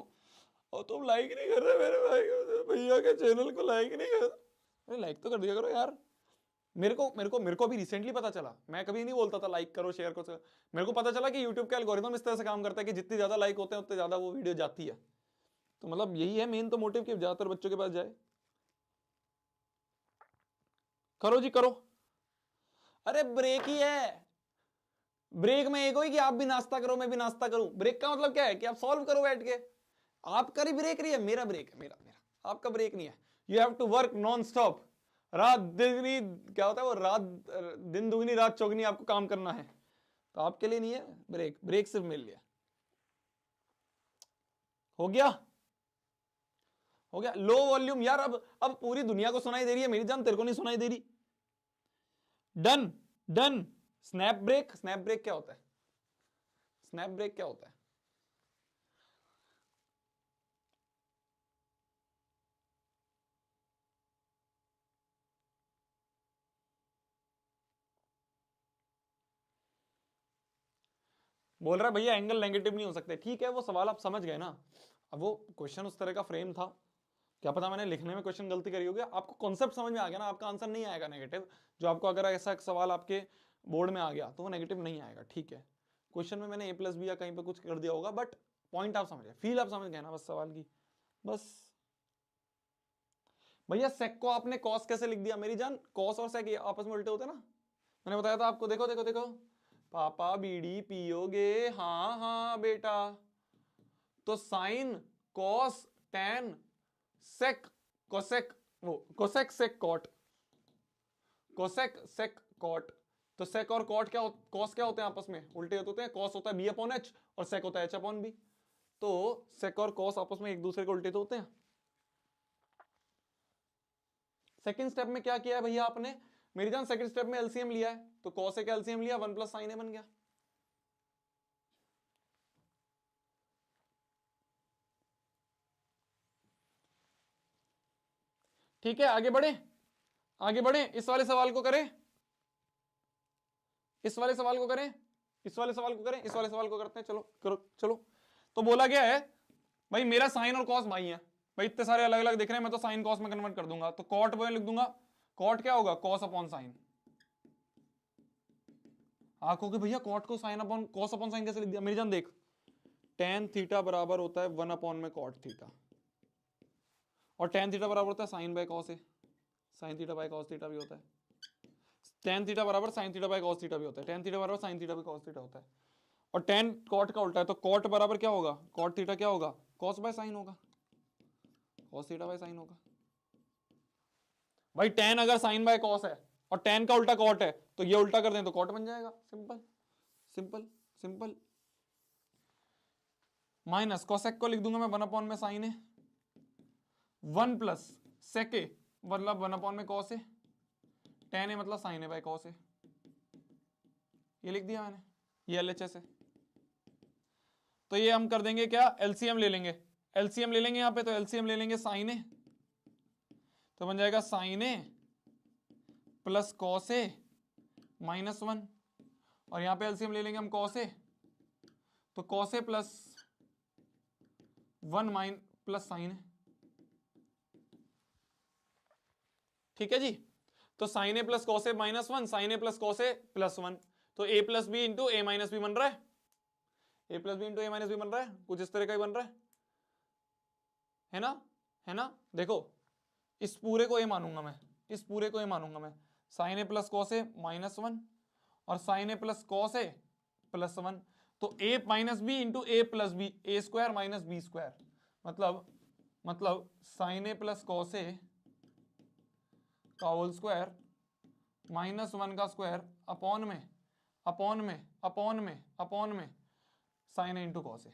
और तुम लाइक नहीं कर रहे मेरे भाई, भैया के चैनल को लाइक नहीं कर। अरे लाइक तो कर दिया करो यार। मेरे को भी रिसेंटली पता चला, मैं कभी नहीं बोलता था लाइक करो शेयर करो, मेरे को पता चला कि यूट्यूब का एल्गोरिथम इस तरह से काम करता है कि जितनी ज्यादा लाइक होते हैं उतने ज्यादा वो वीडियो जाती है। तो मतलब यही है मेन तो मोटिव कि ज्यादातर बच्चों के पास जाए। करो जी करो। अरे ब्रेक ही है, ब्रेक में एक हो कि आप भी नाश्ता करो मैं भी नाश्ता करूं। ब्रेक का मतलब क्या है कि आप सॉल्व करो बैठ के। आपका ही ब्रेक नहीं है, मेरा ब्रेक है, मेरा मेरा, आपका ब्रेक नहीं है। You have to work non stop, रात दुगनी, क्या होता है वो, रात दिन दुगनी रात चौगनी आपको काम करना है, तो आपके लिए नहीं है ब्रेक, ब्रेक सिर्फ मिल लिया। हो गया, हो गया। लो वॉल्यूम यार, अब पूरी दुनिया को सुनाई दे रही है मेरी जान, तेरे को नहीं सुनाई दे रही। Done done. Snap break, snap break क्या होता है? स्नैप ब्रेक क्या होता है? बोल रहा है भैया एंगल नेगेटिव नहीं हो सकते। ठीक है, वो सवाल आप समझ गए ना। अब वो क्वेश्चन उस तरह का फ्रेम था, क्या पता मैंने लिखने में क्वेश्चन गलती करी होगी। आपको कॉन्सेप्ट समझ में आ गया ना, आपका आंसर नहीं आएगा नेगेटिव। जो आपको अगर ऐसा एक सवाल आपके बोर्ड में आ गया तो वो नेगेटिव नहीं आएगा। ठीक है, क्वेश्चन में मैंने ए प्लस बी या कहीं पर कुछ कर दिया होगा, बट पॉइंट आप समझ गए, फील आप समझ गए ना बस सवाल की। बस भैया सेक को आपने कॉस कैसे लिख दिया मेरी जान? कॉस और सेक आपस में उल्टे होते ना, मैंने बताया था आपको। देखो देखो देखो, पापा बीड़ी पियोगे? हाँ हाँ बेटा। तो sine cos tan sec cosec, वो cosec sec cot, cosec sec cot. तो सेक और कॉट क्या कॉस क्या होते हैं आपस में? उल्टे होते हैं। कॉस होता है बी अपॉन एच और सेक होता है एच अपॉन बी। तो सेक और कॉस आपस में एक दूसरे के उल्टे तो होते हैं। सेकंड स्टेप में क्या किया है भैया आपने मेरी जान? सेकंड स्टेप में एलसीएम लिया है, तो कॉस ए का एलसीएम लिया, 1 प्लस साइन ए बन गया। ठीक है, आगे बढ़े, आगे बढ़े। इस वाले सवाल को करें, इस वाले सवाल को करें, इस वाले सवाल को करें, इस वाले सवाल को करते हैं। चलो करो चलो। तो बोला गया है भाई मेरा साइन और कॉस भाई है। भाई इतने सारे अलग अलग दिख रहे हैं, मैं तो साइन कॉस में कन्वर्ट कर दूंगा। तो कॉट में लिख दूंगा, कॉट क्या होगा? Cos upon sine. आप कहोगे भैया कॉट को sine upon cos upon sine कैसे लिख दिया? मेरी जान देख, टेन थीटा बराबर होता है 1 अपॉन में कॉट थीटा, और टेन थीटा बराबर होता है sine by cos A, sine theta by cos theta भी होता है। टेन थीटा बराबर sine theta by cos theta भी होता है, टेन थीटा बराबर sine theta by cos theta होता है। और tan cot का उल्टा है, तो cot बराबर क्या होगा, cot थीटा क्या होगा, cos बाय साइन होगा, cos थीटा बाय साइन होगा। भाई tan अगर साइन बाय cos है और tan का उल्टा cot है, तो ये उल्टा कर दें तो cot बन जाएगा, simple simple simple. Minus cosec को लिख दूंगा मैं 1 में साइन है, 1 प्लस सेक ए मतलब 1 में कॉस है, tan है मतलब साइन है बाय कॉस है, ये लिख दिया मैंने, ये LHS है। तो ये हम कर देंगे क्या, एलसीएम ले लेंगे, एलसीएम ले लेंगे यहां पे, तो एलसीएम ले लेंगे साइन ए, तो बन जाएगा sign a plus cos a -1, और यहां पे एलसीएम ले लेंगे हम कॉस ए, तो cos a plus 1 plus sine है, ठीक है जी। तो sine a plus cos a -1, sine a plus cos a +1, तो a plus B into A minus b बन रहा है, a plus B into A minus b बन रहा है, कुछ इस तरह का ही बन रहा है ना, है ना। देखो इस पूरे को a मानूंगा मैं, इस पूरे को a मानूंगा मैं, sine a plus cos a -1 और sine a plus cos a +1, तो a minus b into a plus b, a square minus B square, मतलब sine a plus cos a का होल स्क्वायर -1 का स्क्वायर अपॉन में sine a into cos ए,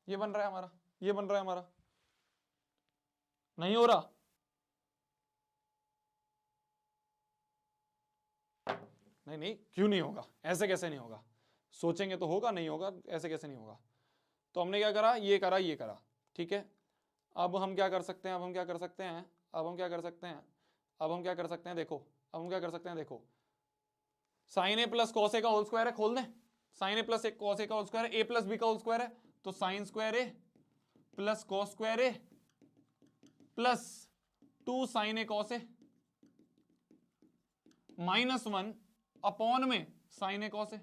ये बन रहा है हमारा, ये बन रहा है हमारा, नहीं हो रहा, नहीं क्यों नहीं होगा, ऐसे कैसे नहीं होगा, सोचेंगे तो होगा, नहीं होगा ऐसे कैसे नहीं होगा। तो हमने क्या करा, ये करा ये करा, ठीक है। अब हम क्या कर सकते हैं, देखो अब हम क्या कर सकते हैं, देखो sine a plus cos a का होल स्क्वायर है, खोल दें, साइन ए प्लस एक कॉस ए का होल स्क्वायर है, ए प्लस बी का होल स्क्वायर है, तो sine square a plus cos square a plus 2 sign A cos a -1 upon में साइन ए कॉस ए।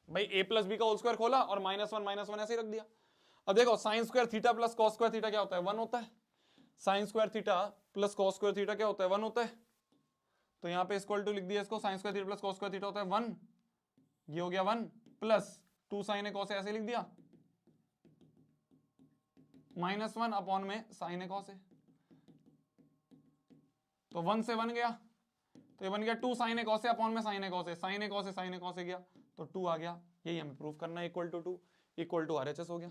भाई ए प्लस बी का होल स्क्वायर खोला और -1 ऐसे ही रख दिया। अब देखो sine square theta plus cos square theta क्या होता है, 1 होता है, sine square theta plus cos square theta क्या होता है, 1 होता है, तो यहां पे इक्वल टू लिख दिया इसको, sign square theta plus cos square theta होता है 1, ये हो गया 1 प्लस 2 साइन ए कॉस ए, ऐसे लिख दिया, -1 अपॉन में साइन ए कॉस ए, तो 1 से 1 गया, तो ये बन गया 2 साइन ए कॉस ए अपॉन में साइन ए कॉस ए, साइन ए कॉस ए साइन ए कॉस ए गया, तो 2 आ गया, यही हमें प्रूफ करना है, equal to 2 equal to RHS हो गया।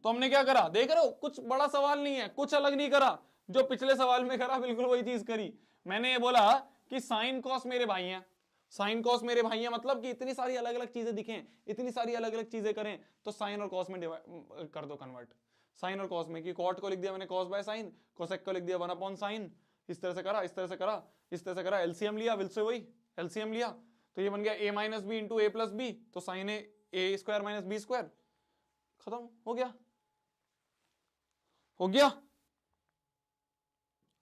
तो हमने क्या करा, देख रहे हो कुछ बड़ा सवाल नहीं है, कुछ अलग नहीं करा, जो पिछले सवाल में करा बिल्कुल वही चीज करी। मैंने ये बोला कि साइन कॉस मेरे भाई हैं, साइन कॉस मेरे भाई हैं, मतलब कि इतनी सारी अलग अलग चीजें दिखें, इतनी सारी अलग अलग चीजें करें, तो साइन और कॉस में कर दो कन्वर्ट, साइन और कॉस में, कि कॉट को लिख दिया मैंने कॉस बाय साइन, कोसेक को लिख दिया 1 अपॉन साइन, इस तरह से करा, इस तरह से करा, इस तरह से करा, एलसीएम लिया, विल से वही एलसीएम लिया, तो ये बन गया a minus b into a plus b, तो sine a square minus B square, खत्म हो गया, हो गया,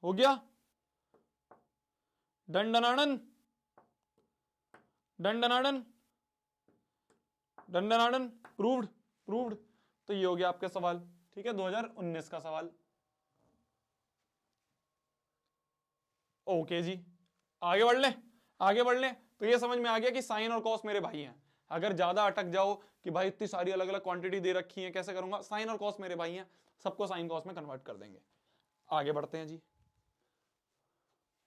हो गया, दंडनाडन दंडनाडन दंडनाडन, प्रूव्ड प्रूव्ड। तो ये हो गया आपका सवाल, ठीक है, 2019 का सवाल। ओके जी, आगे बढ़ लें, आगे बढ़ लें। तो ये समझ में आ गया कि साइन और कॉस मेरे भाई हैं। अगर ज्यादा अटक जाओ कि भाई इतनी सारी अलग अलग क्वांटिटी दे रखी है, कैसे करूंगा, साइन और कॉस मेरे भाई हैं, सबको साइन कॉस में कन्वर्ट कर देंगे। आगे बढ़ते हैं जी।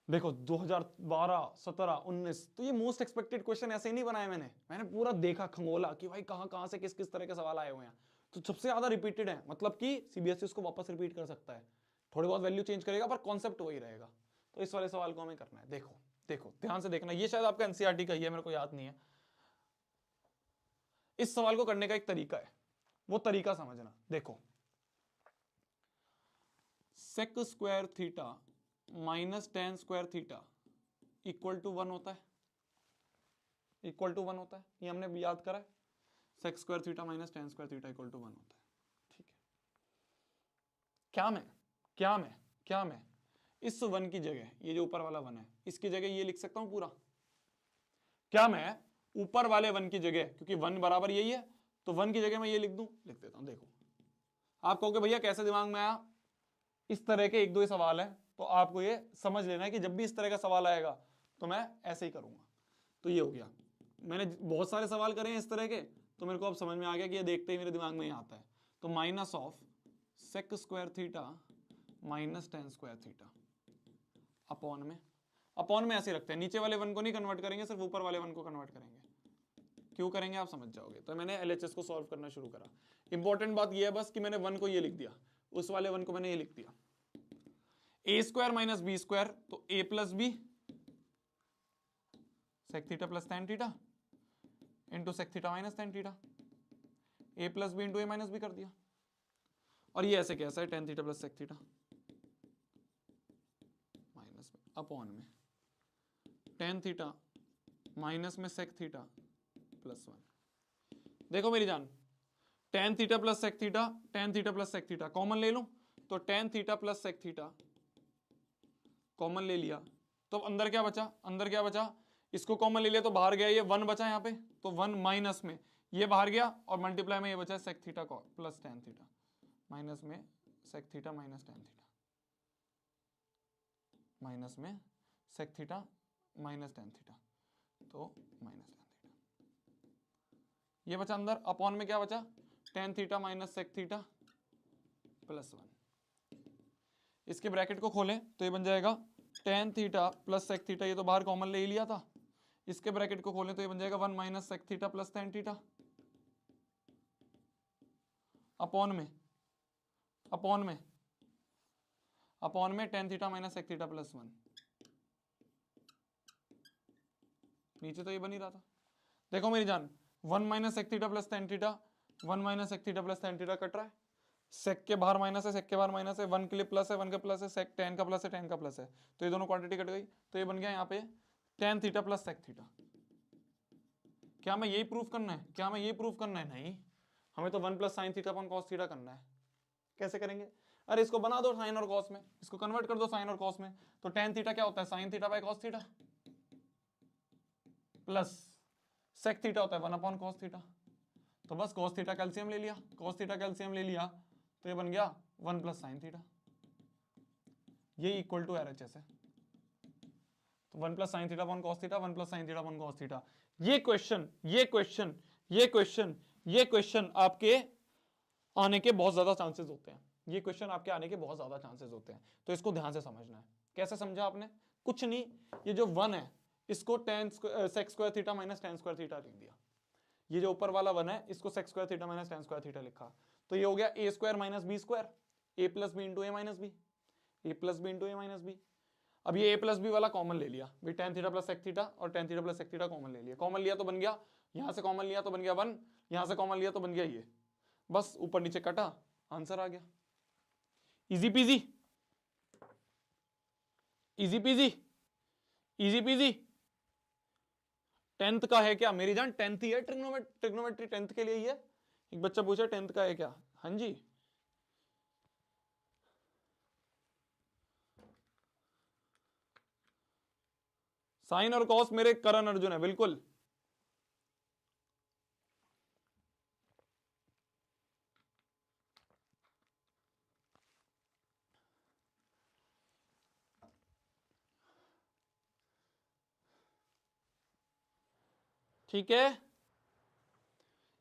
देखो 2012, 17, 19, तो ये मोस्ट एक्सपेक्टेड क्वेश्चन ऐसे ही नहीं बनाए मैंने पूरा देखा, खंगोला कि भाई कहां कहां से किस किस तरह के सवाल आए हुए हैं। तो सबसे ज्यादा रिपीटेड है, मतलब कि सीबीएसई उसको वापस रिपीट कर सकता है, थोड़ी बहुत वैल्यू चेंज करेगा पर कॉन्सेप्ट वही रहेगा। तो इस वाले सवाल को हमें करना है। देखो देखो ध्यान से देखना, ये शायद आपका एनसीईआरटी का ही है, मेरे को याद नहीं है। इस सवाल को करने का एक तरीका है, वो तरीका समझना। देखो sec square theta minus tan square theta equal to 1 होता है, इक्वल टू 1 होता है, ये हमने याद करा है। Sec square theta minus tan square theta equal to 1 होता है, ठीक है। क्या मैं इस 1 की जगह, ये जो ऊपर वाला 1 है, इसकी जगह ये लिख सकता हूं पूरा। क्या मैं ऊपर वाले 1 की जगह, क्योंकि 1 बराबर यही है, तो 1 की जगह मैं ये लिख दूं, लिख देता हूं। देखो आप कहोगे भैया कैसे दिमाग में आया, इस तरह के एक दो ही सवाल है, तो आपको ये समझ लेना है कि जब भी इस तरह का सवाल आएगा तो मैं ऐसे ही करूंगा। तो ये हो गया। मैंने बहुत सारे सवाल करे हैं इस तरह के, तो मेरे को अब समझ में आ गया कि ये देखते ही मेरे दिमाग में ही आता है। तो minus of sec square theta minus tan square theta upon में ऐसे रखते हैं, नीचे वाले वन को नहीं कन्वर्ट करेंगे, सिर्फ ऊपर वाले वन को कन्वर्ट करेंगे। क्यों करेंगे आप समझ जाओगे। तो मैंने एलएचएस को सॉल्व करना शुरू करा। इंपॉर्टेंट बात यह है बस कि मैंने वन को ये लिख दिया, उस वाले वन को मैंने ये लिख दिया, A square minus B square, तो A plus B sec theta plus tan theta into sec theta minus tan theta, A plus B into A minus B कर दिया। और ये ऐसे कैसा है, tan theta plus sec theta minus में upon में टेन थीटा माइनस में सेक थीटा प्लस वन। देखो मेरी जान, tan theta plus sec theta, tan theta plus sec theta common ले लूं, तो tan theta plus sec theta common ले लिया, तो अंदर क्या बचा, अंदर क्या बचा, इसको कॉमन ले लिया तो बाहर गया, ये वन बचा यहाँ पे, तो वन माइनस में ये बाहर गया और मल्टीप्लाई में ये बचा sec theta plus tan theta minus में sec theta minus tan theta minus में sec theta minus tan theta, तो माइनस टेन थीटा ये बचा अंदर। अपॉन में क्या बचा, tan theta minus sec theta plus one. इसके ब्रैकेट को खोलें तो ये बन जाएगा tan theta plus sec theta, ये तो बाहर कॉमन ले ही लिया था। इसके ब्रैकेट को खोलें तो ये बन जाएगा one minus sec theta plus tan theta upon में tan theta minus sec theta plus one. नीचे तो ये बन ही रहा था। देखो मेरी जान, one minus sec theta plus tan theta, one minus sec theta plus tan theta cut रहा है, सेक के बाहर माइनस है, सेक के बाहर माइनस है, वन के लिए प्लस है, वन का प्लस है, सेक टेन का प्लस है, टेन का प्लस है, तो ये दोनों क्वांटिटी कट गई, तो ये बन गया यहाँ पे tan theta plus sec theta. क्या मैं यही प्रूफ करना है, क्या मैं यही प्रूफ करना है, नहीं, हमें तो one plus sign theta upon cos theta करना है। कैसे करेंगे, अरे इसको बना दो साइन और कॉस में, इसको कन्वर्ट कर दो साइन और कॉस में, तो टेन थीटा क्या होता है, sine theta by cos theta, plus sec theta होता है वन अपॉन कॉस थीटा, तो बस कॉस थीटा कैल्सियम ले लिया, कॉस थीटा कैल्सियम ले लिया, तो ये बन गया वन प्लस साइन थीटा, ये इक्वल टू आरएचएस है। तो one plus sign theta upon cos theta, one plus sign theta upon cos theta. ये क्वेश्चन आपके आने के बहुत ज्यादा चांसेस होते हैं, ये क्वेश्चन आपके आने के बहुत ज्यादा चांसेस होते हैं, तो इसको ध्यान से समझना है। कैसे समझा आपने, कुछ नहीं, ये जो वन है इसको tan sec square theta minus tan square theta लिख दिया, ये जो ऊपर वाला वन है इसको sec square theta minus tan square theta लिखा, तो ये हो गया a square minus B square, a plus B into A minus b, a plus B into A minus b. अब ये ए प्लस बी वाला कॉमन ले लिया, भाई tan theta plus sec theta और tan theta plus sec theta common ले लिया, common लिया तो बन गया, यहां से कॉमन लिया तो बन गया वन, यहां से कॉमन लिया तो बन गया ये, बस ऊपर नीचे कटा, आंसर आ गया। Easy peasy, easy peasy, easy PG. Tenth का है क्या मेरी जान, टेंथ ही है, ट्रिग्नोमेट्री टेंथ के लिए ही है। एक बच्चा पूछा टेंथ का है क्या, हाँ जी, साइन और कॉस मेरे करण अर्जुन है, बिल्कुल। ठीक है,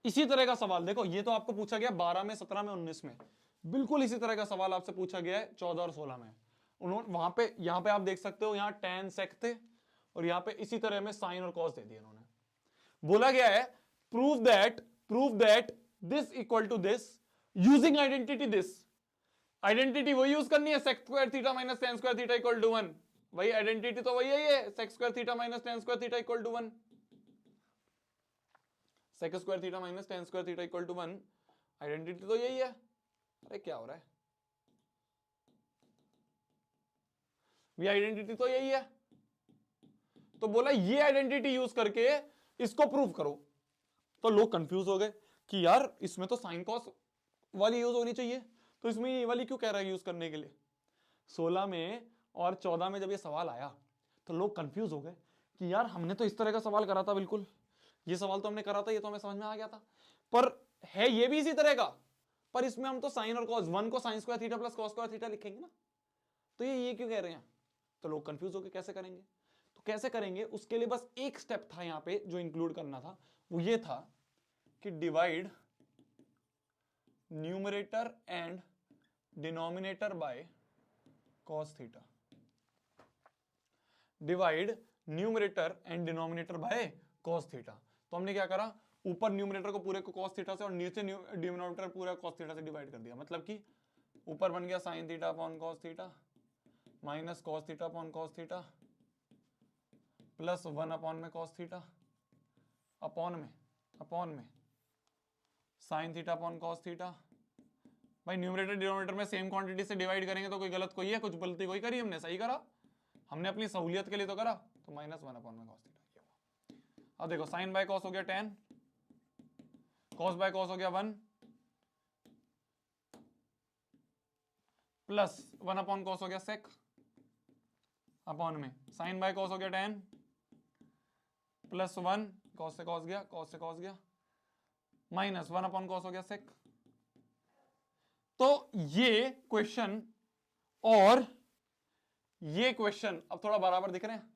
इसी तरह का सवाल देखो, ये तो आपको पूछा गया 12 में, 17 में, 19 में, बिल्कुल इसी तरह का सवाल आपसे पूछा गया है 14 और 16 में। उन्होंने वहां पे, यहां पे आप देख सकते हो, यहां टेन सेक थे और यहां पे इसी तरह में साइन और कॉस दे दिए उन्होंने। बोला गया है prove that this equal to this using identity this. Identity वही यूज करनी है, sec square theta minus tan square theta equal to one, वही आइडेंटिटी तो वही है, sec square theta minus tan square theta equal to one, sec square theta minus tan square theta equal to one, identity तो यही है। अरे क्या हो रहा है, ये आइडेंटिटी तो यही है, तो बोला ये आइडेंटिटी यूज करके इसको प्रूव करो। तो लोग कंफ्यूज हो गए कि यार इसमें तो साइन कॉस वाली यूज होनी चाहिए, तो इसमें ये वाली क्यों कह रहा है यूज करने के लिए। 16 में और 14 में जब ये सवाल आया तो लोग कंफ्यूज हो गए कि यार हमने तो इस तरह का सवाल करा था, बिल्कुल ये सवाल तो हमने करा था, ये तो हमें समझ में आ गया था, पर है ये भी इसी तरह का, पर इसमें हम तो साइन और कॉस, वन को sign square theta plus cos square theta लिखेंगे ना, तो ये क्यों कह रहे हैं। तो लोग कंफ्यूज हो गए कैसे करेंगे, तो कैसे करेंगे उसके लिए बस एक स्टेप था यहां पे जो इंक्लूड करना था, वो ये था कि divide numerator and denominator by cos theta. Divide numerator and denominator by cos theta. तो हमने क्या करा, ऊपर न्यूमरेटर को पूरे को कॉस थीटा से और नीचे डिनोमिनेटर पूरा कॉस थीटा से डिवाइड कर दिया। मतलब कि ऊपर बन गया sign theta upon cos theta minus cos theta upon cos theta plus 1 upon में कॉस थीटा अपॉन में sine theta upon cos theta. भाई न्यूमरेटर डिनोमिनेटर में सेम क्वांटिटी से डिवाइड करेंगे तो कोई गलत कोई है, कुछ गलती कोई करी हमने, सही करा हमने अपनी सहूलियत के लिए तो करा। तो -1 अपॉन में कॉस थीटा। अब देखो साइन बाय कॉस हो गया 10, कॉस बाय कॉस हो गया 1 प्लस 1 अपॉन कॉस हो गया सेक अपॉन में साइन बाय कॉस हो गया 10 प्लस 1 कॉस से कॉस गया माइनस 1 अपॉन कॉस हो गया सेक। तो ये क्वेश्चन और ये क्वेश्चन अब थोड़ा बराबर दिख रहे हैं।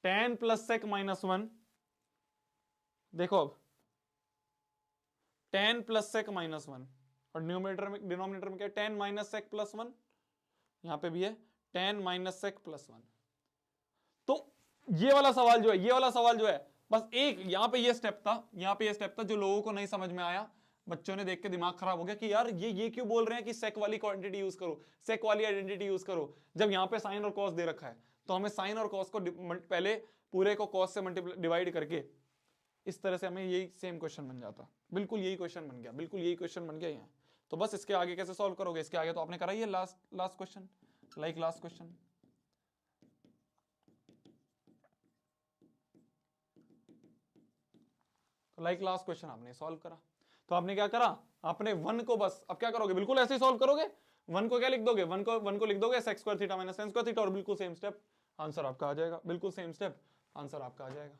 10 प्लस सेक -1, देखो अब 10 प्लस सेक -1 और न्यूमरेटर में डिनोमिनेटर में क्या 10 माइनस सेक प्लस 1, यहां पे भी है 10 माइनस सेक प्लस 1। तो ये वाला सवाल जो है बस एक यहां पे ये स्टेप था जो लोगों को नहीं समझ में आया। बच्चों ने देख के दिमाग खराब हो गया कि यार ये क्यों बोल रहे हैं कि सेक वाली क्वांटिटी यूज करो, सेक वाली आइडेंटिटी यूज करो, जब यहां पे साइन और कॉस दे रखा है। तो हमें साइन और कॉस को पहले पूरे को कॉस से डिवाइड करके इस तरह से हमें यही सेम क्वेश्चन बन जाता, बिल्कुल यही क्वेश्चन बन गया यहाँ। तो बस इसके आगे कैसे सॉल्व करोगे, इसके आगे तो आपने करा ही है लास्ट क्वेश्चन, लास्ट क्वेश्चन। तो लास्ट क्वेश्चन आपने सॉल्व करा। तो आपने क्या करा, आपने 1 को बस अब क्या करोगे, बिल्कुल ऐसे ही सॉल्व करोगे। 1 को क्या लिख दोगे, 1 को लिख दोगे sec square theta minus sin square theta और बिल्कुल सेम स्टेप आंसर आपका आ जाएगा, बिल्कुल सेम स्टेप आंसर आपका आ जाएगा।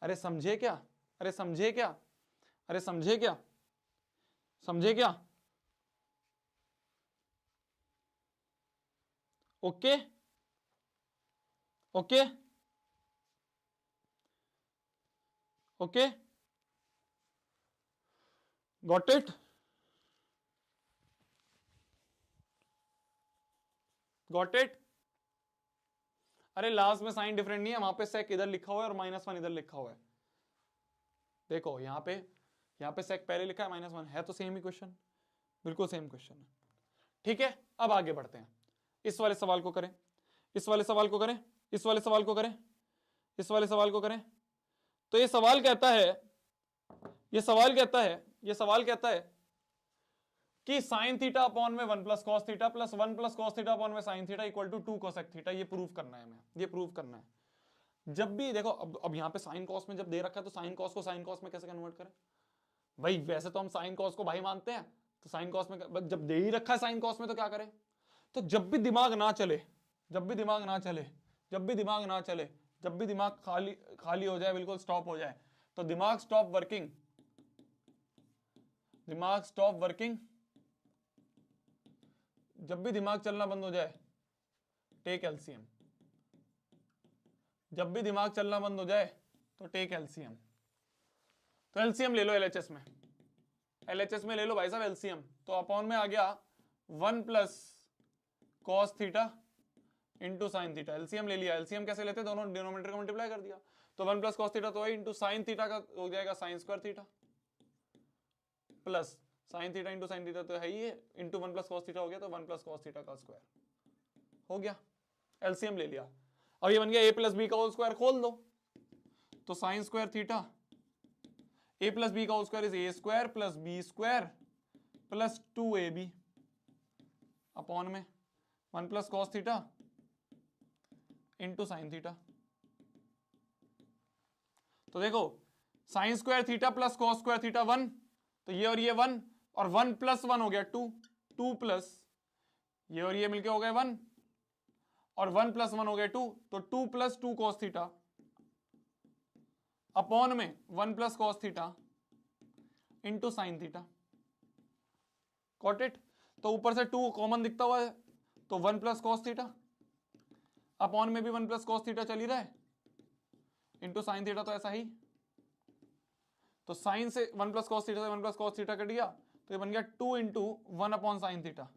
अरे समझे क्या, अरे समझे क्या, अरे समझे क्या, समझे क्या? Okay okay okay, got it, got it. अरे लास्ट में साइन डिफरेंट नहीं है, वहां पे सेक इधर लिखा हुआ है और -1 इधर लिखा हुआ है। देखो यहाँ पे सेक पहले लिखा है, -1 है, तो सेम ही क्वेश्चन, बिल्कुल सेम क्वेश्चन है। ठीक है, अब आगे बढ़ते हैं। इस वाले सवाल को करें, इस वाले सवाल को करें, इस वाले सवाल को करें, इस वाले सवाल को करें। तो ये सवाल कहता है, ये सवाल कहता है कि साइन थीटा अपॉन में 1 plus cos theta plus 1 plus cos theta upon में sine theta equal to 2 cosec theta. ये प्रूव करना है हमें, ये प्रूव करना है। जब भी देखो अब यहाँ पे साइन कॉस में जब दे रखा है तो साइन कॉस को साइन कॉस में कैसे कन्वर्ट करें भाई? वैसे तो हम साइन कॉस को भाई मानते हैं, तो साइन कॉस में जब दे ही रखा है साइन कॉस में तो क्या करें? तो जब भी दिमाग ना चले, जब भी दिमाग ना चले, जब भी दिमाग ना चले, जब भी दिमाग खाली हो जाए, बिल्कुल स्टॉप हो जाए, तो दिमाग स्टॉप वर्किंग, दिमाग स्टॉप वर्किंग, जब भी दिमाग चलना बंद हो जाए टेक एलसीएम। जब भी दिमाग चलना बंद हो जाए तो टेक एलसीएम। तो एलसीएम ले लो एलएचएस में, एलएचएस में ले लो भाई साहब एलसीएम। तो अपॉन में आ गया 1 plus cos theta into sine theta. LCM ले लिया, एलसीएम कैसे लेते, दोनों डिनोमिनेटर को मल्टीप्लाई कर दिया। तो 1 प्लस कॉस थीटा तो है, इंटू साइन थीटा का हो जाएगा sign square theta plus sine theta into sine theta तो है ही, इंटू 1 प्लस कॉस थीटा हो गया, तो 1 प्लस कॉस थीटा का स्क्वायर हो गया। एलसीएम ले लिया। अब ये बन गया a प्लस बी का होल स्क्वायर, खोल दो तो sine square theta a plus B का whole square is a square plus B square plus 2ab upon में 1 plus cos theta into sine theta. तो देखो sine square theta plus cos square theta 1, तो ये और ये 1 और 1 प्लस 1 हो गया 2, 2 प्लस ये और ये मिलके हो गए 1 और 1 प्लस 1 हो गया 2, तो 2 प्लस 2 कॉस थीटा अपॉन में 1 plus cos theta into sine theta. Got it? तो ऊपर से 2 कॉमन दिखता हुआ है तो 1 प्लस कॉस थीटा अपॉन में भी 1 प्लस कॉस थीटा चल ही रहा है, इंटू साइन थीटा, तो ऐसा ही, तो साइन से 1 प्लस कॉस थीटा से 1 प्लस कॉस थीटा कट गया, तो ये बन गया 2 into 1 upon sine theta.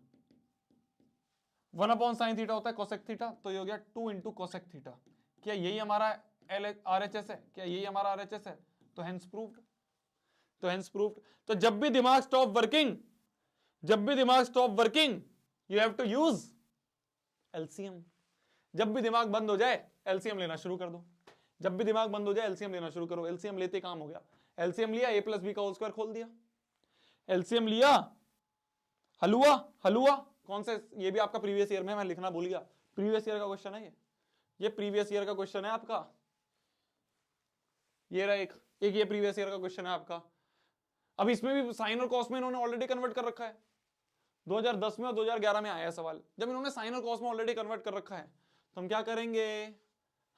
1 upon sine theta होता है कोसेक थीटा, तो ये हो गया 2 इंटू कोसेक थीटा। क्या यही हमारा RHS है? क्या यही हमारा RHS है? तो हेंस प्रूव्ड, तो हेंस प्रूव्ड। तो जब भी दिमाग स्टॉप वर्किंग, जब भी दिमाग stop working, you have to use LCM. जब भी दिमाग बंद हो जाए एलसीएम लेना शुरू कर दो, जब भी दिमाग बंद हो जाए एलसीएम लेना शुरू करो। एलसीएम लेते काम हो गया। एलसीएम लिया, a प्लस बी का होल स्क्वायर खोल दिया। एलसीएम लिया, हलुआ, हलुआ कौन से, ये भी आपका प्रीवियस ईयर में, मैं लिखना भूल गया, प्रीवियस ईयर का क्वेश्चन है ये प्रीवियस ईयर का क्वेश्चन है आपका, ये रहा एक ये प्रीवियस ईयर का क्वेश्चन है आपका। अब इसमें भी साइन और कॉस में इन्होंने ऑलरेडी कन्वर्ट कर रखा है, 2010 में और 2011 में आया है सवाल। जब इन्होंने साइन और कॉस में ऑलरेडी कन्वर्ट कर रखा है, तो हम क्या करेंगे,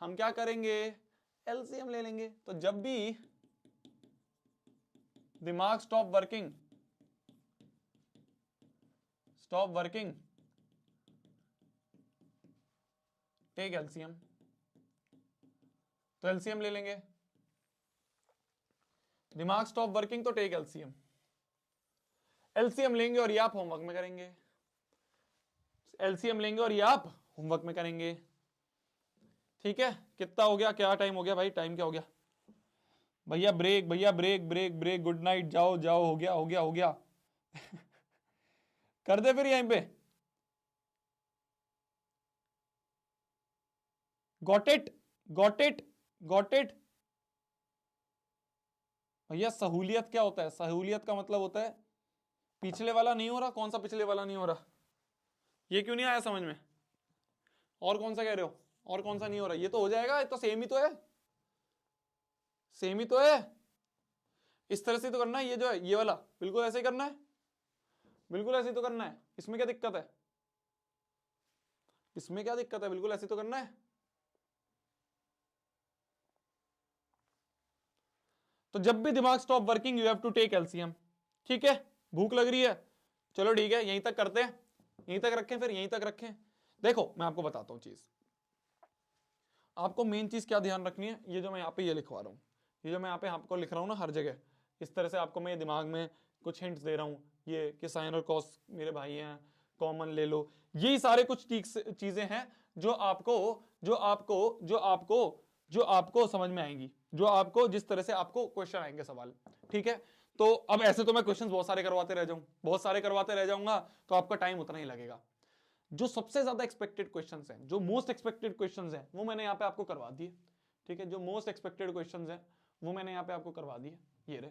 हम क्या करेंगे, एलसीएम ले लेंगे। तो जब भी दिमाग stop working, stop working, take LCM, तो एलसीएम ले लेंगे। दिमाग स्टॉप वर्किंग तो टेक एलसीएम, एलसीएम लेंगे और ये आप होमवर्क में करेंगे, एलसीएम लेंगे और ये आप होमवर्क में करेंगे। ठीक है, कितना हो गया, क्या टाइम हो गया भाई, टाइम क्या हो गया भैया? ब्रेक, भैया break break break, good night, जाओ जाओ, हो गया हो गया हो गया। कर दे फिर यहीं पे, got it, got it, got it. भैया सहूलियत क्या होता है? सहूलियत का मतलब होता है पिछले वाला नहीं हो रहा। कौन सा पिछले वाला नहीं हो रहा? ये क्यों नहीं आया समझ में? और कौन सा कह रहे हो? और कौन सा नहीं हो रहा? ये तो हो जाएगा, ये तो सेम ही तो है, सेम ही तो है। इस तरह से तो करना है, ये जो है ये वाला बिल्कुल ऐसे ही करना है, बिल्कुल ऐसे ही तो करना है। इसमें क्या दिक्कत है? इसमें क्या दिक्कत है? बिल्कुल ऐसे तो करना है। तो जब भी दिमाग stop working, you have to take LCM. ठीक है, भूख लग रही है, चलो ठीक है, यहीं तक करते हैं, यहीं तक रखें, फिर यहीं तक रखें। देखो मैं आपको बताता हूं चीज, आपको मेन चीज क्या ध्यान रखनी है, ये जो मैं यहाँ पे ये लिखवा रहा हूँ, ये जो मैं यहाँ पे आपको लिख रहा हूँ ना हर जगह, इस तरह से आपको मैं दिमाग में कुछ हिंट्स दे रहा हूँ, ये कि साइन और कॉस मेरे भाई हैं, कॉमन ले लो, यही सारे कुछ चीजें हैं जो आपको जो आपको जो आपको जो आपको समझ में आएंगी, जो आपको जिस तरह से आपको क्वेश्चन आएंगे, सवाल। ठीक है, तो अब ऐसे तो मैं क्वेश्चन बहुत सारे करवाते रह जाऊं, बहुत सारे करवाते रह जाऊंगा, तो आपका टाइम उतना ही लगेगा। जो सबसे ज्यादा एक्सपेक्टेड क्वेश्चंस हैं, जो मोस्ट एक्सपेक्टेड क्वेश्चंस हैं, वो मैंने यहाँ पे आपको करवा दिए। ठीक है, जो मोस्ट एक्सपेक्टेड क्वेश्चंस हैं वो मैंने यहाँ पे आपको करवा दिए। ये रहे,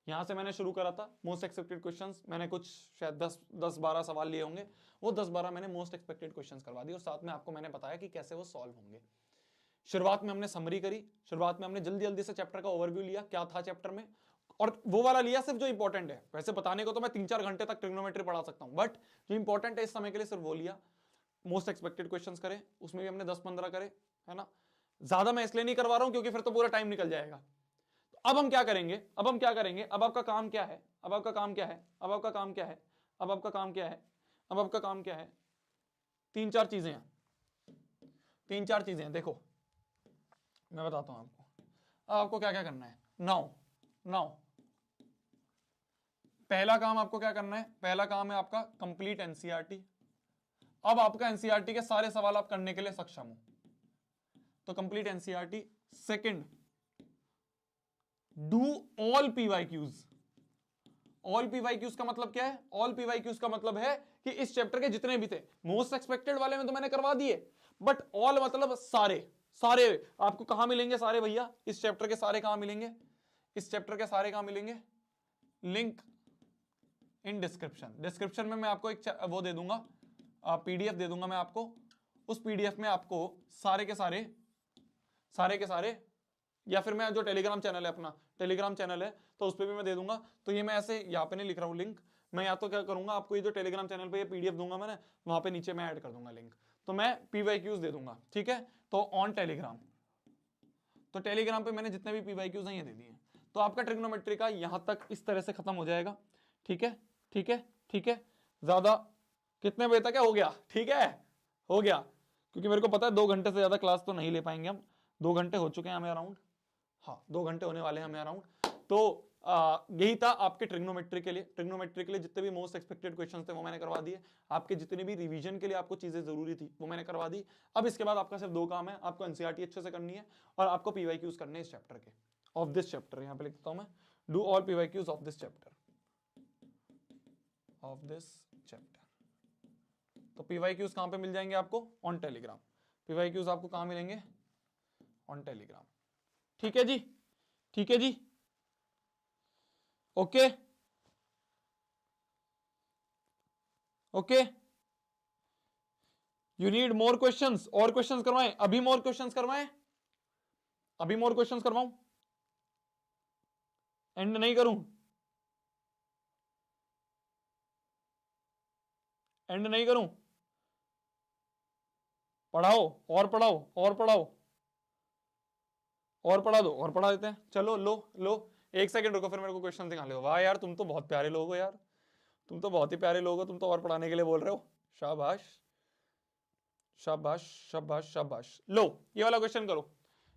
यहाँ से मैंने शुरू करा था मोस्ट एक्सपेक्टेड क्वेश्चंस, मैंने कुछ शायद 10-12 सवाल लिए होंगे, वो 10-12 मैंने मोस्ट एक्सपेक्टेड क्वेश्चंस करवा दिए, और साथ में आपको मैंने बताया कि कैसे वो सॉल्व होंगे। शुरुआत में हमने समरी करी, शुरुआत में हमने जल्दी जल्दी से चैप्टर का ओवरव्यू लिया, क्या था चैप्टर में, और वो वाला लिया सिर्फ जो इंपॉर्टेंट है। वैसे बताने को तो मैं 3-4 घंटे तक ट्रिग्नोमेट्री पढ़ा सकता हूं, बट जो इंपॉर्टेंट है इस समय के लिए सिर्फ वो लिया। मोस्ट एक्सपेक्टेड क्वेश्चंस करे, उसमें भी हमने 10-15 करे, है ना। ज्यादा मैं इसलिए नहीं करवा रहा हूं क्योंकि फिर तो पूरा टाइम निकल जाएगा। तो अब हम क्या करेंगे, अब हम क्या करेंगे, अब आपका काम क्या है, अब आपका काम क्या है, अब आपका काम क्या है, अब आपका काम क्या है, अब आपका काम क्या है? 3-4 चीजें हैं, 3-4 चीजें हैं। देखो मैं बताता हूं आपको, अब आपको क्या क्या करना है। नाउ पहला काम आपको क्या करना है, पहला काम है आपका कंप्लीट एनसीईआरटी। अब आपका एनसीईआरटी के सारे सवाल आप करने के लिए सक्षम हो, तो complete NCERT. Second, do all PYQs. All PYQs का मतलब क्या है? ऑल पीवाईक्यूज का मतलब है कि इस चैप्टर के जितने भी थे, मोस्ट एक्सपेक्टेड वाले में तो मैंने करवा दिए, बट ऑल मतलब सारे सारे आपको कहां मिलेंगे सारे भैया? इस चैप्टर के सारे कहां मिलेंगे? इस चैप्टर के सारे कहां मिलेंगे? Link in description. डिस्क्रिप्शन में मैं आपको एक वो दे दूंगा, पीडीएफ दे दूंगा मैं आपको। उस पीडीएफ में आपको सारे के सारे, या फिर मैं जो टेलीग्राम चैनल है अपना, टेलीग्राम चैनल है तो उस पर भी मैं दे दूंगा। तो ये मैं ऐसे यहाँ पे नहीं लिख रहा हूँ लिंक, मैं या तो क्या करूंगा, आपको ये जो टेलीग्राम चैनल पे ये पीडीएफ दूंगा मैंने, वहां पे नीचे मैं ऐड कर दूंगा लिंक, तो मैं पीवाईक्यूज दे दूंगा। ठीक है, तो ऑन टेलीग्राम, तो टेलीग्राम पे मैंने जितने भी पीवाईक्यूज हैं ये दे दिए। तो आपका ट्रिग्नोमेट्री का यहां तक इस तरह से खत्म हो जाएगा। ठीक है, ठीक है, ठीक है। ज्यादा कितने बजे तक है? हो गया, ठीक है, हो गया, क्योंकि मेरे को पता है 2 घंटे से ज्यादा क्लास तो नहीं ले पाएंगे हम। 2 घंटे हो चुके हैं हमें अराउंड, हाँ 2 घंटे होने वाले हैं हमें अराउंड। तो यही था आपके ट्रिग्नोमेट्री के लिए। ट्रिग्नोमेट्री के लिए जितने भी मोस्ट एक्सपेक्टेड क्वेश्चंस थे वो मैंने करवा दिए। आपके जितने भी रिवीजन के लिए आपको चीजें जरूरी थी वो मैंने करवा दी। अब इसके बाद आपका सिर्फ 2 काम है, आपको एनसीईआरटी अच्छे से करनी है और आपको पीवाईक्यूज करने हैं इस चैप्टर के, ऑफ दिस चैप्टर। यहां पे लिखता हूं मैं, do all PYQs of this chapter, of this chapter. तो पीवाईक्यूज कहां पे मिल जाएंगे आपको? On Telegram. पीवाईक्यूज आपको कहां मिलेंगे? On Telegram. ठीक है जी, ठीक है जी, okay okay. You need more questions, और क्वेश्चंस करवाएं? अभी मोर क्वेश्चंस करवाएं? अभी मोर क्वेश्चंस करवाऊं? एंड नहीं करूं? एंड नहीं करूं? पढ़ाओ और पढ़ाओ और पढ़ाओ और पढ़ा दो और पढ़ा देते हैं। चलो लो लो, एक सेकंड रुको, फिर मेरे को क्वेश्चन दिखा लो। वाह यार, तुम तो बहुत प्यारे लोग हो यार, तुम तो बहुत ही प्यारे लोग हो, तुम तो और पढ़ाने के लिए बोल रहे हो। शाबाश शाबाश शाबाश शाबाश। लो ये वाला क्वेश्चन करो,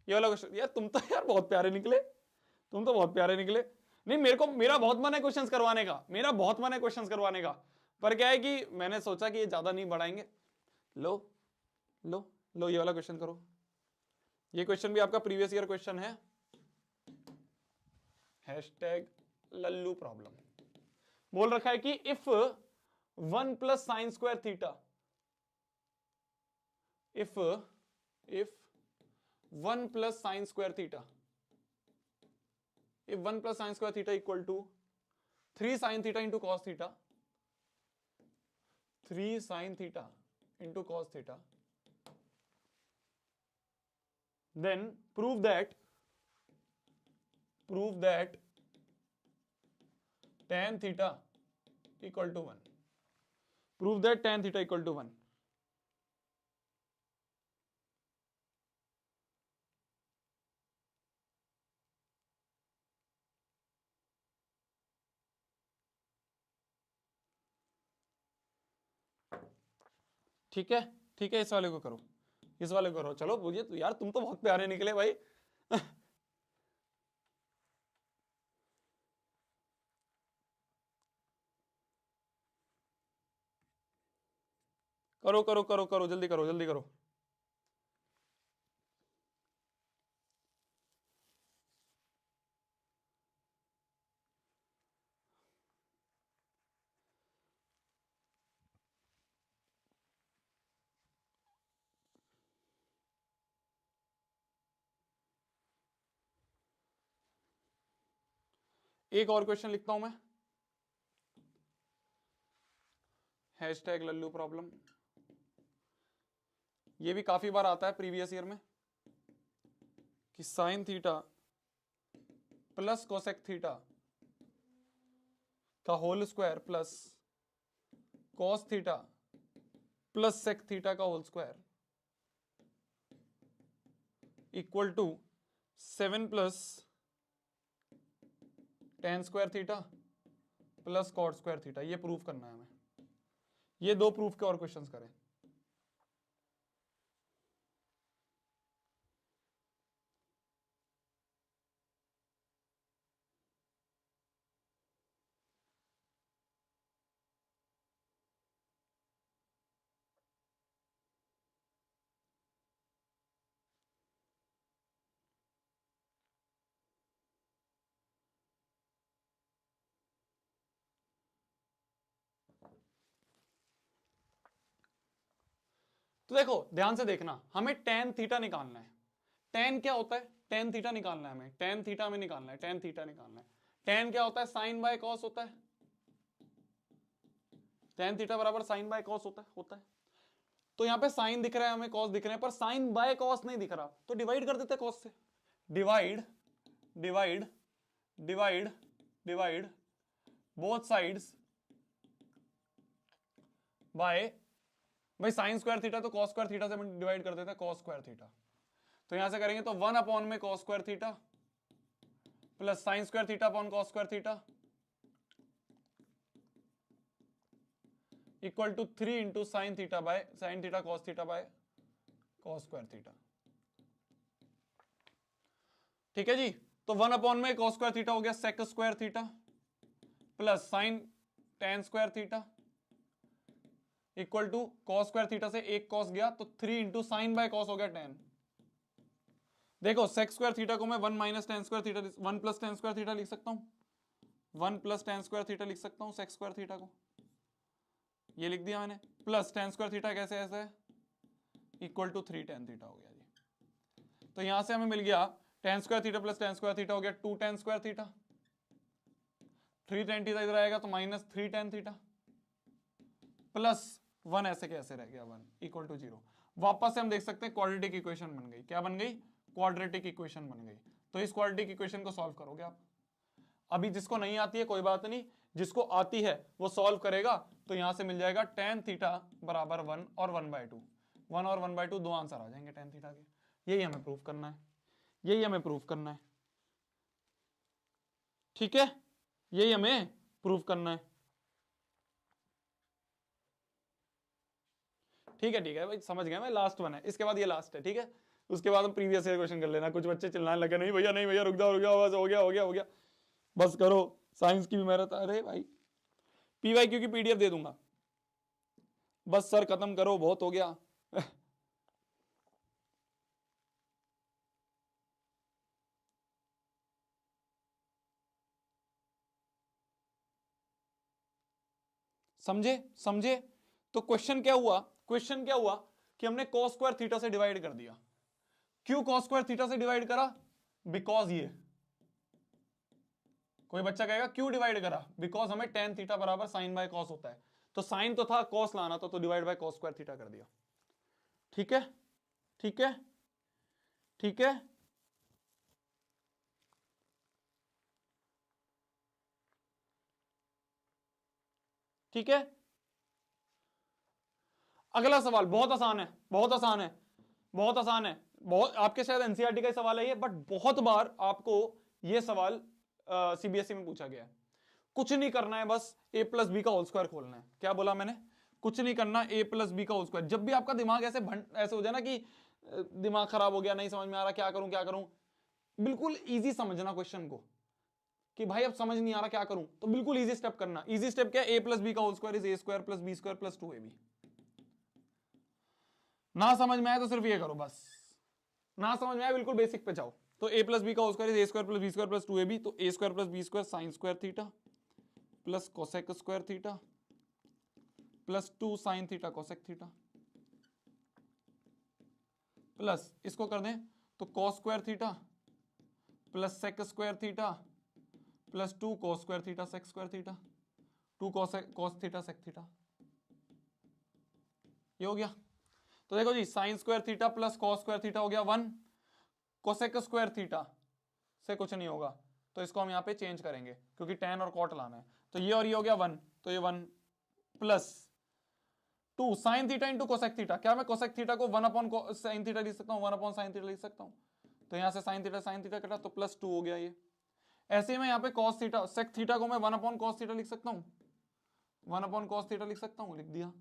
ये वाला क्वेश्चन। यार तुम तो यार बहुत प्यारे निकले, तुम तो बहुत प्यारे निकले। नहीं मेरे को, मेरा बहुत मन है क्वेश्चंस करवाने का, मेरा बहुत मन है क्वेश्चंस करवाने का, पर क्या है कि मैंने सोचा कि ये ज्यादा नहीं बढ़ाएंगे। लो लो लो, ये वाला क्वेश्चन करो। ये क्वेश्चन भी आपका प्रीवियस ईयर क्वेश्चन है। Hashtag Lallu problem. बोल रखा है कि if 1 plus sine square theta, if 1 plus sin square theta, if 1 plus sin square theta equal to 3 sin theta into cos theta, 3 sin theta into cos theta, then prove that tan theta equal to 1, prove that tan theta equal to 1। ठीक है, ठीक है, इस वाले को करो, इस वाले को करो। चलो मुझे तो यार तुम तो बहुत प्यारे निकले भाई। करो करो करो करो, जल्दी करो जल्दी करो। एक और क्वेश्चन लिखता हूं मैं, हैशटैग लल्लू प्रॉब्लम। ये भी काफी बार आता है प्रीवियस ईयर में कि sine theta plus cosec theta का whole square plus cos theta plus sec theta का whole square equal to 7 plus tan square theta plus cot square theta. ये प्रूफ करना है हमें। ये 2 प्रूफ के और क्वेश्चंस करें। तो देखो ध्यान से देखना, हमें टेन थीटा निकालना है। टेन क्या होता है? टेन थीटा निकालना है हमें, टेन थीटा में निकालना है, टेन थीटा निकालना है। टेन क्या होता है? साइन बाय कॉस होता है। टेन थीटा बराबर साइन बाय कॉस होता है। तो यहां पे साइन दिख रहा है हमें, कॉस दिख रहे हैं, पर साइन बाय कॉस नहीं दिख रहा, तो डिवाइड कर देते हैं कॉस से। Divide divide divide divide both sides by, भाई साइन स्क्वायर थीटा तो कॉस स्क्वायर थीटा से डिवाइड कर देते हैं, कॉस स्क्वायर थीटा। तो यहां से करेंगे तो 1 अपॉन में cos square theta plus sine square theta upon cos square theta equal to 3 into sine theta by sine theta cos theta by cos square theta. ठीक है जी, तो 1 अपॉन में cos स्क्वायर थीटा हो गया sec square theta plus sin tan square theta equal to cos square theta से एक cos गया तो 3 इंटू साइन बाय cos हो गया tan। देखो sec स्क्वायर थीटा को मैं 1 minus tan square theta 1 plus tan square theta लिख सकता हूं, 1 प्लस tan स्क्वायर थीटा लिख सकता हूं sec स्क्वायर थीटा को, ये लिख दिया मैंने, प्लस tan स्क्वायर थीटा कैसे ऐसे है इक्वल टू 3 tan थीटा हो गया जी। तो यहां से हमें मिल गया tan square theta plus tan square theta हो गया 2 tan square theta, 3 tan theta इधर आएगा तो माइनस 3 tan थीटा प्लस 1 ऐसे कैसे रह गया 1 इक्वल टू 0। वापस से हम देख सकते हैं क्वाड्रेटिक इक्वेशन बन गई, क्या बन गई, क्वाड्रेटिक इक्वेशन बन गई। तो इस क्वाड्रेटिक इक्वेशन को सॉल्व करोगे आप। अभी जिसको नहीं आती है कोई बात नहीं, जिसको आती है वो सॉल्व करेगा। तो यहां से मिल जाएगा tan थीटा बराबर 1 और 1/2, 1 और 1/2 दो आंसर आ जाएंगे tan थीटा के। यही हमें प्रूफ करना है, यही हमें प्रूफ करना है। ठीक है, यही हमें प्रूफ करना है। ठीक है भाई, समझ गया मैं, लास्ट वन है, इसके बाद ये लास्ट है। ठीक है, उसके बाद हम प्रीवियस ईयर क्वेश्चन कर लेना। कुछ बच्चे चिल्लाने लगे नहीं भैया नहीं भैया रुक जाओ बस हो गया हो गया हो गया, बस करो, साइंस की भी मेहनत। अरे भाई PYQ की PDF दे दूंगा, बस सर खत्म करो बहुत हो गया। समझे समझे। तो क्वेश्चन क्या हुआ, क्वेश्चन क्या हुआ कि हमने cos स्क्वायर थीटा से डिवाइड कर दिया। क्यों cos स्क्वायर थीटा से डिवाइड करा, बिकॉज ये, कोई बच्चा कहेगा क्यों डिवाइड करा, बिकॉज हमें tan थीटा बराबर साइन बाय cos होता है। तो साइन तो था, cos लाना था, तो divide by cos square theta कर दिया। ठीक है ठीक है ठीक है। ठीक है, अगला सवाल बहुत आसान है, बहुत आसान है, बहुत आसान है, बहुत आपके शायद एनसीईआरटी का सवाल है ये, बट बहुत बार आपको ये सवाल CBSE में पूछा गया है। कुछ नहीं करना है, बस a प्लस बी का होल स्क्वायर खोलना है। क्या बोला मैंने, कुछ नहीं करना, a प्लस बी का होल स्क्वायर। जब भी आपका दिमाग ऐसे ऐसे हो जाए ना कि दिमाग खराब हो गया, नहीं समझ में आ रहा क्या करूं क्या करूं, बिल्कुल इजी समझना क्वेश्चन को कि भाई अब समझ नहीं आ रहा क्या करूं, तो बिल्कुल इजी स्टेप करना। इजी स्टेप क्या है, a प्लस बी का whole square is a square plus B square plus 2ab। ना समझ में आए तो सिर्फ ये करो, बस ना समझ में आए बिल्कुल बेसिक पे जाओ। तो a प्लस बी का whole square is a square plus B square plus 2ab, तो a square plus B square sine square theta plus cosec square theta plus 2 sine theta cosec theta plus इसको कर दें तो cos square theta plus sec square theta plus 2 cos square theta sec square theta 2 cos theta sec theta. ये हो गया। तो देखो जी, sine square theta plus cos square theta हो गया 1, कोसेक स्क्वायर थीटा से कुछ नहीं होगा, तो इसको हम यहाँ पे चेंज करेंगे क्योंकि tan और cot लाना है। तो ये और ये हो गया 1, तो ये 1 plus 2 sine theta into cosec theta. क्या मैं कोसेक थीटा को 1 अपॉन साइन थीटा लिख सकता हूँ, 1 अपॉन साइन थीटा लिख सकता हूँ। तो यहाँ से साइन थीटा कटा तो प्लस 2 हो गया ये। ऐसे ही मैं यहाँ पे cos थीटा सेक थीटा को मैं 1 अपॉन cos थीटा लिख सकता हूँ, 1 अपॉन cos थीटा लिख सकता हूँ, लिख दिया।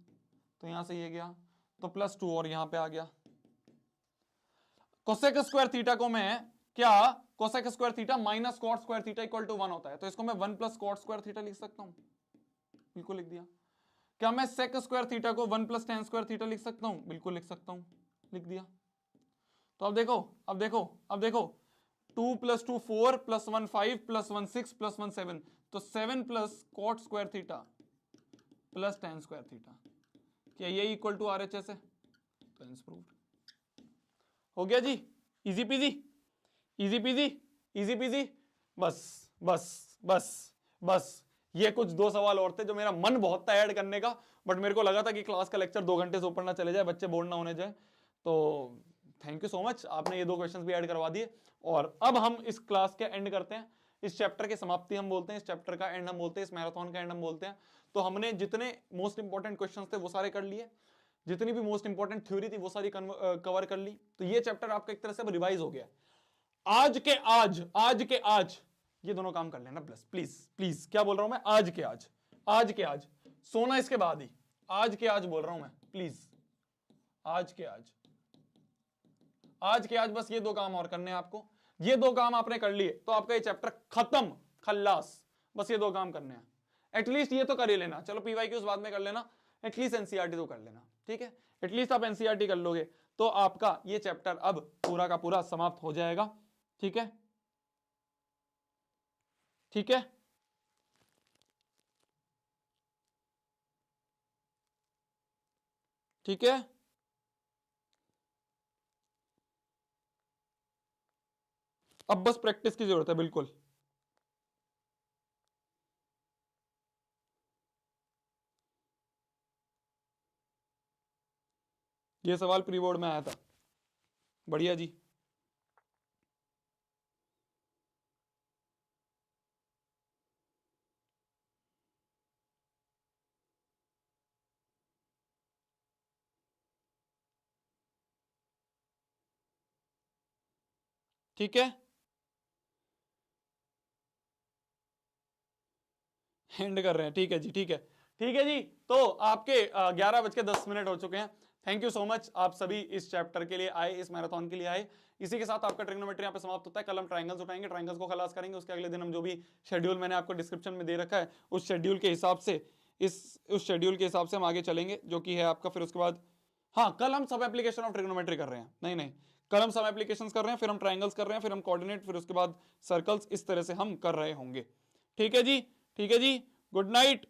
तो यहाँ से ये गया तो प्लस 2 और यहाँ पे आ गया। कोसेक स्क्वायर थीटा को मैं क्या, cosec square theta minus cot square theta equal to 1 होता है, तो इसको मैं 1 प्लस कॉट स्क्वायर थीटा लिख सकता हूं, बिल्कुल लिख दिया। क्या मैं सेक स्क्वायर थीटा को 1 प्लस tan स्क्वायर थीटा लिख सकता हूं, बिल्कुल लिख सकता हूं, लिख दिया। तो अब देखो अब देखो अब देखो 2 प्लस 2 4 प्लस 1 5 प्लस 1 6 प्लस 1 7, तो 7 plus cot square theta plus tan square theta, क्या ये इक्वल टू RHS है? तो हेंस प्रूव्ड। हो गया जी, easy peasy easy peasy easy peasy. बस बस बस बस ये कुछ 2 सवाल और थे जो मेरा मन बहुत था ऐड करने का, बट मेरे को लगा था कि क्लास का लेक्चर 2 घंटे से ऊपर ना चले जाए, बच्चे बोर ना होने जाए। तो थैंक यू सो मच, आपने ये 2 क्वेश्चंस भी ऐड करवा दिए। और अब हम इस क्लास के एंड करते हैं, इस चैप्टर की समाप्ति हम बोलते हैं, इस चैप्टर का एंड हम बोलते हैं, इस मैराथन का एंड हम बोलते हैं। तो हमने जितने मोस्ट इंपॉर्टेंट क्वेश्चन थे वो सारे कर लिए, जितनी भी मोस्ट इंपॉर्टेंट थ्योरी थी वो सारी कवर कर ली। तो ये चैप्टर आपका एक तरह से रिवाइज हो गया। आज के आज ये दोनों काम कर लेना प्लस, प्लीज प्लीज। क्या बोल रहा हूं मैं, आज के आज सोना इसके बाद ही, आज के आज बोल रहा हूं मैं, प्लीज आज के आज। आज के आज बस ये 2 काम और करने हैं आपको। ये 2 काम आपने कर लिए तो आपका ये चैप्टर खत्म, खल्लास। बस ये 2 काम करने हैं, एटलीस्ट ये तो कर ही लेना। चलो पीवाईक्यूज बाद में कर लेना, एटलीस्ट एनसीईआरटी तो कर लेना, ठीक है। एटलीस्ट आप एनसीईआरटी कर लोगे तो आपका ये चैप्टर अब पूरा का पूरा समाप्त हो जाएगा, ठीक है, ठीक है। ठीक है, अब बस प्रैक्टिस की जरूरत है, बिल्कुल। ये सवाल प्री बोर्ड में आया था, बढ़िया जी। ठीक है, एंड कर रहे हैं, ठीक है जी, ठीक है, ठीक है जी। तो आपके 11:10 हो चुके हैं। थैंक यू सो मच, आप सभी इस चैप्टर के लिए आए, इस मैराथन के लिए आए। इसी के साथ आपका ट्रिग्नोमेट्री यहाँ पे समाप्त होता है। कल हम ट्रायंगल्स उठाएंगे, ट्रायंगल्स को खलास करेंगे। उसके अगले दिन हम जो भी शेड्यूल मैंने आपको डिस्क्रिप्शन में दे रखा है उस शेड्यूल के हिसाब से उस शेड्यूल के हिसाब से हम आगे चलेंगे, जो कि है आपका। फिर उसके बाद हाँ, कल हम सब एप्लीकेशन ऑफ ट्रिग्नोमेट्री कर रहे हैं, नहीं कल हम सब एप्लीकेशंस कर रहे हैं, फिर हम ट्रायंगल्स कर रहे हैं, फिर हम कोऑर्डिनेट, फिर उसके बाद सर्कल्स, इस तरह से हम कर रहे होंगे। ठीक है जी, ठीक है जी। Good night,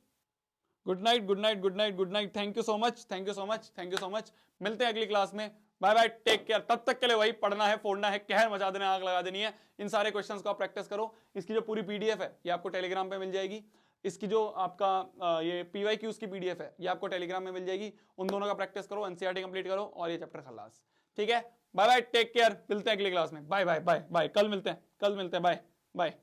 good night, good night, good night, good night. Thank you so much, thank you so much, thank you so much. मिलते हैं अगली क्लास में। Bye bye, take care. तब तक के लिए वही पढ़ना है, फोड़ना है, कहर मचा देना, आग लगा देनी है। इन सारे क्वेश्चंस को आप प्रैक्टिस करो। इसकी जो पूरी पीडीएफ है ये आपको टेलीग्राम पे मिल जाएगी। इसकी जो आपका ये पीवाईक्यूज की पीडीएफ है ये आपको टेलीग्राम में मिल जाएगी। उन दोनों का प्रैक्टिस करो, एनसीईआरटी कंप्लीट करो और ये चैप्टर खलास। ठीक है, बाय बाय, टेक केयर। मिलते हैं अगली क्लास में। बाय बाय बाय बाय, कल मिलते हैं, कल मिलते हैं। Bye bye.